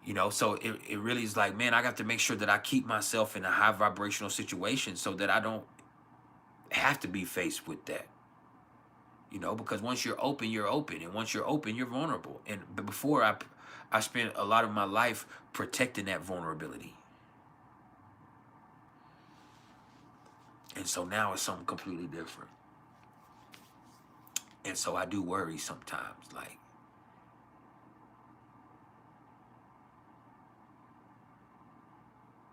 You know, so it really is like, man, I got to make sure that I keep myself in a high vibrational situation so that I don't have to be faced with that. You know, because once you're open, you're open. And once you're open, you're vulnerable. And before, I spent a lot of my life protecting that vulnerability. And so now it's something completely different. And so I do worry sometimes, like,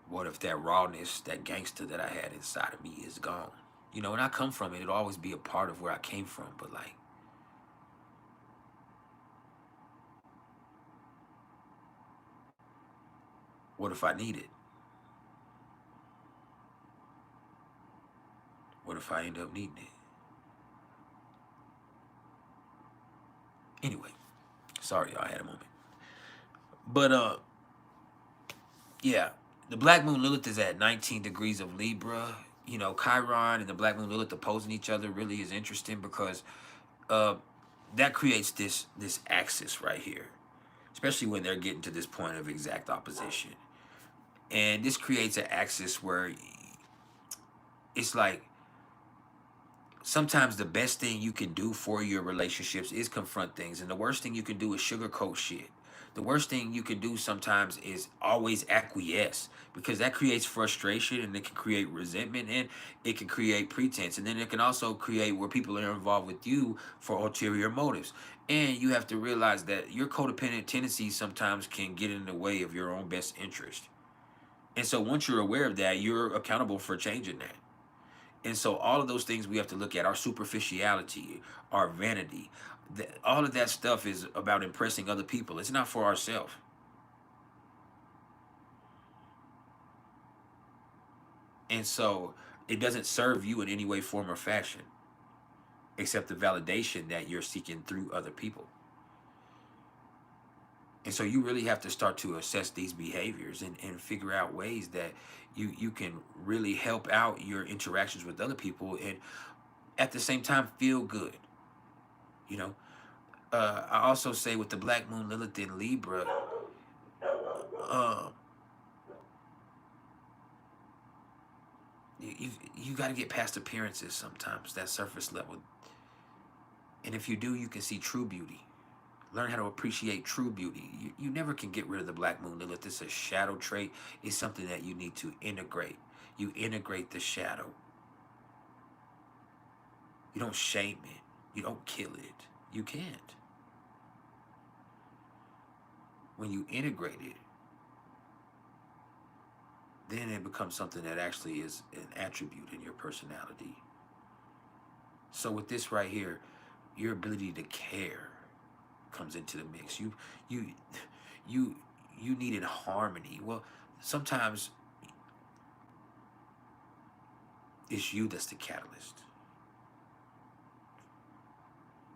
what if that rawness, that gangster that I had inside of me is gone? You know, and I come from it. It'll always be a part of where I came from. But, like, what if I need it? What if I end up needing it? Anyway, sorry, y'all, I had a moment. But, yeah, the Black Moon Lilith is at 19 degrees of Libra. You know, Chiron and the Black Moon Lilith opposing each other really is interesting because that creates this axis right here, especially when they're getting to this point of exact opposition. And this creates an axis where it's like sometimes the best thing you can do for your relationships is confront things, and the worst thing you can do is sugarcoat shit. The worst thing you can do sometimes is always acquiesce, because that creates frustration, and it can create resentment, and it can create pretense, and then it can also create where people are involved with you for ulterior motives. And you have to realize that your codependent tendencies sometimes can get in the way of your own best interest. And so once you're aware of that, you're accountable for changing that. And so all of those things we have to look at, our superficiality, our vanity, all of that stuff is about impressing other people. It's not for ourselves. And so it doesn't serve you in any way, form, or fashion, except the validation that you're seeking through other people. And so you really have to start to assess these behaviors and figure out ways that you can really help out your interactions with other people, and at the same time feel good. You know, I also say with the Black Moon Lilith in Libra, um, you got to get past appearances sometimes, that surface level. And if you do, you can see true beauty. Learn how to appreciate true beauty. You never can get rid of the Black Moon Lilith. It's a shadow trait. It's something that you need to integrate. You integrate the shadow. You don't shame it. You don't kill it. You can't. When you integrate it, then it becomes something that actually is an attribute in your personality. So with this right here, your ability to care comes into the mix. You you you needed harmony. Well, sometimes it's you that's the catalyst.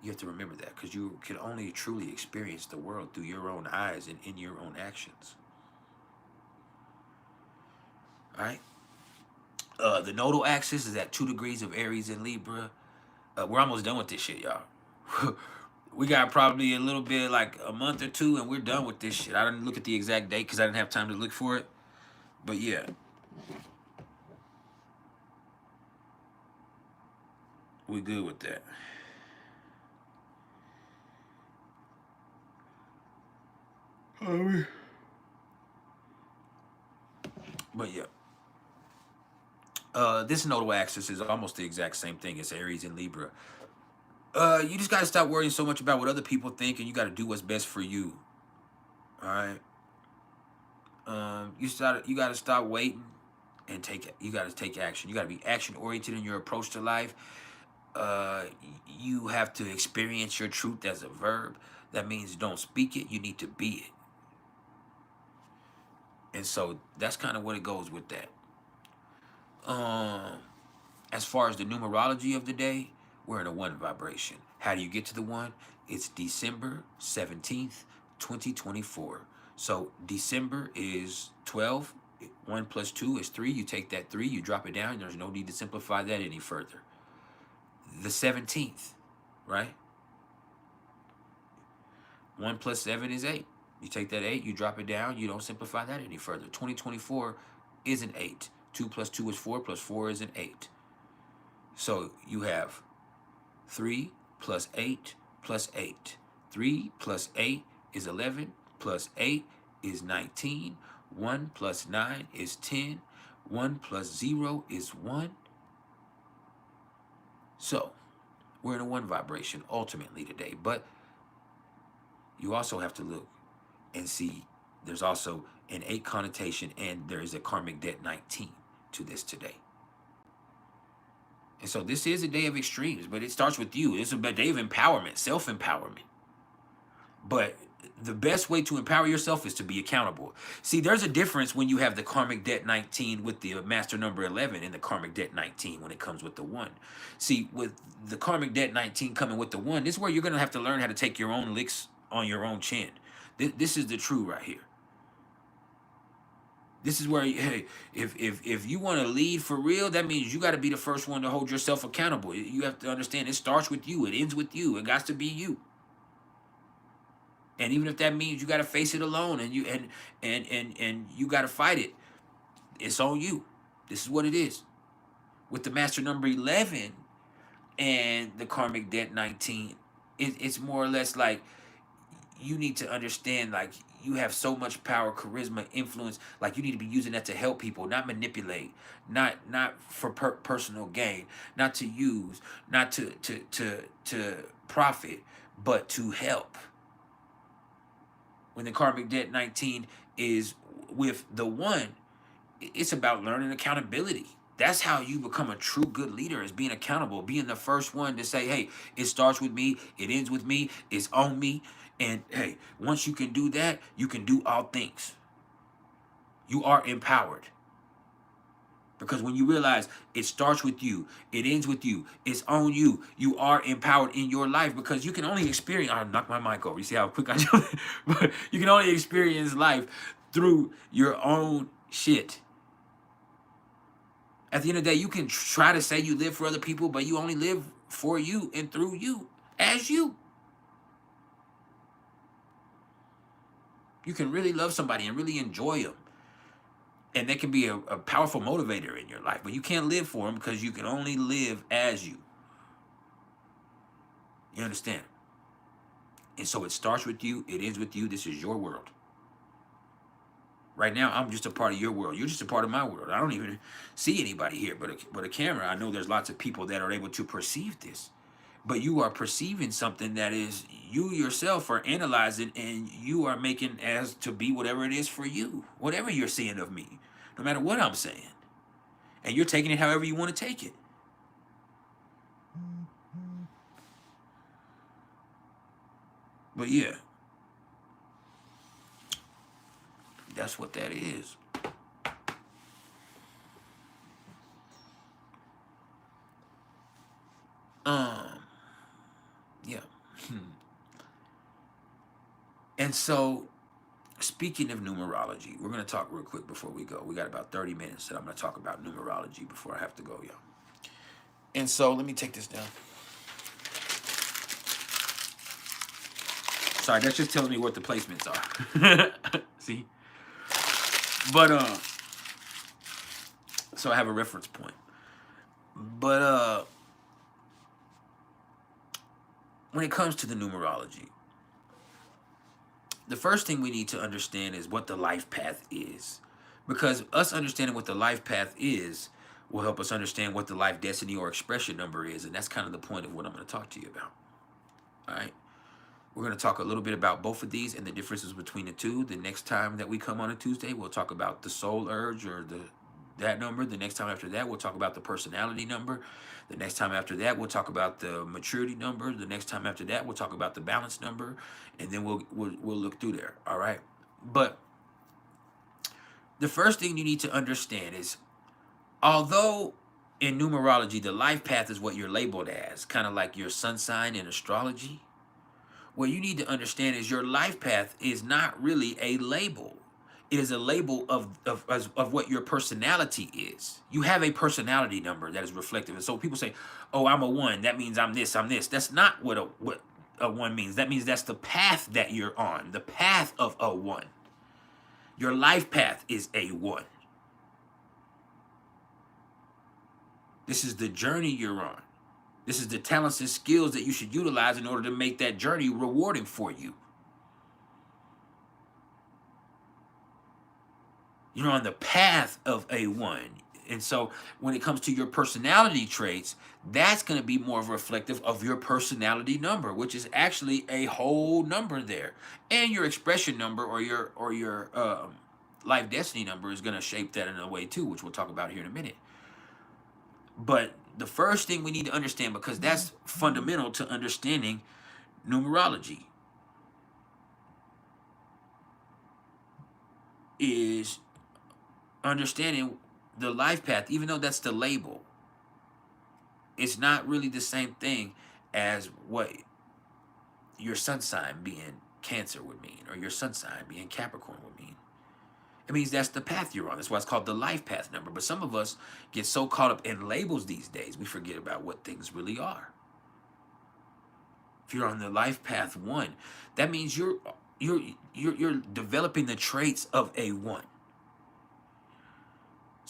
You have to remember that, because you can only truly experience the world through your own eyes and in your own actions. All right. The nodal axis is at 2 degrees of Aries in Libra. We're almost done with this shit, y'all. We got probably a little bit, like a month or two, and we're done with this shit. I didn't look at the exact date because I didn't have time to look for it. But yeah. We good with that. But yeah. This nodal axis is almost the exact same thing as Aries and Libra. You just gotta stop worrying so much about what other people think, and you gotta do what's best for you. All right. You gotta stop waiting and you gotta take action. You gotta be action oriented in your approach to life. You have to experience your truth as a verb. That means don't speak it, you need to be it. And so that's kind of what it goes with that. As far as the numerology of the day, we're in a 1 vibration. How do you get to the 1? It's December 17th, 2024. So December is 12. 1 plus 2 is 3. You take that 3, you drop it down. There's no need to simplify that any further. The 17th, right? 1 plus 7 is 8. You take that 8, you drop it down. You don't simplify that any further. 2024 is an 8. 2 plus 2 is 4, plus 4 is an 8. So you have 3 plus 8 plus 8. 3 plus 8 is 11, plus 8 is 19. 1 plus 9 is 10. 1 plus 0 is 1. So we're in a 1 vibration ultimately today. But you also have to look and see there's also an 8 connotation, and there is a karmic debt 19 to this today. And so this is a day of extremes, but it starts with you. It's a day of empowerment, self-empowerment. But the best way to empower yourself is to be accountable. See, there's a difference when you have the karmic debt 19 with the master number 11 and the karmic debt 19 when it comes with the 1. See, with the karmic debt 19 coming with the 1, this is where you're going to have to learn how to take your own licks on your own chin. This is the true right here. This is where, hey, if you want to lead for real, that means you got to be the first one to hold yourself accountable. You have to understand it starts with you. It ends with you. It got to be you. And even if that means you got to face it alone, and you got to fight it, it's on you. This is what it is. With the master number 11 and the karmic debt 19, it's more or less like you need to understand, like, you have so much power, charisma, influence, like you need to be using that to help people, not manipulate, not for personal gain, not to use, not to profit, but to help. When the karmic debt 19 is with the one, it's about learning accountability. That's how you become a true good leader, is being accountable, being the first one to say, hey, it starts with me, it ends with me, it's on me. And hey, once you can do that, you can do all things. You are empowered. Because when you realize it starts with you, it ends with you, it's on you, you are empowered in your life, because you can only experience, I knocked my mic over. You see how quick I jumped? But you can only experience life through your own shit. At the end of the day, you can try to say you live for other people, but you only live for you and through you, as you. You can really love somebody and really enjoy them, and they can be a powerful motivator in your life, but you can't live for them because you can only live as you. You understand? And so it starts with you, it ends with you. This is your world. Right now, I'm just a part of your world. You're just a part of my world. I don't even see anybody here but a camera. I know there's lots of people that are able to perceive this. But you are perceiving something that is you yourself are analyzing, and you are making as to be whatever it is for you, whatever you're seeing of me, no matter what I'm saying. And you're taking it however you want to take it. But yeah, that's what that is. Yeah. And so, speaking of numerology, we're going to talk real quick before we go. We got about 30 minutes that I'm going to talk about numerology before I have to go, y'all. And so, let me take this down. Sorry, that's just telling me what the placements are. See? But, so I have a reference point. But, when it comes to the numerology, the first thing we need to understand is what the life path is. Because us understanding what the life path is will help us understand what the life destiny or expression number is. And that's kind of the point of what I'm going to talk to you about. All right? We're going to talk a little bit about both of these and the differences between the two. The next time that we come on a Tuesday, we'll talk about the soul urge, or that number. The next time after that, we'll talk about the personality number. The next time after that, we'll talk about the maturity number. The next time after that, we'll talk about the balance number, and then we'll look through there. All right. But the first thing you need to understand is, although in numerology the life path is what you're labeled as, kind of like your sun sign in astrology, what you need to understand is your life path is not really a label. It is a label of what your personality is. You have a personality number that is reflective. And so people say, oh, I'm a 1. That means I'm this, I'm this. That's not what a 1 means. That means that's the path that you're on, the path of a 1. Your life path is a 1. This is the journey you're on. This is the talents and skills that you should utilize in order to make that journey rewarding for you. You're on the path of a 1. And so when it comes to your personality traits, that's going to be more reflective of your personality number, which is actually a whole number there. And your expression number, or your life destiny number, is going to shape that in a way too, which we'll talk about here in a minute. But the first thing we need to understand, because that's fundamental to understanding numerology, is understanding the life path. Even though that's the label, it's not really the same thing as what your sun sign being Cancer would mean, or your sun sign being Capricorn would mean. It means that's the path you're on. That's why it's called the life path number. But some of us get so caught up in labels these days, we forget about what things really are. If you're on the life path 1, that means you're developing the traits of a 1.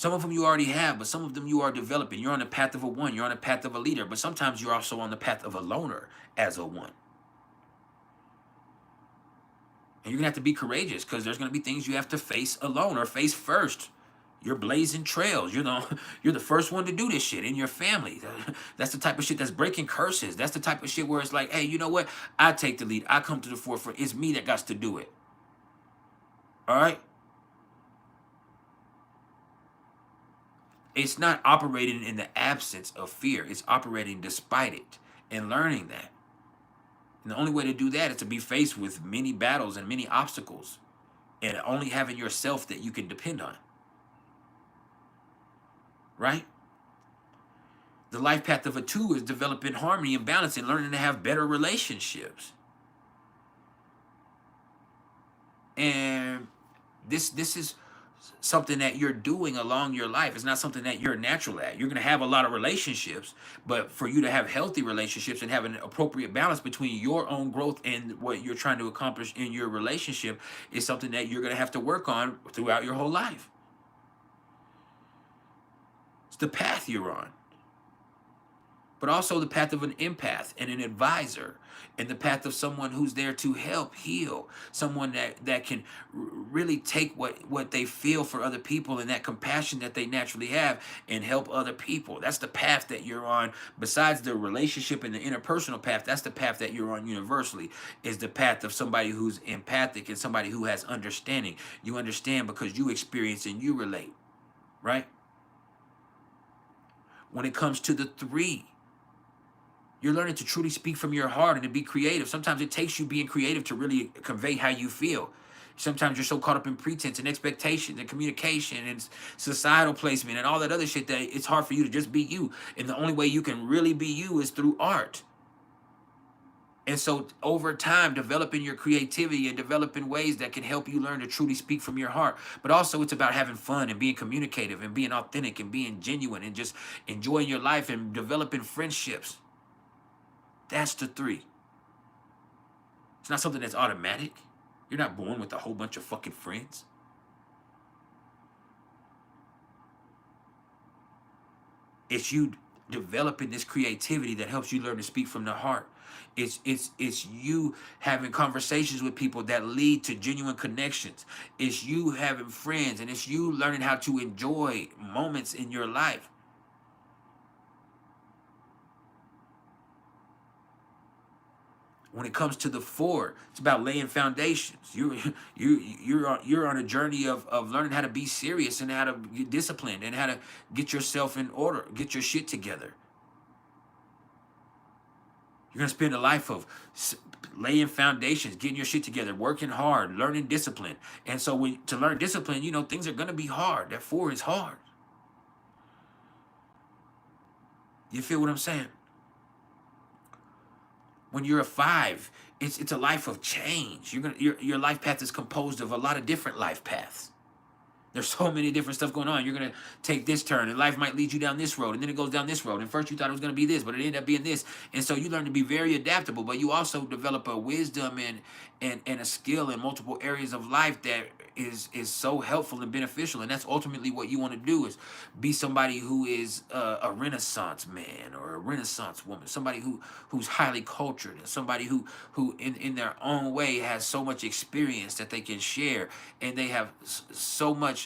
Some of them you already have, but some of them you are developing. You're on the path of a one. You're on the path of a leader, but sometimes you're also on the path of a loner as a one. And you're going to have to be courageous because there's going to be things you have to face alone or face first. You're blazing trails. You're the first one to do this shit in your family. That's the type of shit that's breaking curses. That's the type of shit where it's like, hey, you know what? I take the lead. I come to the forefront. It's me that got to do it. All right? It's not operating in the absence of fear. It's operating despite it and learning that. And the only way to do that is to be faced with many battles and many obstacles and only having yourself that you can depend on. Right? The life path of a two is developing harmony and balance and learning to have better relationships. And this is something that you're doing along your life. It's not something that you're natural at. You're going to have a lot of relationships, but for you to have healthy relationships and have an appropriate balance between your own growth and what you're trying to accomplish in your relationship is something that you're going to have to work on throughout your whole life. It's the path you're on. But also the path of an empath and an advisor, and the path of someone who's there to help heal, someone that can really take what they feel for other people and that compassion that they naturally have and help other people. That's the path that you're on. Besides the relationship and the interpersonal path, that's the path that you're on universally, is the path of somebody who's empathic and somebody who has understanding. You understand because you experience and you relate, right? When it comes to the three, you're learning to truly speak from your heart and to be creative. Sometimes it takes you being creative to really convey how you feel. Sometimes you're so caught up in pretense and expectations and communication and societal placement and all that other shit that it's hard for you to just be you. And the only way you can really be you is through art. And so over time, developing your creativity and developing ways that can help you learn to truly speak from your heart. But also it's about having fun and being communicative and being authentic and being genuine and just enjoying your life and developing friendships. That's the three. It's not something that's automatic. You're not born with a whole bunch of fucking friends. It's you developing this creativity that helps you learn to speak from the heart. It's you having conversations with people that lead to genuine connections. It's you having friends, and it's you learning how to enjoy moments in your life. When it comes to the four, it's about laying foundations. You're on a journey of learning how to be serious and how to get disciplined and how to get yourself in order, get your shit together. You're gonna spend a life of laying foundations, getting your shit together, working hard, learning discipline. And so to learn discipline, things are gonna be hard. That four is hard. You feel what I'm saying? When you're a five, it's a life of change. Your life path is composed of a lot of different life paths. There's so many different stuff going on. You're going to take this turn, and life might lead you down this road, and then it goes down this road. And first you thought it was going to be this, but it ended up being this. And so you learn to be very adaptable, but you also develop a wisdom and a skill in multiple areas of life that is so helpful and beneficial. And that's ultimately what you want to do, is be somebody who is a Renaissance man or a Renaissance woman, somebody who's highly cultured, and somebody who in their own way has so much experience that they can share, and they have so much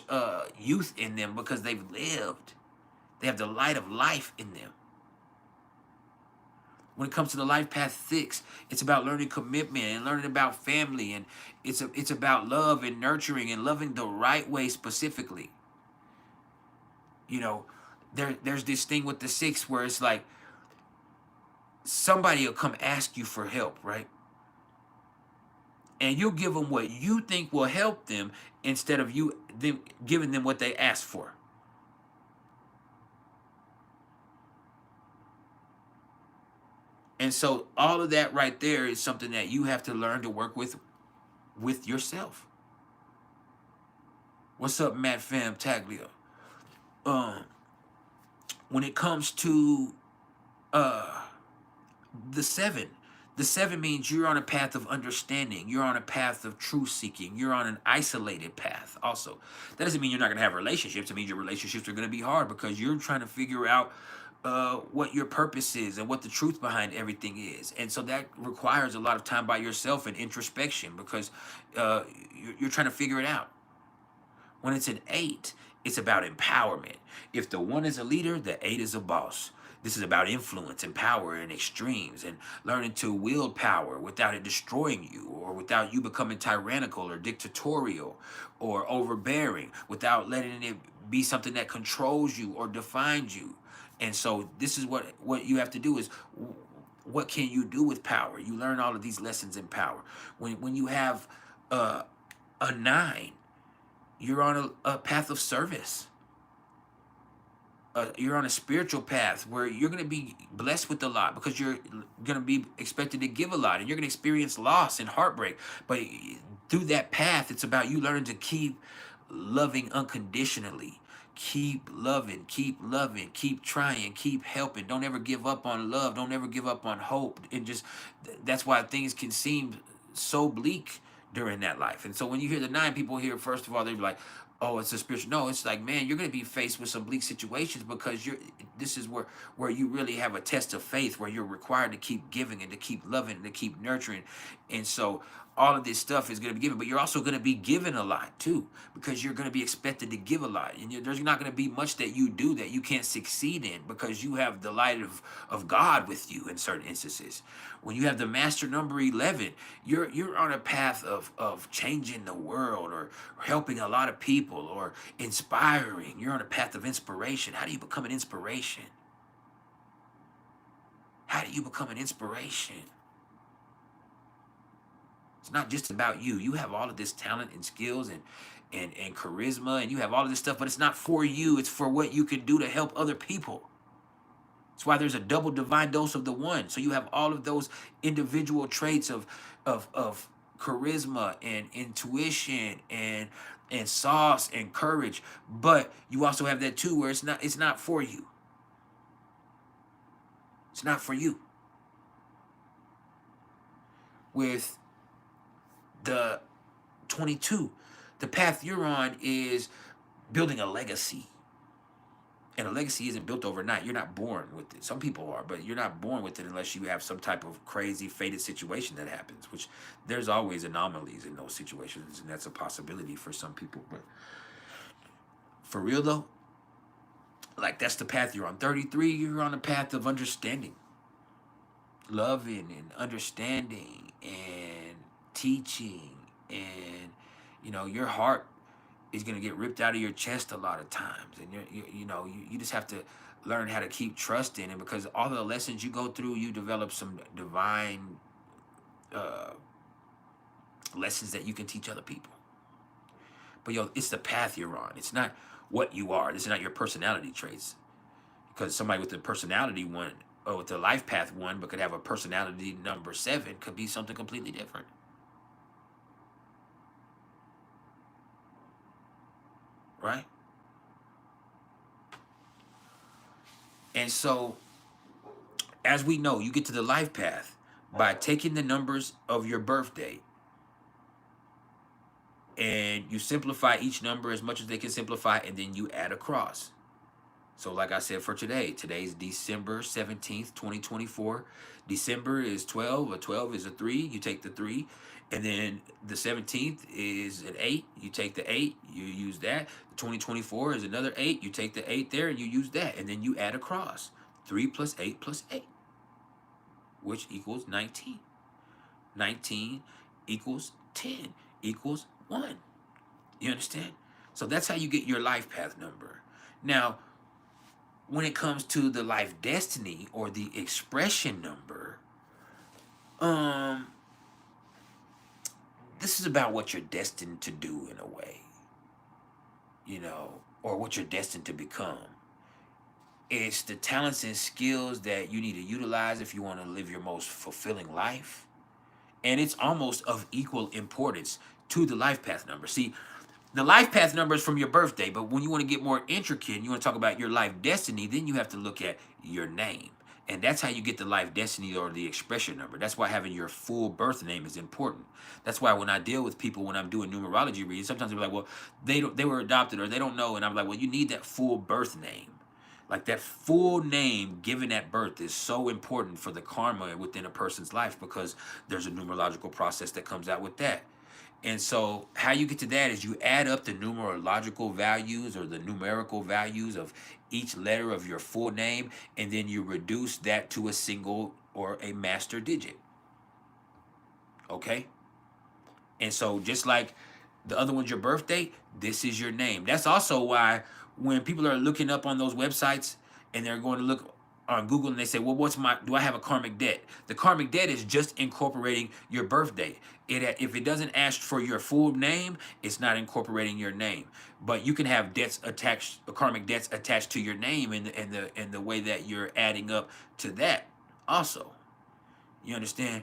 youth in them because they've lived. They have the light of life in them. When it comes to the life path 6, it's about learning commitment and learning about family, and it's about love and nurturing and loving the right way specifically. There's this thing with the 6 where it's like somebody will come ask you for help, right? And you'll give them what you think will help them instead of them giving them what they asked for. And so all of that right there is something that you have to learn to work with yourself. What's up, Matt Fam Taglio? When it comes to the 7, The 7 means you're on a path of understanding. You're on a path of truth seeking. You're on an isolated path also. That doesn't mean you're not going to have relationships. It means your relationships are going to be hard because you're trying to figure out what your purpose is and what the truth behind everything is. And so that requires a lot of time by yourself and introspection because you're trying to figure it out. When it's an 8, it's about empowerment. If the 1 is a leader, the 8 is a boss. This is about influence and power and extremes and learning to wield power without it destroying you or without you becoming tyrannical or dictatorial or overbearing, without letting it be something that controls you or defines you. And so this is what you have to do is, what can you do with power? You learn all of these lessons in power. When you have a 9, you're on a path of service. You're on a spiritual path where you're going to be blessed with a lot because you're going to be expected to give a lot, and you're going to experience loss and heartbreak. But through that path, it's about you learning to keep loving unconditionally. Keep loving, keep trying, keep helping. Don't ever give up on love. Don't ever give up on hope. And just, that's why things can seem so bleak during that life. And so when you hear the 9, people here, first of all, they're like, oh, it's a spiritual. No, it's like, man, you're going to be faced with some bleak situations because this is where you really have a test of faith, where you're required to keep giving and to keep loving and to keep nurturing. And so all of this stuff is going to be given, but you're also going to be given a lot too, because you're going to be expected to give a lot. And there's not going to be much that you do that you can't succeed in because you have the light of God with you in certain instances. When you have the master number 11, you're on a path of changing the world or helping a lot of people or inspiring. You're on a path of inspiration. How do you become an inspiration? How do you become an inspiration? It's not just about you. You have all of this talent and skills and charisma, and you have all of this stuff, but it's not for you. It's for what you can do to help other people. That's why there's a double divine dose of the 1. So you have all of those individual traits of charisma and intuition and sauce and courage, but you also have that too where it's not for you. It's not for you. With the 22, the path you're on is building a legacy. And a legacy isn't built overnight. You're not born with it. Some people are, but you're not born with it unless you have some type of crazy fated situation that happens, which there's always anomalies in those situations, and that's a possibility for some people. But for real though, like, that's the path you're on. 33, you're on a path of understanding, loving and understanding and teaching, and your heart is going to get ripped out of your chest a lot of times, and you just have to learn how to keep trusting, and because all the lessons you go through, you develop some divine lessons that you can teach other people. But it's the path you're on. It's not what you are. This is not your personality traits, because somebody with the personality 1 or with the life path 1 but could have a personality number 7 could be something completely different. Right? And so, as we know, you get to the life path by taking the numbers of your birthday and you simplify each number as much as they can simplify, and then you add a cross. So like I said, for today's December 17th, 2024. December is 12. A 12 is a 3. You take the 3. And then the 17th is an 8. You take the 8. You use that. The 2024 is another 8. You take the 8 there and you use that. And then you add a cross. 3 plus 8 plus 8, which equals 19. 19 equals 10 equals 1. You understand? So that's how you get your life path number. Now, when it comes to the life destiny or the expression number, this is about what you're destined to do in a way, or what you're destined to become. It's the talents and skills that you need to utilize if you want to live your most fulfilling life. And it's almost of equal importance to the life path number. See, the life path number is from your birthday, but when you want to get more intricate and you want to talk about your life destiny, then you have to look at your name. And that's how you get the life destiny or the expression number. That's why having your full birth name is important. That's why when I deal with people, when I'm doing numerology readings, sometimes they're like, well, they were adopted or they don't know. And I'm like, well, you need that full birth name. Like that full name given at birth is so important for the karma within a person's life, because there's a numerological process that comes out with that. And so how you get to that is you add up the numerological values or the numerical values of each letter of your full name, and then you reduce that to a single or a master digit. Okay? And so just like the other one's your birthday, this is your name. That's also why when people are looking up on those websites and they're going to look on Google and they say, well, do I have a karmic debt? The karmic debt is just incorporating your birthday. If it doesn't ask for your full name, it's not incorporating your name. But you can have debts attached, karmic debts attached to your name in the way that you're adding up to that also. You understand?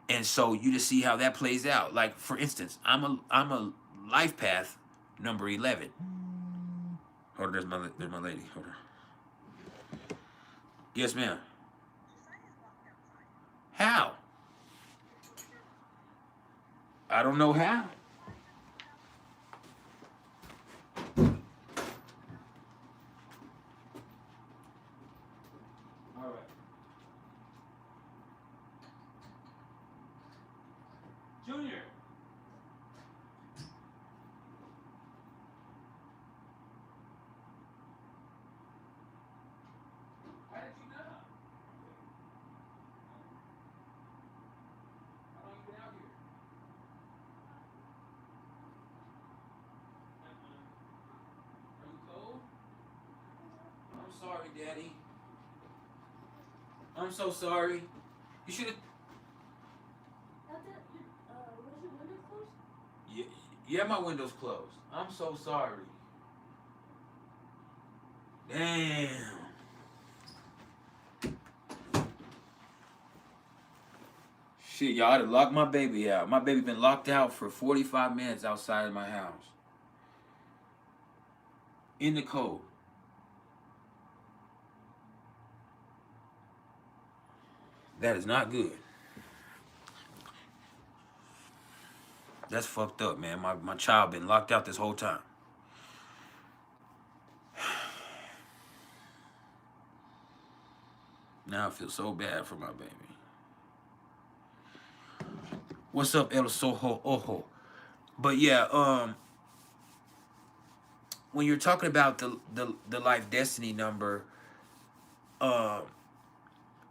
And so you just see how that plays out. Like for instance, I'm a life path number 11. Hold on, there's my lady. Hold on. Yes, ma'am. How? I don't know how. All right. Junior. How did you know? How long you been out here? Are you cold? I'm sorry, Daddy. I'm so sorry. You should have. Was your window closed? Yeah, yeah, my window's closed. I'm so sorry. Damn. Shit, y'all, I had to lock my baby out. My baby been locked out for 45 minutes outside of my house. In the cold. That is not good. That's fucked up, man. My child been locked out this whole time. Now I feel so bad for my baby. What's up, El Soho Ojo? But yeah, when you're talking about the life destiny number,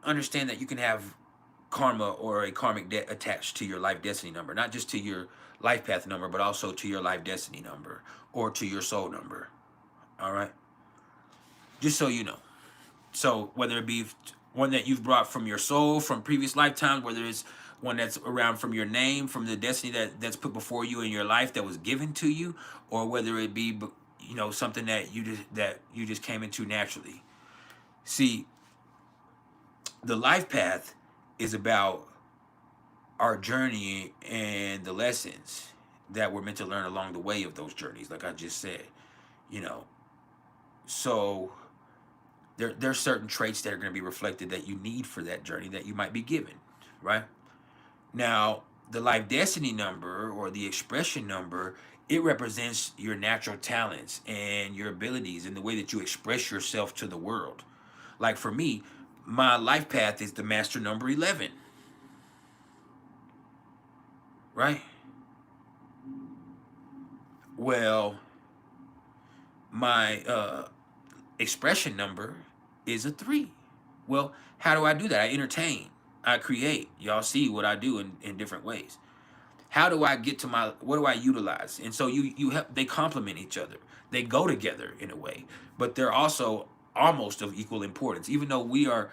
understand that you can have karma or a karmic debt attached to your life destiny number, not just to your life path number, but also to your life destiny number or to your soul number. All right, just so you know. So whether it be one that you've brought from your soul from previous lifetimes, whether it's one that's around from your name, from the destiny that's put before you in your life that was given to you, or whether it be something that you just came into naturally. See, the life path is about our journey and the lessons that we're meant to learn along the way of those journeys, like I just said. So there's certain traits that are going to be reflected that you need for that journey that you might be given, right? Now, the life destiny number or the expression number, it represents your natural talents and your abilities and the way that you express yourself to the world. Like for me, my life path is the master number 11, right? Well, my expression number is a 3. Well, how do I do that? I entertain, I create. Y'all see what I do in different ways. How do I get to what do I utilize? And so you help, they complement each other. They go together in a way, but they're also almost of equal importance. Even though we are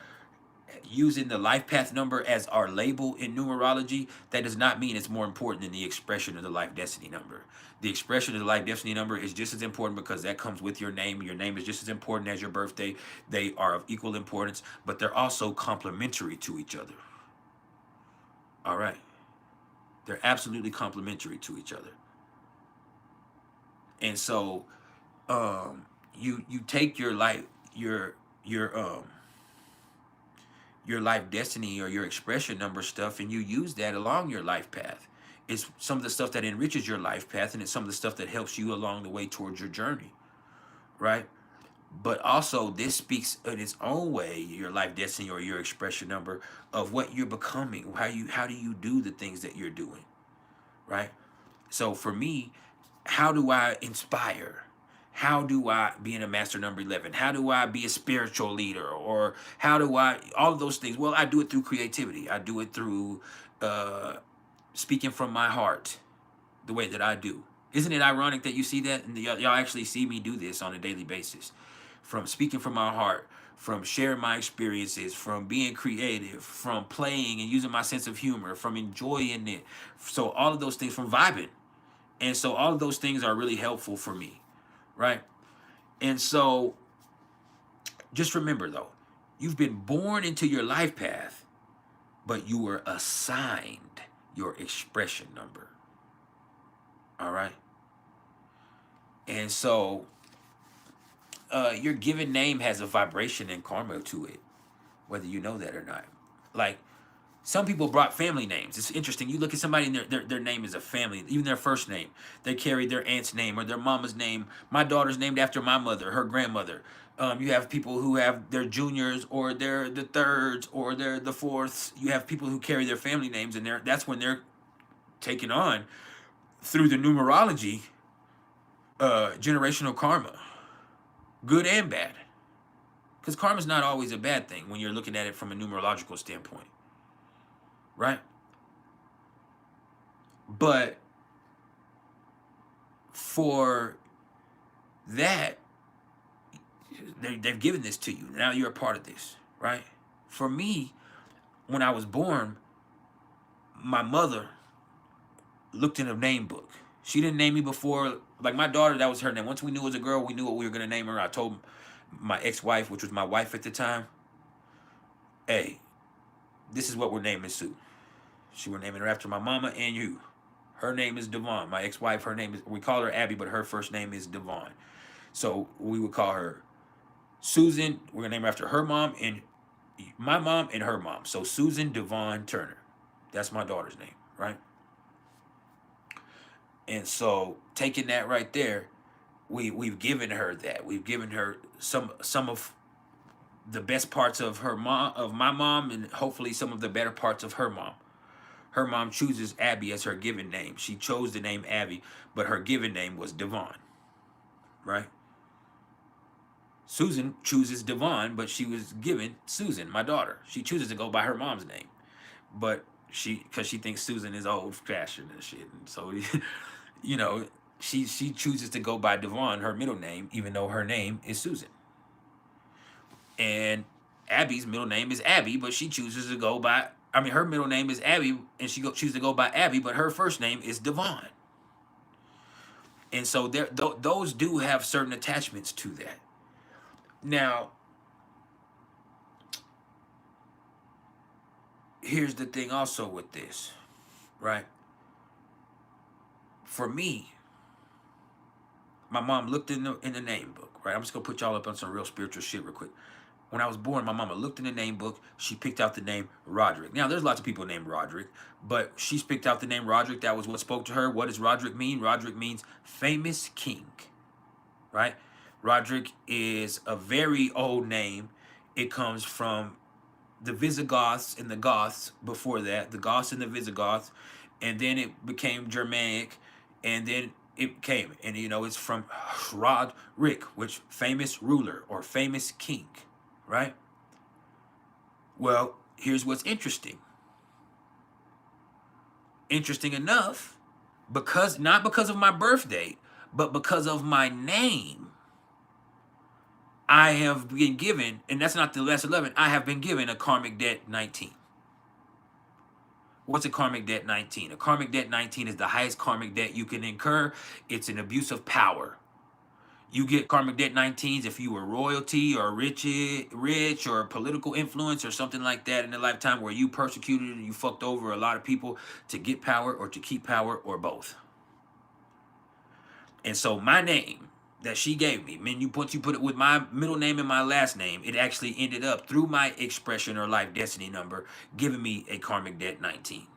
using the life path number as our label in numerology, that does not mean it's more important than the expression of the life destiny number. The expression of the life destiny number is just as important because that comes with your name. Your name is just as important as your birthday. They are of equal importance, but they're also complementary to each other. All right. They're absolutely complementary to each other. And so you take your life, your your life destiny or your expression number stuff, and you use that along your life path. It's some of the stuff that enriches your life path, and it's some of the stuff that helps you along the way towards your journey, right? But also, this speaks in its own way your life destiny or your expression number of what you're becoming. How do you do the things that you're doing, right? So for me, how do I inspire? How do I be in a master number 11? How do I be a spiritual leader? Or how do I, all of those things? Well, I do it through creativity. I do it through uh, speaking from my heart the way that I do. Isn't it ironic that you see that? And y'all actually see me do this on a daily basis. From speaking from my heart, from sharing my experiences, from being creative, from playing and using my sense of humor, from enjoying it. So all of those things, from vibing. And so all of those things are really helpful for me, right? And so just remember though, you've been born into your life path, but you were assigned your expression number. All right? And so your given name has a vibration and karma to it, whether you know that or not. Like, some people brought family names. It's interesting. You look at somebody and their name is a family, even their first name. They carry their aunt's name or their mama's name. My daughter's named after my mother, her grandmother. You have people who have their juniors or they're the thirds or they're the fourths. You have people who carry their family names, and that's when they're taken on through the numerology, generational karma, good and bad. Because karma's not always a bad thing when you're looking at it from a numerological standpoint. Right? But for that, they've given this to you. Now you're a part of this, right? For me, when I was born, my mother looked in a name book. She didn't name me before. Like my daughter, that was her name. Once we knew it was a girl, we knew what we were going to name her. I told my ex-wife, which was my wife at the time, hey, this is what we're naming Sue. She were naming her after my mama and you. Her name is Devon. My ex-wife, her name is, we call her Abby, but her first name is Devon. So we would call her Susan. We're going to name her after her mom and my mom and her mom. So Susan Devon Turner. That's my daughter's name, right? And so taking that right there, we've given her that. We've given her some of the best parts of her mom, of my mom, and hopefully some of the better parts of her mom. Her mom chooses Abby as her given name. She chose the name Abby, but her given name was Devon, right? Susan chooses Devon, but she was given Susan, my daughter. She chooses to go by her mom's name, but because she thinks Susan is old-fashioned and shit, and so, you know, she chooses to go by Devon, her middle name, even though her name is Susan. And Abby's middle name is Abby, but she chooses to go by, I mean, her middle name is Abby, and she chooses to go by Abby, but her first name is Devon. And so those do have certain attachments to that. Now, here's the thing also with this, right? For me, my mom looked in the name book, right? I'm just gonna put y'all up on some real spiritual shit real quick. When I was born, my mama looked in the name book. She picked out the name Roderick. Now, there's lots of people named Roderick, but she's picked out the name Roderick. That was what spoke to her. What does Roderick mean? Roderick means famous king, right? Roderick is a very old name. It comes from the Visigoths and the Goths before that, the Goths and the Visigoths, and then it became Germanic, and then it came, and you know, it's from Roderick, which famous ruler or famous king, right? Well, here's what's interesting. Interesting enough, because not because of my birth date, but because of my name, I have been given, and that's not the last 11, I have been given a karmic debt 19. What's a karmic debt 19? A karmic debt 19 is the highest karmic debt you can incur. It's an abuse of power. You get karmic debt 19s if you were royalty or rich or political influence or something like that in a lifetime where you persecuted and you fucked over a lot of people to get power or to keep power or both. And so my name, that she gave me. Man, once you put it with my middle name and my last name, it actually ended up through my expression or life destiny number, giving me a karmic debt 19.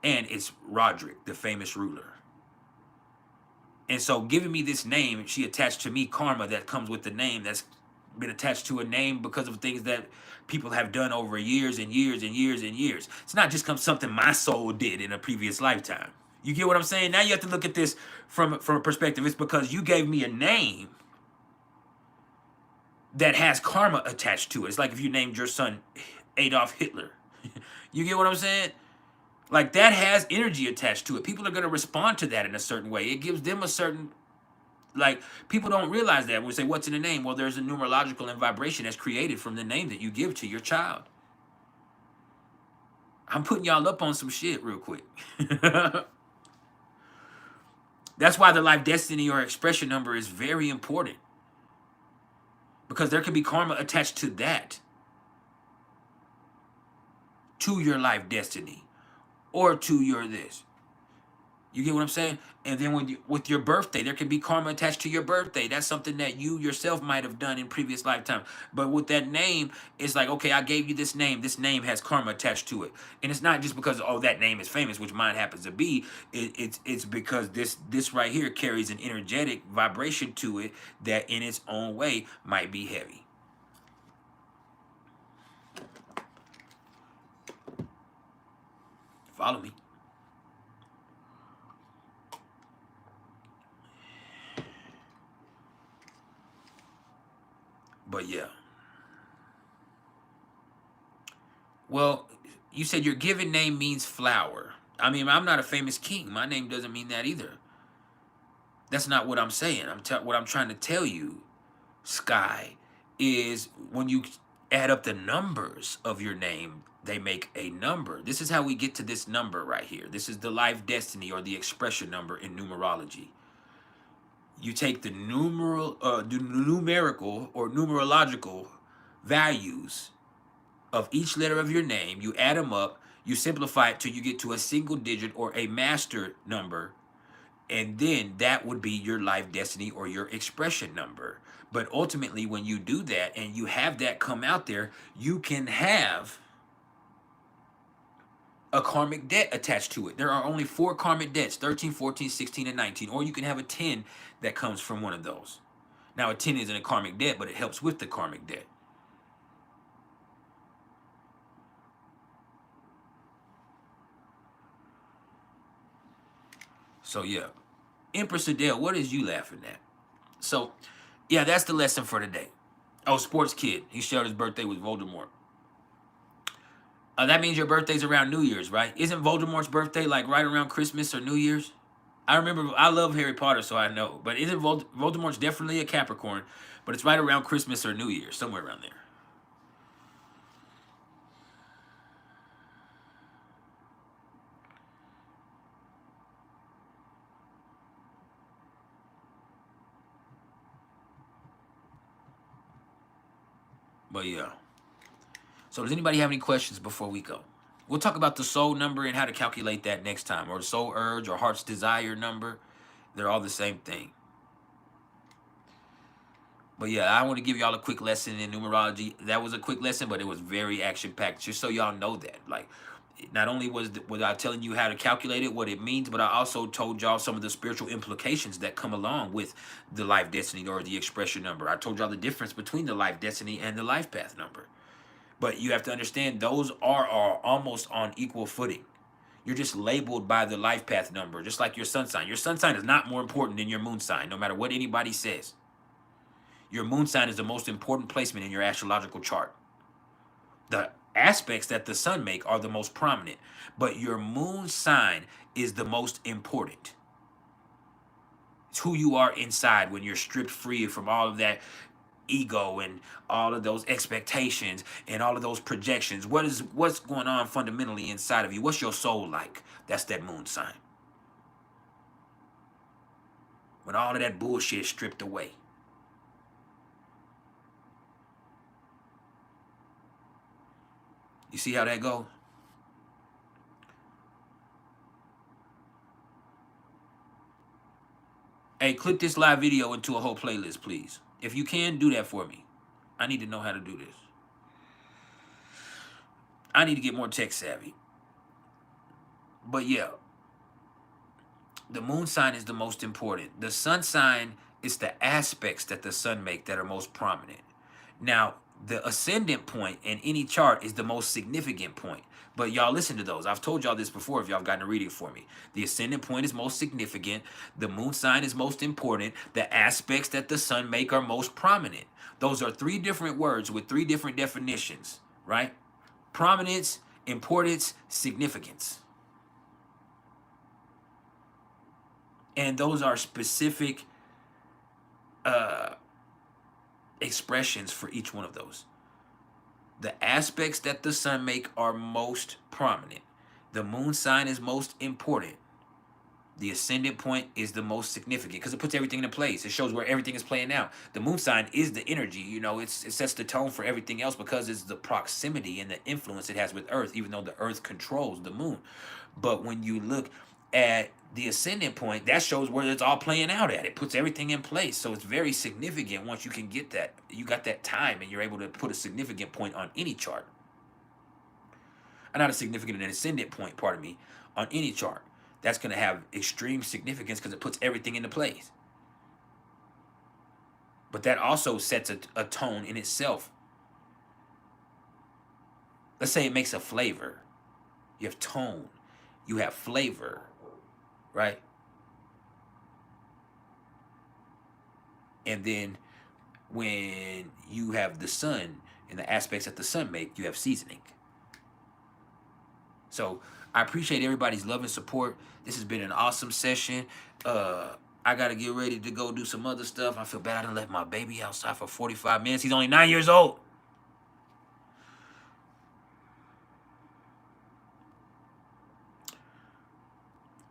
And it's Roderick, the famous ruler. And so giving me this name, she attached to me karma that comes with the name that's been attached to a name because of things that people have done over years and years and years and years. It's not just something my soul did in a previous lifetime. You get what I'm saying? Now you have to look at this from a perspective. It's because you gave me a name that has karma attached to it. It's like if you named your son Adolf Hitler. You get what I'm saying? Like that has energy attached to it. People are going to respond to that in a certain way. It gives them a certain, like, people don't realize that when we say, what's in the name? Well, there's a numerological and vibration that's created from the name that you give to your child. I'm putting y'all up on some shit real quick. That's why the life destiny or expression number is very important. Because there can be karma attached to that. To your life destiny. Or to your this. You get what I'm saying? And then with your birthday, there can be karma attached to your birthday. That's something that you yourself might have done in previous lifetime. But with that name, it's like, okay, I gave you this name. This name has karma attached to it. And it's not just because, oh, that name is famous, which mine happens to be. It's because this right here carries an energetic vibration to it that in its own way might be heavy. Follow me. But yeah. Well, you said your given name means flower. I mean, I'm not a famous king. My name doesn't mean that either. That's not what I'm saying. What I'm trying to tell you, Sky, is when you add up the numbers of your name, they make a number. This is how we get to this number right here. This is the life destiny or the expression number in numerology. You take the numerical or numerological values of each letter of your name, you add them up, you simplify it till you get to a single digit or a master number, and then that would be your life destiny or your expression number. But ultimately, when you do that and you have that come out there, you can have a karmic debt attached to it. There are only 4 karmic debts, 13, 14, 16, and 19. Or you can have a 10 that comes from one of those. Now, a 10 isn't a karmic debt, but it helps with the karmic debt. So, yeah. Empress Adele, what is you laughing at? So, yeah, that's the lesson for today. Oh, Sports Kid. He shared his birthday with Voldemort. That means your birthday's around New Year's, right? Isn't Voldemort's birthday like right around Christmas or New Year's? I remember, I love Harry Potter, so I know. But isn't Voldemort's definitely a Capricorn, but it's right around Christmas or New Year's, somewhere around there. But yeah. So does anybody have any questions before we go? We'll talk about the soul number and how to calculate that next time, or the soul urge or heart's desire number. They're all the same thing. But yeah, I want to give y'all a quick lesson in numerology. That was a quick lesson, but it was very action-packed, just so y'all know that. Like, not only was I telling you how to calculate it, what it means, but I also told y'all some of the spiritual implications that come along with the life destiny or the expression number. I told y'all the difference between the life destiny and the life path number. But you have to understand those are almost on equal footing. You're just labeled by the life path number, just like your sun sign. Your sun sign is not more important than your moon sign, no matter what anybody says. Your moon sign is the most important placement in your astrological chart. The aspects that the sun make are the most prominent, but your moon sign is the most important. It's who you are inside when you're stripped free from all of that ego and all of those expectations and all of those projections. What's going on fundamentally inside of you? What's your soul like? That's that moon sign. When all of that bullshit is stripped away. You see how that goes? Hey, clip this live video into a whole playlist, please. If you can, do that for me. I need to know how to do this. I need to get more tech savvy. But yeah, the moon sign is the most important. The sun sign is the aspects that the sun make that are most prominent. Now, the ascendant point in any chart is the most significant point. But y'all listen to those. I've told y'all this before if y'all have gotten to read it for me. The ascendant point is most significant. The moon sign is most important. The aspects that the sun make are most prominent. Those are three different words with three different definitions, right? Prominence, importance, significance. And those are specific expressions for each one of those. The aspects that the sun make are most prominent. The moon sign is most important. The ascendant point is the most significant because it puts everything into place. It shows where everything is playing out. The moon sign is the energy, you know, it sets the tone for everything else because it's the proximity and the influence it has with Earth, even though the Earth controls the moon. But when you look at the ascendant point, that shows where it's all playing out at. It puts everything in place. So it's very significant once you can get that. You got that time and you're able to put a significant point on any chart. Not a significant, an ascendant point, pardon me, on any chart. That's going to have extreme significance because it puts everything into place. But that also sets a tone in itself. Let's say it makes a flavor. You have tone. You have flavor, right? And then when you have the sun and the aspects that the sun make, you have seasoning. So I appreciate everybody's love and support. This has been an awesome session. I got to get ready to go do some other stuff. I feel bad I didn't let my baby outside for 45 minutes. He's only 9 years old.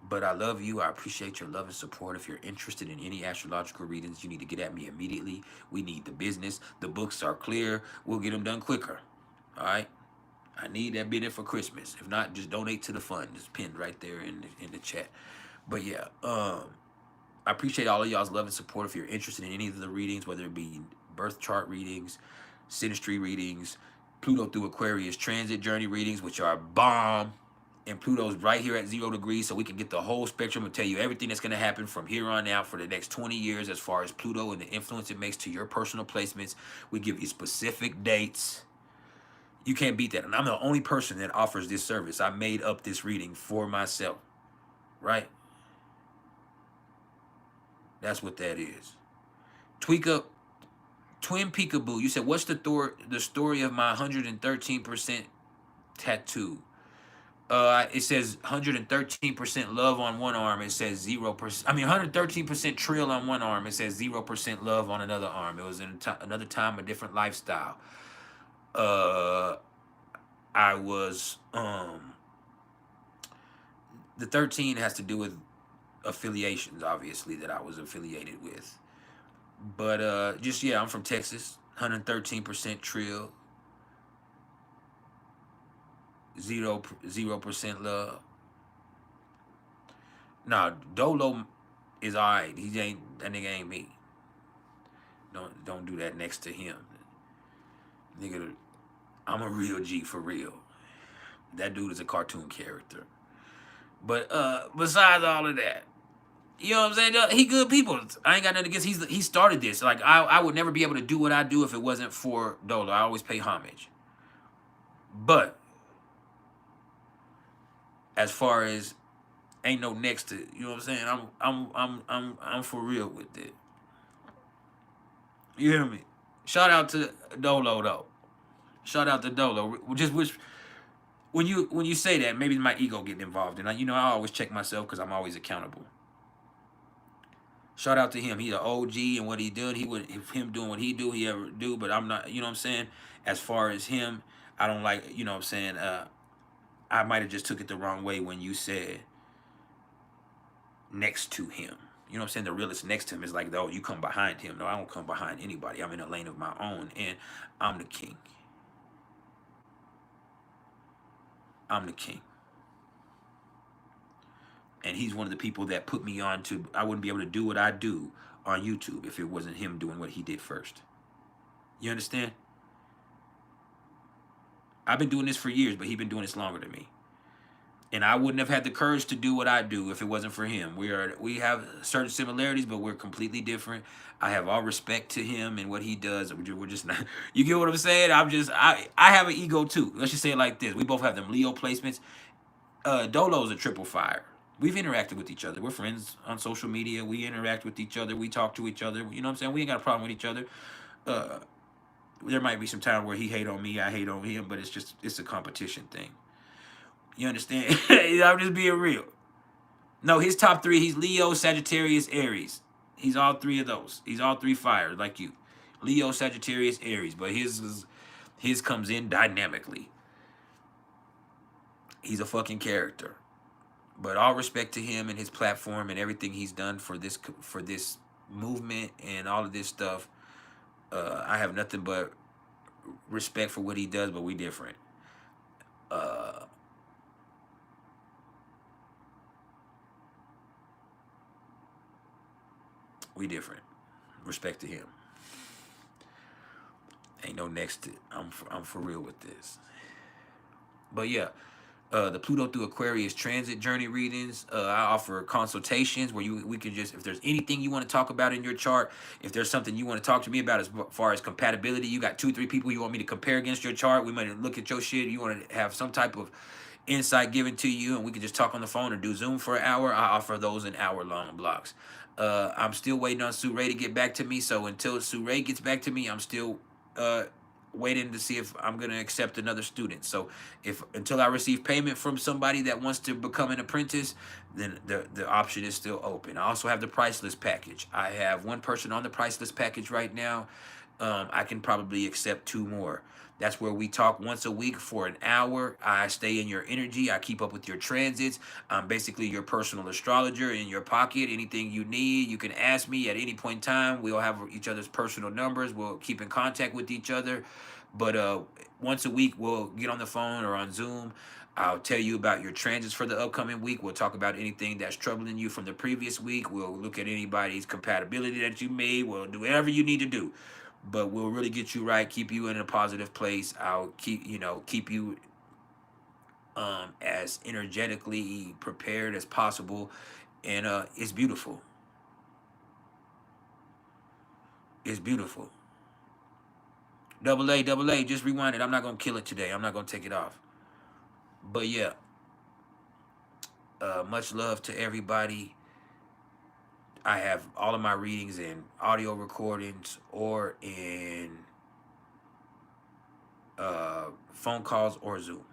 But I love you. I appreciate your love and support. If you're interested in any astrological readings, you need to get at me immediately. We need the business. The books are clear. We'll get them done quicker. All right? I need that bid in for Christmas. If not, just donate to the fund. It's pinned right there in the chat. But yeah, I appreciate all of y'all's love and support. If you're interested in any of the readings, whether it be birth chart readings, synastry readings, Pluto through Aquarius transit journey readings, which are bomb. And Pluto's right here at 0 degrees, so we can get the whole spectrum and tell you everything that's going to happen from here on out for the next 20 years as far as Pluto and the influence it makes to your personal placements. We give you specific dates. You can't beat that. And I'm the only person that offers this service. I made up this reading for myself, right? That's what that is. Tweak up, Twin Peekaboo. You said, what's the story of my 113% tattoo? It says 113% love on one arm. It says 0%. I mean, 113% trill on one arm. It says 0% love on another arm. It was in another time, a different lifestyle. I was the 13 has to do with affiliations, obviously, that I was affiliated with. But just yeah, I'm from Texas. 113% trill. 0% love. Nah, Dolo is alright. That nigga ain't me. Don't do that next to him. Nigga, I'm a real G for real. That dude is a cartoon character. But besides all of that, you know what I'm saying? He good people. I ain't got nothing against. He started this. Like I would never be able to do what I do if it wasn't for Dolo. I always pay homage. But as far as ain't no next to, you know what I'm saying? I'm for real with it. You hear me? Shout out to Dolo though. Shout out to Dolo. Just wish when you say that, maybe my ego getting involved, and I always check myself because I'm always accountable. Shout out to him. He's an OG and what he did. If him doing what he ever do. But I'm not. You know what I'm saying? As far as him, I don't like. You know what I'm saying? I might have just took it the wrong way when you said next to him. You know what I'm saying? The realest next to him is like, oh, you come behind him. No, I don't come behind anybody. I'm in a lane of my own, and I'm the king. I'm the king. And he's one of the people that put me on to, I wouldn't be able to do what I do on YouTube if it wasn't him doing what he did first. You understand? I've been doing this for years, but he's been doing this longer than me. And I wouldn't have had the courage to do what I do if it wasn't for him. We have certain similarities, but we're completely different. I have all respect to him and what he does. We're just not. You get what I'm saying? I have an ego too. Let's just say it like this: we both have them Leo placements. Dolo's a triple fire. We've interacted with each other. We're friends on social media. We interact with each other. We talk to each other. You know what I'm saying? We ain't got a problem with each other. There might be some time where he hate on me, I hate on him, but it's a competition thing. You understand? I'm just being real. No, his top three, he's Leo, Sagittarius, Aries. He's all three of those. He's all three fires, like you. Leo, Sagittarius, Aries. But his comes in dynamically. He's a fucking character. But all respect to him and his platform and everything he's done for this movement and all of this stuff. I have nothing but respect for what he does, but we different. We different. Respect to him. Ain't no next to it. I'm for real with this. But yeah, the Pluto through Aquarius transit journey readings. I offer consultations where we can just, if there's anything you want to talk about in your chart, if there's something you want to talk to me about as far as compatibility, you got 2-3 people you want me to compare against your chart. We might look at your shit. You want to have some type of insight given to you, and we can just talk on the phone or do Zoom for an hour. I offer those in hour-long blocks. I'm still waiting on Sue Ray to get back to me, so until Sue Ray gets back to me, I'm still waiting to see if I'm gonna accept another student. So until I receive payment from somebody that wants to become an apprentice, then the option is still open. I also have the PrIcElEs package. I have one person on the PrIcElEs package right now. I can probably accept 2 more. That's where we talk once a week for an hour. I stay in your energy. I keep up with your transits. I'm basically your personal astrologer in your pocket. Anything you need, you can ask me at any point in time. We'll have each other's personal numbers. We'll keep in contact with each other. But once a week, we'll get on the phone or on Zoom. I'll tell you about your transits for the upcoming week. We'll talk about anything that's troubling you from the previous week. We'll look at anybody's compatibility that you made. We'll do whatever you need to do. But we'll really get you right, keep you in a positive place. I'll keep you as energetically prepared as possible. And it's beautiful. It's beautiful. Double A, just rewind it. I'm not going to kill it today. I'm not going to take it off. But yeah, much love to everybody. I have all of my readings in audio recordings or in phone calls or Zoom.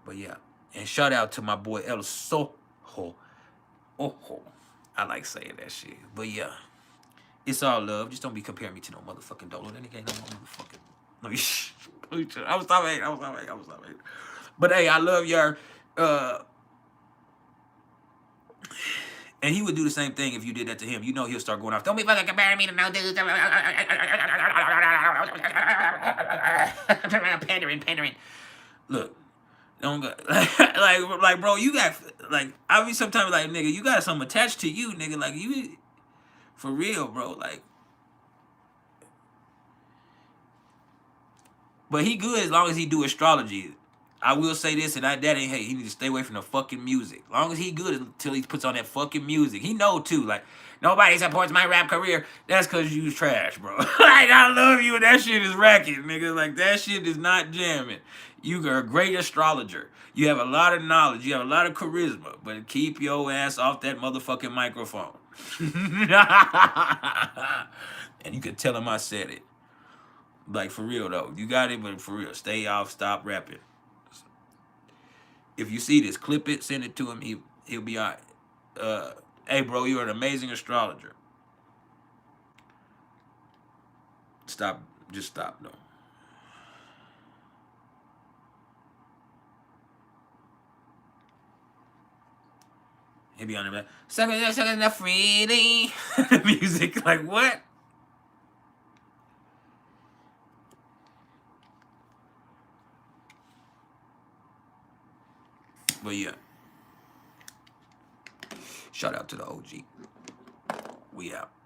But yeah, and shout out to my boy El Soho. Oh, I like saying that shit. But yeah, it's all love. Just don't be comparing me to no motherfucking Dolo. That nigga ain't no motherfucking. Let me shh. I was stopping. But hey, I love y'all. And he would do the same thing if you did that to him. You know he'll start going off. Don't be fucking comparing me to no dude. Pandering. Look, don't go like bro, you got like I mean sometimes like nigga, you got something attached to you, nigga. Like you for real, bro. Like but he good as long as he do astrology. I will say this, and that ain't hate. He need to stay away from the fucking music. As long as he good until he puts on that fucking music. He know too. Like nobody supports my rap career. That's cause you trash, bro. Like I love you, and that shit is racket, nigga. Like that shit is not jamming. You are a great astrologer. You have a lot of knowledge. You have a lot of charisma. But keep your ass off that motherfucking microphone. And you can tell him I said it. Like for real though, you got it. But for real, stay off. Stop rapping. If you see this, clip it, send it to him. He'll be all right. Hey, bro, you're an amazing astrologer. Stop. Just stop, though. He'll be on there like, sucking the freely. Music, like, what? But yeah. Shout out to the OG. We out.